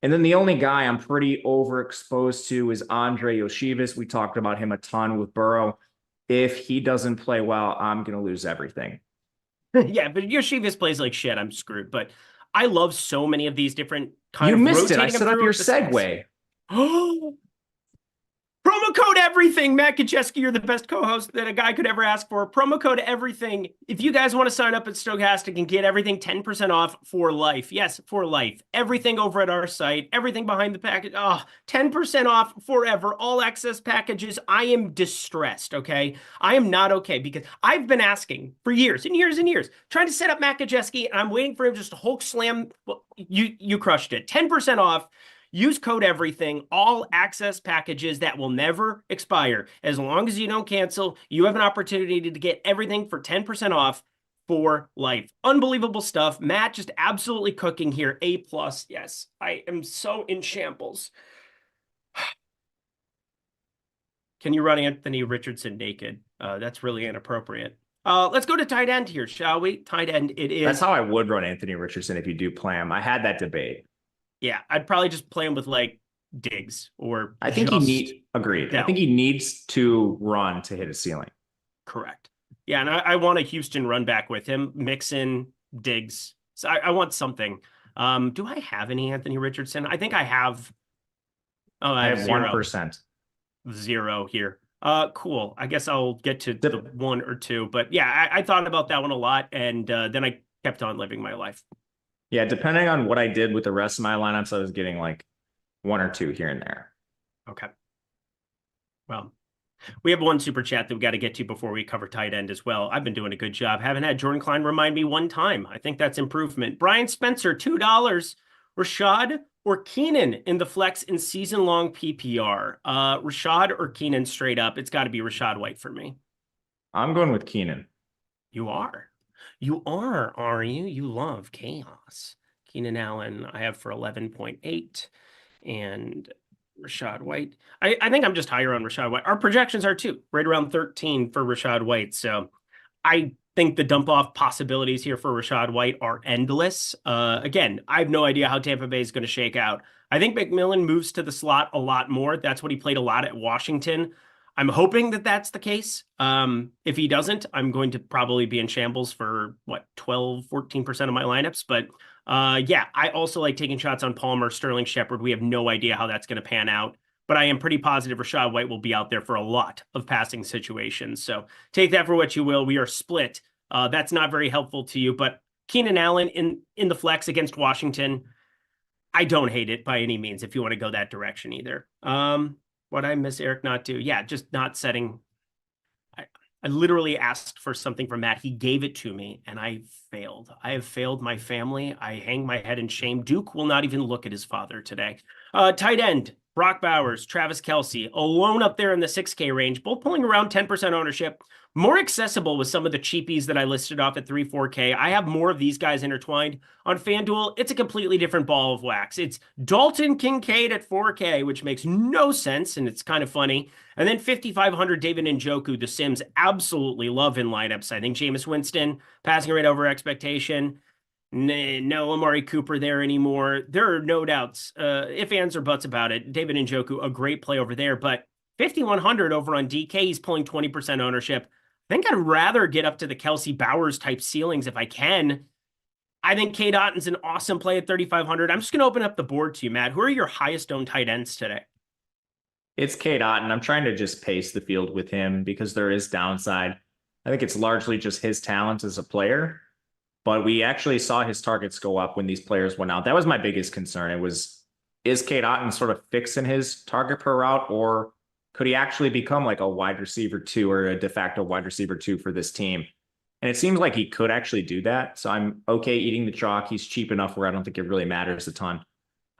And then the only guy I'm pretty overexposed to is Andre Yoshivas. We talked about him a ton with Burrow. If he doesn't play well, I'm going to lose everything. Yeah, but Yoshivas plays like shit. I'm screwed. But I love so many of these different kind of. You missed it. I set up your segue. Oh, promo code everything. Matt Kacheski, you're the best co-host that a guy could ever ask for. Promo code everything. If you guys want to sign up at Stokastic and get everything 10% off for life. Yes, for life. Everything over at our site. Everything behind the package. 10% off forever. All access packages. I am distressed, okay? I am not okay because I've been asking for years and years and years, trying to set up Matt Kacheski, and I'm waiting for him just to Hulk slam. Well, you crushed it. 10% off. Use code everything, all access packages that will never expire. As long as you don't cancel, you have an opportunity to get everything for 10% off for life. Unbelievable stuff. Matt just absolutely cooking here. A+. Yes, I am so in shambles. Can you run Anthony Richardson naked? That's really inappropriate. Let's go to tight end here, shall we? Tight end it is. That's how I would run Anthony Richardson if you do play him. I had that debate. Yeah, I'd probably just play him with like Diggs or. I think agreed. I think he needs to run to hit a ceiling. Correct. Yeah, and I want a Houston run back with him, Mixon, Diggs. So I want something. Do I have any Anthony Richardson? I think I have. Oh, I have 1%. 0 here. Cool. I guess I'll get to the 1 or 2, but yeah, I thought about that one a lot, and then I kept on living my life. Yeah, depending on what I did with the rest of my lineups, I was getting like 1 or 2 here and there. Okay. Well, we have one super chat that we got to get to before we cover tight end as well. I've been doing a good job. Haven't had Jordan Klein remind me one time. I think that's improvement. Brian Spencer, $2. Rashad or Keenan in the flex in season-long PPR? Rashad or Keenan straight up? It's got to be Rashad White for me. I'm going with Keenan. You are. You are you? You love chaos. Keenan Allen, I have for 11.8. And Rashad White. I think I'm just higher on Rashad White. Our projections are too, right around 13 for Rashad White. So I think the dump off possibilities here for Rashad White are endless. Again, I have no idea how Tampa Bay is going to shake out. I think McMillan moves to the slot a lot more. That's what he played a lot at Washington. I'm hoping that that's the case. If he doesn't, I'm going to probably be in shambles for 14% of my lineups. But yeah, I also like taking shots on Palmer, Sterling Shepard. We have no idea how that's going to pan out, but I am pretty positive Rashad White will be out there for a lot of passing situations. So take that for what you will. We are split. That's not very helpful to you, but Keenan Allen in the flex against Washington, I don't hate it by any means if you want to go that direction either. What I miss Eric not do? Yeah, just not setting. I literally asked for something from Matt. He gave it to me, and I failed. I have failed my family. I hang my head in shame. Duke will not even look at his father today. Tight end, Brock Bowers, Travis Kelce, alone up there in the 6K range, both pulling around 10% ownership. More accessible with some of the cheapies that I listed off at 3, 4K. I have more of these guys intertwined. On FanDuel, it's a completely different ball of wax. It's Dalton Kincaid at 4K, which makes no sense, and it's kind of funny. And then 5,500 David Njoku, the Sims absolutely love in lineups. I think Jameis Winston, passing rate over expectation. No Amari Cooper there anymore. There are no doubts, if ands or buts about it. David Njoku, a great play over there, but 5,100 over on DK, he's pulling 20% ownership. I think I'd rather get up to the Kelce Bowers type ceilings if I can. I think Cade Otton's an awesome play at 3,500. I'm just going to open up the board to you, Matt. Who are your highest owned tight ends today? It's Cade Otton. I'm trying to just pace the field with him because there is downside. I think it's largely just his talent as a player, but we actually saw his targets go up when these players went out. That was my biggest concern. Is Cade Otton sort of fixing his target per route, or could he actually become like a wide receiver 2 or a de facto wide receiver 2 for this team? And it seems like he could actually do that. So I'm okay eating the chalk. He's cheap enough where I don't think it really matters a ton.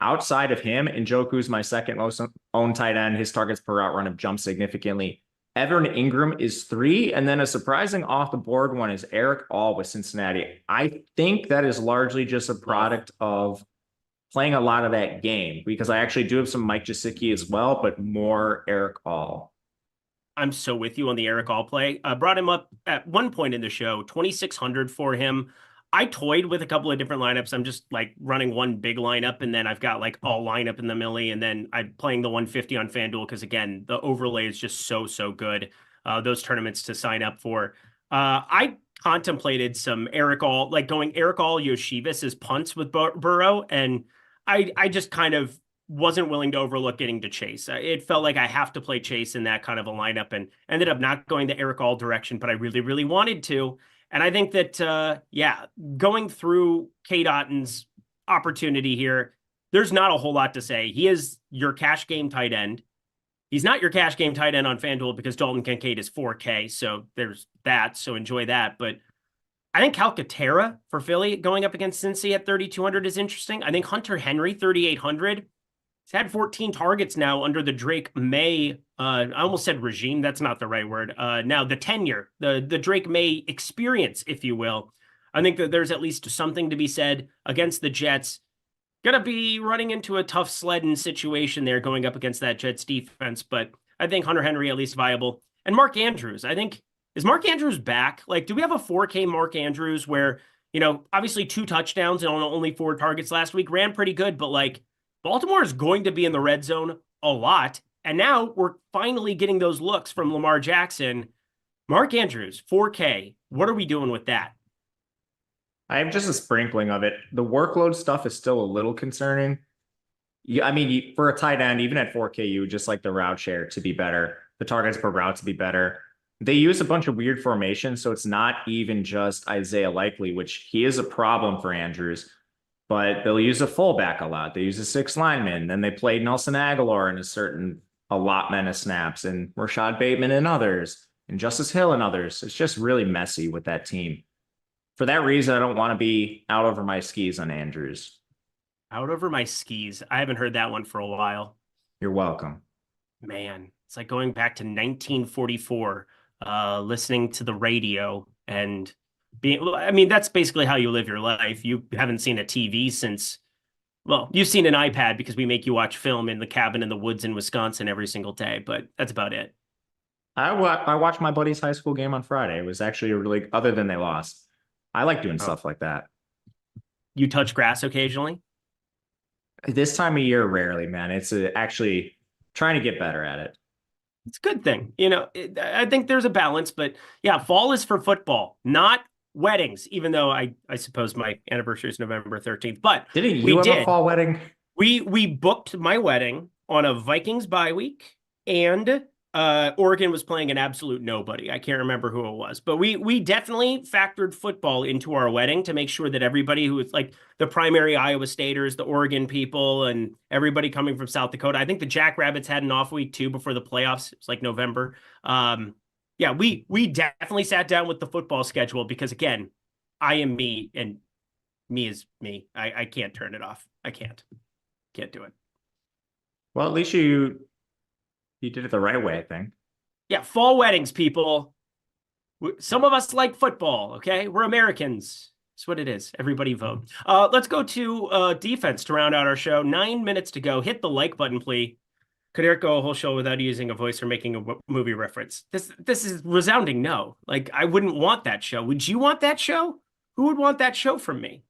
Outside of him, Njoku's my second most owned tight end. His targets per route run have jumped significantly. Evan Ingram is 3, and then a surprising off the board one is Eric All with Cincinnati. I think that is largely just a product of playing a lot of that game, because I actually do have some Mike Gesicki as well, but more Eric All. I'm so with you on the Eric All play. Brought him up at one point in the show, 2,600 for him. I toyed with a couple of different lineups. I'm just like running one big lineup, and then I've got like all lineup in the millie, and then I'm playing the 150 on FanDuel because, again, the overlay is just so good. Those tournaments to sign up for. I contemplated some Eric All, like going Eric All, Yoshivas as punts with Burrow, and I just kind of wasn't willing to overlook getting to Chase. It felt like I have to play Chase in that kind of a lineup, and ended up not going the Eric All direction, but I really wanted to. And I think that, going through Cade Otton's opportunity here, there's not a whole lot to say. He is your cash game tight end. He's not your cash game tight end on FanDuel because Dalton Kincaid is 4K, so there's that, so enjoy that. But I think Calcaterra for Philly going up against Cincy at 3,200 is interesting. I think Hunter Henry, 3,800. He's had 14 targets now under the Drake May. I almost said regime. That's not the right word. Now the tenure, the Drake May experience, if you will. I think that there's at least something to be said against the Jets. Gonna be running into a tough sledding situation there going up against that Jets defense, but I think Hunter Henry at least viable. And Mark Andrews, I think, is Mark Andrews back? Like, do we have a 4K Mark Andrews where, obviously 2 touchdowns and only 4 targets last week, ran pretty good, but like Baltimore is going to be in the red zone a lot. And now we're finally getting those looks from Lamar Jackson. Mark Andrews, 4K. What are we doing with that? I have just a sprinkling of it. The workload stuff is still a little concerning. For a tight end, even at 4K, you would just like the route share to be better, the targets per route to be better. They use a bunch of weird formations, so it's not even just Isaiah Likely, which he is a problem for Andrews, but they'll use a fullback a lot. They use a 6 lineman. Then they play Nelson Aguilar in a certain allotment of snaps, and Rashad Bateman and others, and Justice Hill and others. It's just really messy with that team. For that reason, I don't want to be out over my skis on Andrews. Out over my skis. I haven't heard that one for a while. You're welcome. Man, it's like going back to 1944, listening to the radio and that's basically how you live your life. You haven't seen a TV since, you've seen an iPad because we make you watch film in the cabin in the woods in Wisconsin every single day, but that's about it. I watched my buddy's high school game on Friday. It was actually other than they lost. I like doing stuff like that. You touch grass occasionally? This time of year, rarely, man. It's actually trying to get better at it. It's a good thing. I think there's a balance, but yeah, fall is for football, not weddings, even though I suppose my anniversary is November 13th, but didn't you have a fall wedding? We booked my wedding on a Vikings bye week, and Oregon was playing an absolute nobody. I can't remember who it was, but we definitely factored football into our wedding to make sure that everybody who was like the primary Iowa Staters, the Oregon people, and everybody coming from South Dakota. I think the Jackrabbits had an off week too before the playoffs. It was like November. Yeah, we definitely sat down with the football schedule because, again, I am me and me is me. I can't turn it off. I can't do it. Well, at least you did it the right way, I think. Yeah, fall weddings, people. Some of us like football, okay? We're Americans. That's what it is. Everybody vote. Let's go to defense to round out our show. 9 minutes to go. Hit the like button, please. Could Eric go a whole show without using a voice or making a movie reference? This is resounding no. Like, I wouldn't want that show. Would you want that show? Who would want that show from me?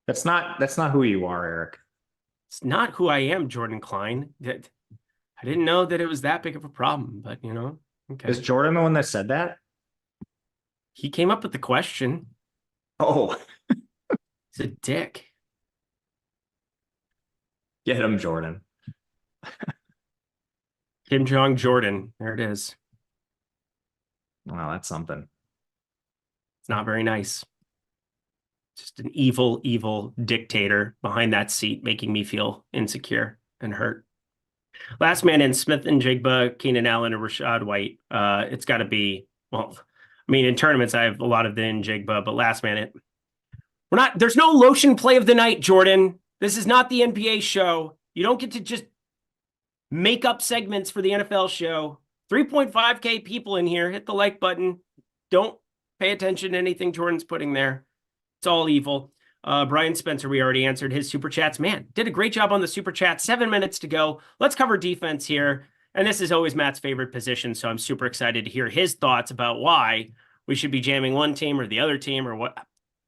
That's not who you are, Eric. It's not who I am, Jordan Klein. I didn't know that it was that big of a problem, but okay. Is Jordan the one that said that? He came up with the question. Oh, He's a dick. get him, Jordan. Kim Jong Jordan. There it is. Wow, that's something. It's not very nice. Just an evil, evil dictator behind that seat, making me feel insecure and hurt. Last man in, Smith and Jigba, Keenan Allen, and Rashad White. It's got to be, well, I mean, in tournaments, I have a lot of the Jigba, but last man it. There's no lotion play of the night, Jordan. This is not the NBA show. You don't get to just make up segments for the NFL show. 3.5K people in here. Hit the like button. Don't pay attention to anything Jordan's putting there. It's all evil. Brian Spencer, we already answered his super chats. Man, did a great job on the super chat. 7 minutes to go. Let's cover defense here. And this is always Matt's favorite position, so I'm super excited to hear his thoughts about why we should be jamming one team or the other team or what.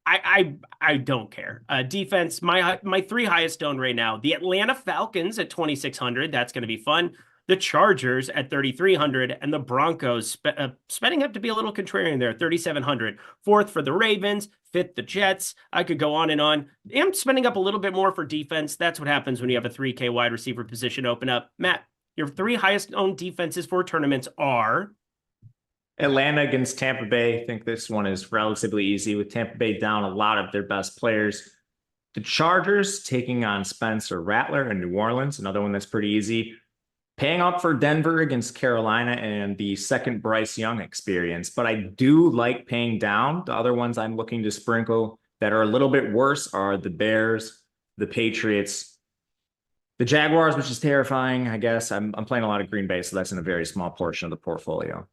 I don't care. Defense, my three highest owned right now. The Atlanta Falcons at 2,600. That's going to be fun. The Chargers at 3,300, and the Broncos spending up to be a little contrarian there, 3,700. Fourth for the Ravens, fifth the Jets. I could go on and on. I'm spending up a little bit more for defense. That's what happens when you have a 3K wide receiver position open up. Matt, your three highest owned defenses for tournaments are Atlanta against Tampa Bay. I think this one is relatively easy with Tampa Bay down a lot of their best players. The Chargers taking on Spencer Rattler in New Orleans, another one that's pretty easy. Paying up for Denver against Carolina and the second Bryce Young experience. But I do like paying down. The other ones I'm looking to sprinkle that are a little bit worse are the Bears, the Patriots, the Jaguars, which is terrifying, I guess. I'm playing a lot of Green Bay, so that's in a very small portion of the portfolio.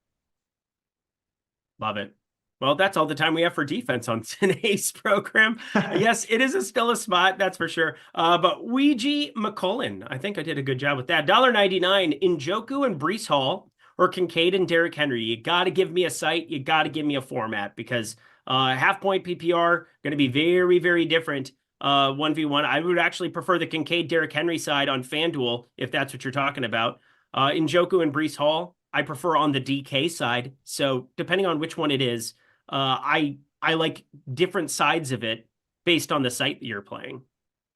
Love it. Well, that's all the time we have for defense on today's program. Yes, it is still a spot, that's for sure. But Ouija McCullen, I think I did a good job with that. $1.99, Njoku and Breece Hall, or Kincaid and Derrick Henry. You got to give me a site. You got to give me a format because half-point PPR going to be very, very different 1v1. I would actually prefer the Kincaid Derrick Henry side on FanDuel if that's what you're talking about. Njoku and Breece Hall, I prefer on the DK side. So depending on which one it is, I like different sides of it based on the site that you're playing.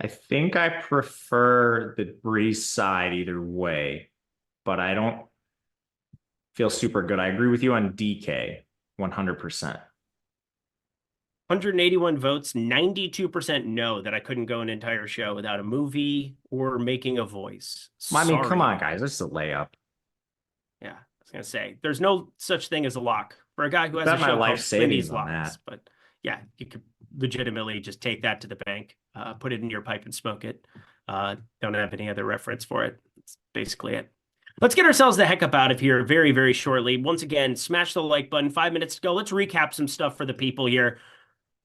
I think I prefer the Breeze side either way, but I don't feel super good. I agree with you on DK 100%. 181 votes, 92% no that I couldn't go an entire show without a movie or making a voice. I mean, Sorry. come on, guys. This is a layup. Yeah, I was going to say, there's no such thing as a lock for a guy who has That's a show my life called savings Smitty's on Locks. that. But yeah, you could legitimately just take that to the bank, put it in your pipe and smoke it. Don't have any other reference for it. That's basically it. Let's get ourselves the heck up out of here very, very shortly. Once again, smash the like button. 5 minutes to go. Let's recap some stuff for the people here.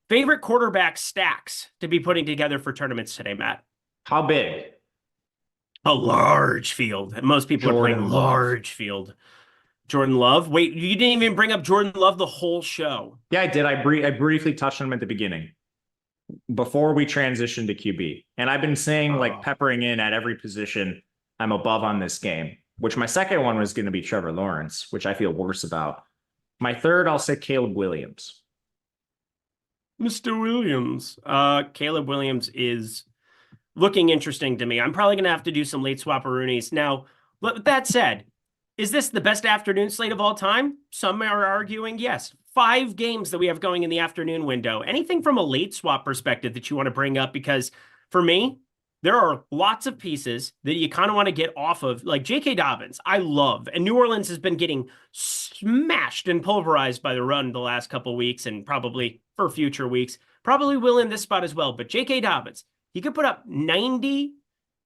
Favorite quarterback stacks to be putting together for tournaments today, Matt? How big? A large field. Most people are playing large field. Jordan Love. Wait, you didn't even bring up Jordan Love the whole show. Yeah, I did. I briefly touched on him at the beginning before we transitioned to QB. And I've been saying, like, peppering in at every position I'm above on this game, which my second one was going to be Trevor Lawrence, which I feel worse about. My third, I'll say Caleb Williams. Mr. Williams. Caleb Williams is looking interesting to me. I'm probably going to have to do some late swapperoonies. Now, with that said, is this the best afternoon slate of all time? Some are arguing yes. 5 games that we have going in the afternoon window. Anything from a late swap perspective that you want to bring up? Because for me, there are lots of pieces that you kind of want to get off of, like J.K. Dobbins, I love. And New Orleans has been getting smashed and pulverized by the run the last couple weeks and probably for future weeks. Probably will in this spot as well. But J.K. Dobbins, he could put up 90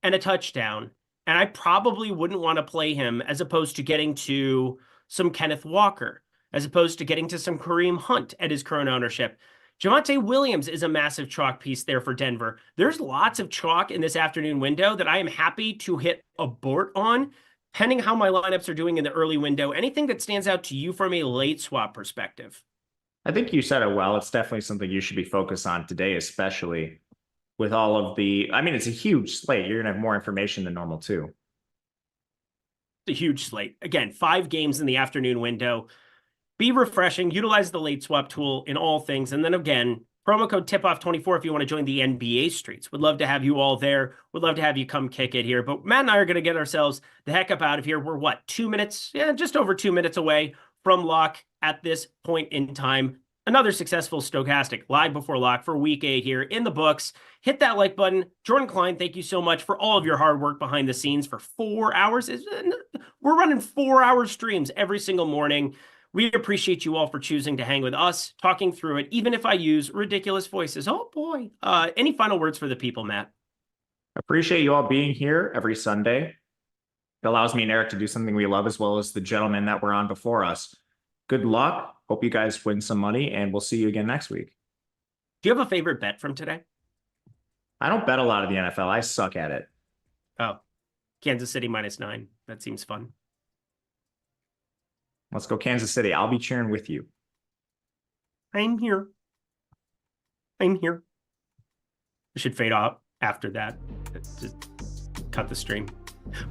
and a touchdown, and I probably wouldn't want to play him as opposed to getting to some Kenneth Walker, as opposed to getting to some Kareem Hunt at his current ownership. Javonte Williams is a massive chalk piece there for Denver. There's lots of chalk in this afternoon window that I am happy to hit abort on, depending how my lineups are doing in the early window. Anything that stands out to you from a late swap perspective? I think you said it well. It's definitely something you should be focused on today, especially with all of the, I mean, it's a huge slate. You're going to have more information than normal too. It's a huge slate. Again, 5 games in the afternoon window. Be refreshing. Utilize the late swap tool in all things. And then again, promo code TIPOFF24 if you want to join the NBA streets. Would love to have you all there. Would love to have you come kick it here. But Matt and I are going to get ourselves the heck up out of here. We're what, 2 minutes? Yeah, just over 2 minutes away from lock at this point in time. Another successful Stokastic live before lock for week 8 here in the books. Hit that like button. Jordan Klein, thank you so much for all of your hard work behind the scenes for 4 hours. We're running 4-hour streams every single morning. We appreciate you all for choosing to hang with us, talking through it, even if I use ridiculous voices. Oh, boy. Any final words for the people, Matt? Appreciate you all being here every Sunday. It allows me and Eric to do something we love, as well as the gentlemen that were on before us. Good luck. Hope you guys win some money, and we'll see you again next week. Do you have a favorite bet from today? I don't bet a lot of the NFL. I suck at it. Oh, Kansas City -9. That seems fun. Let's go Kansas City. I'll be cheering with you. I'm here. I'm here. We should fade off after that. Just cut the stream.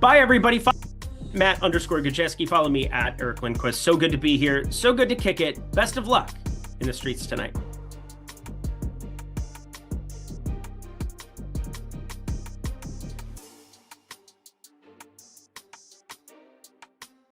Bye, everybody. Matt_Gajeski. Follow me at Eric Lindquist. So good to be here. So good to kick it. Best of luck in the streets tonight.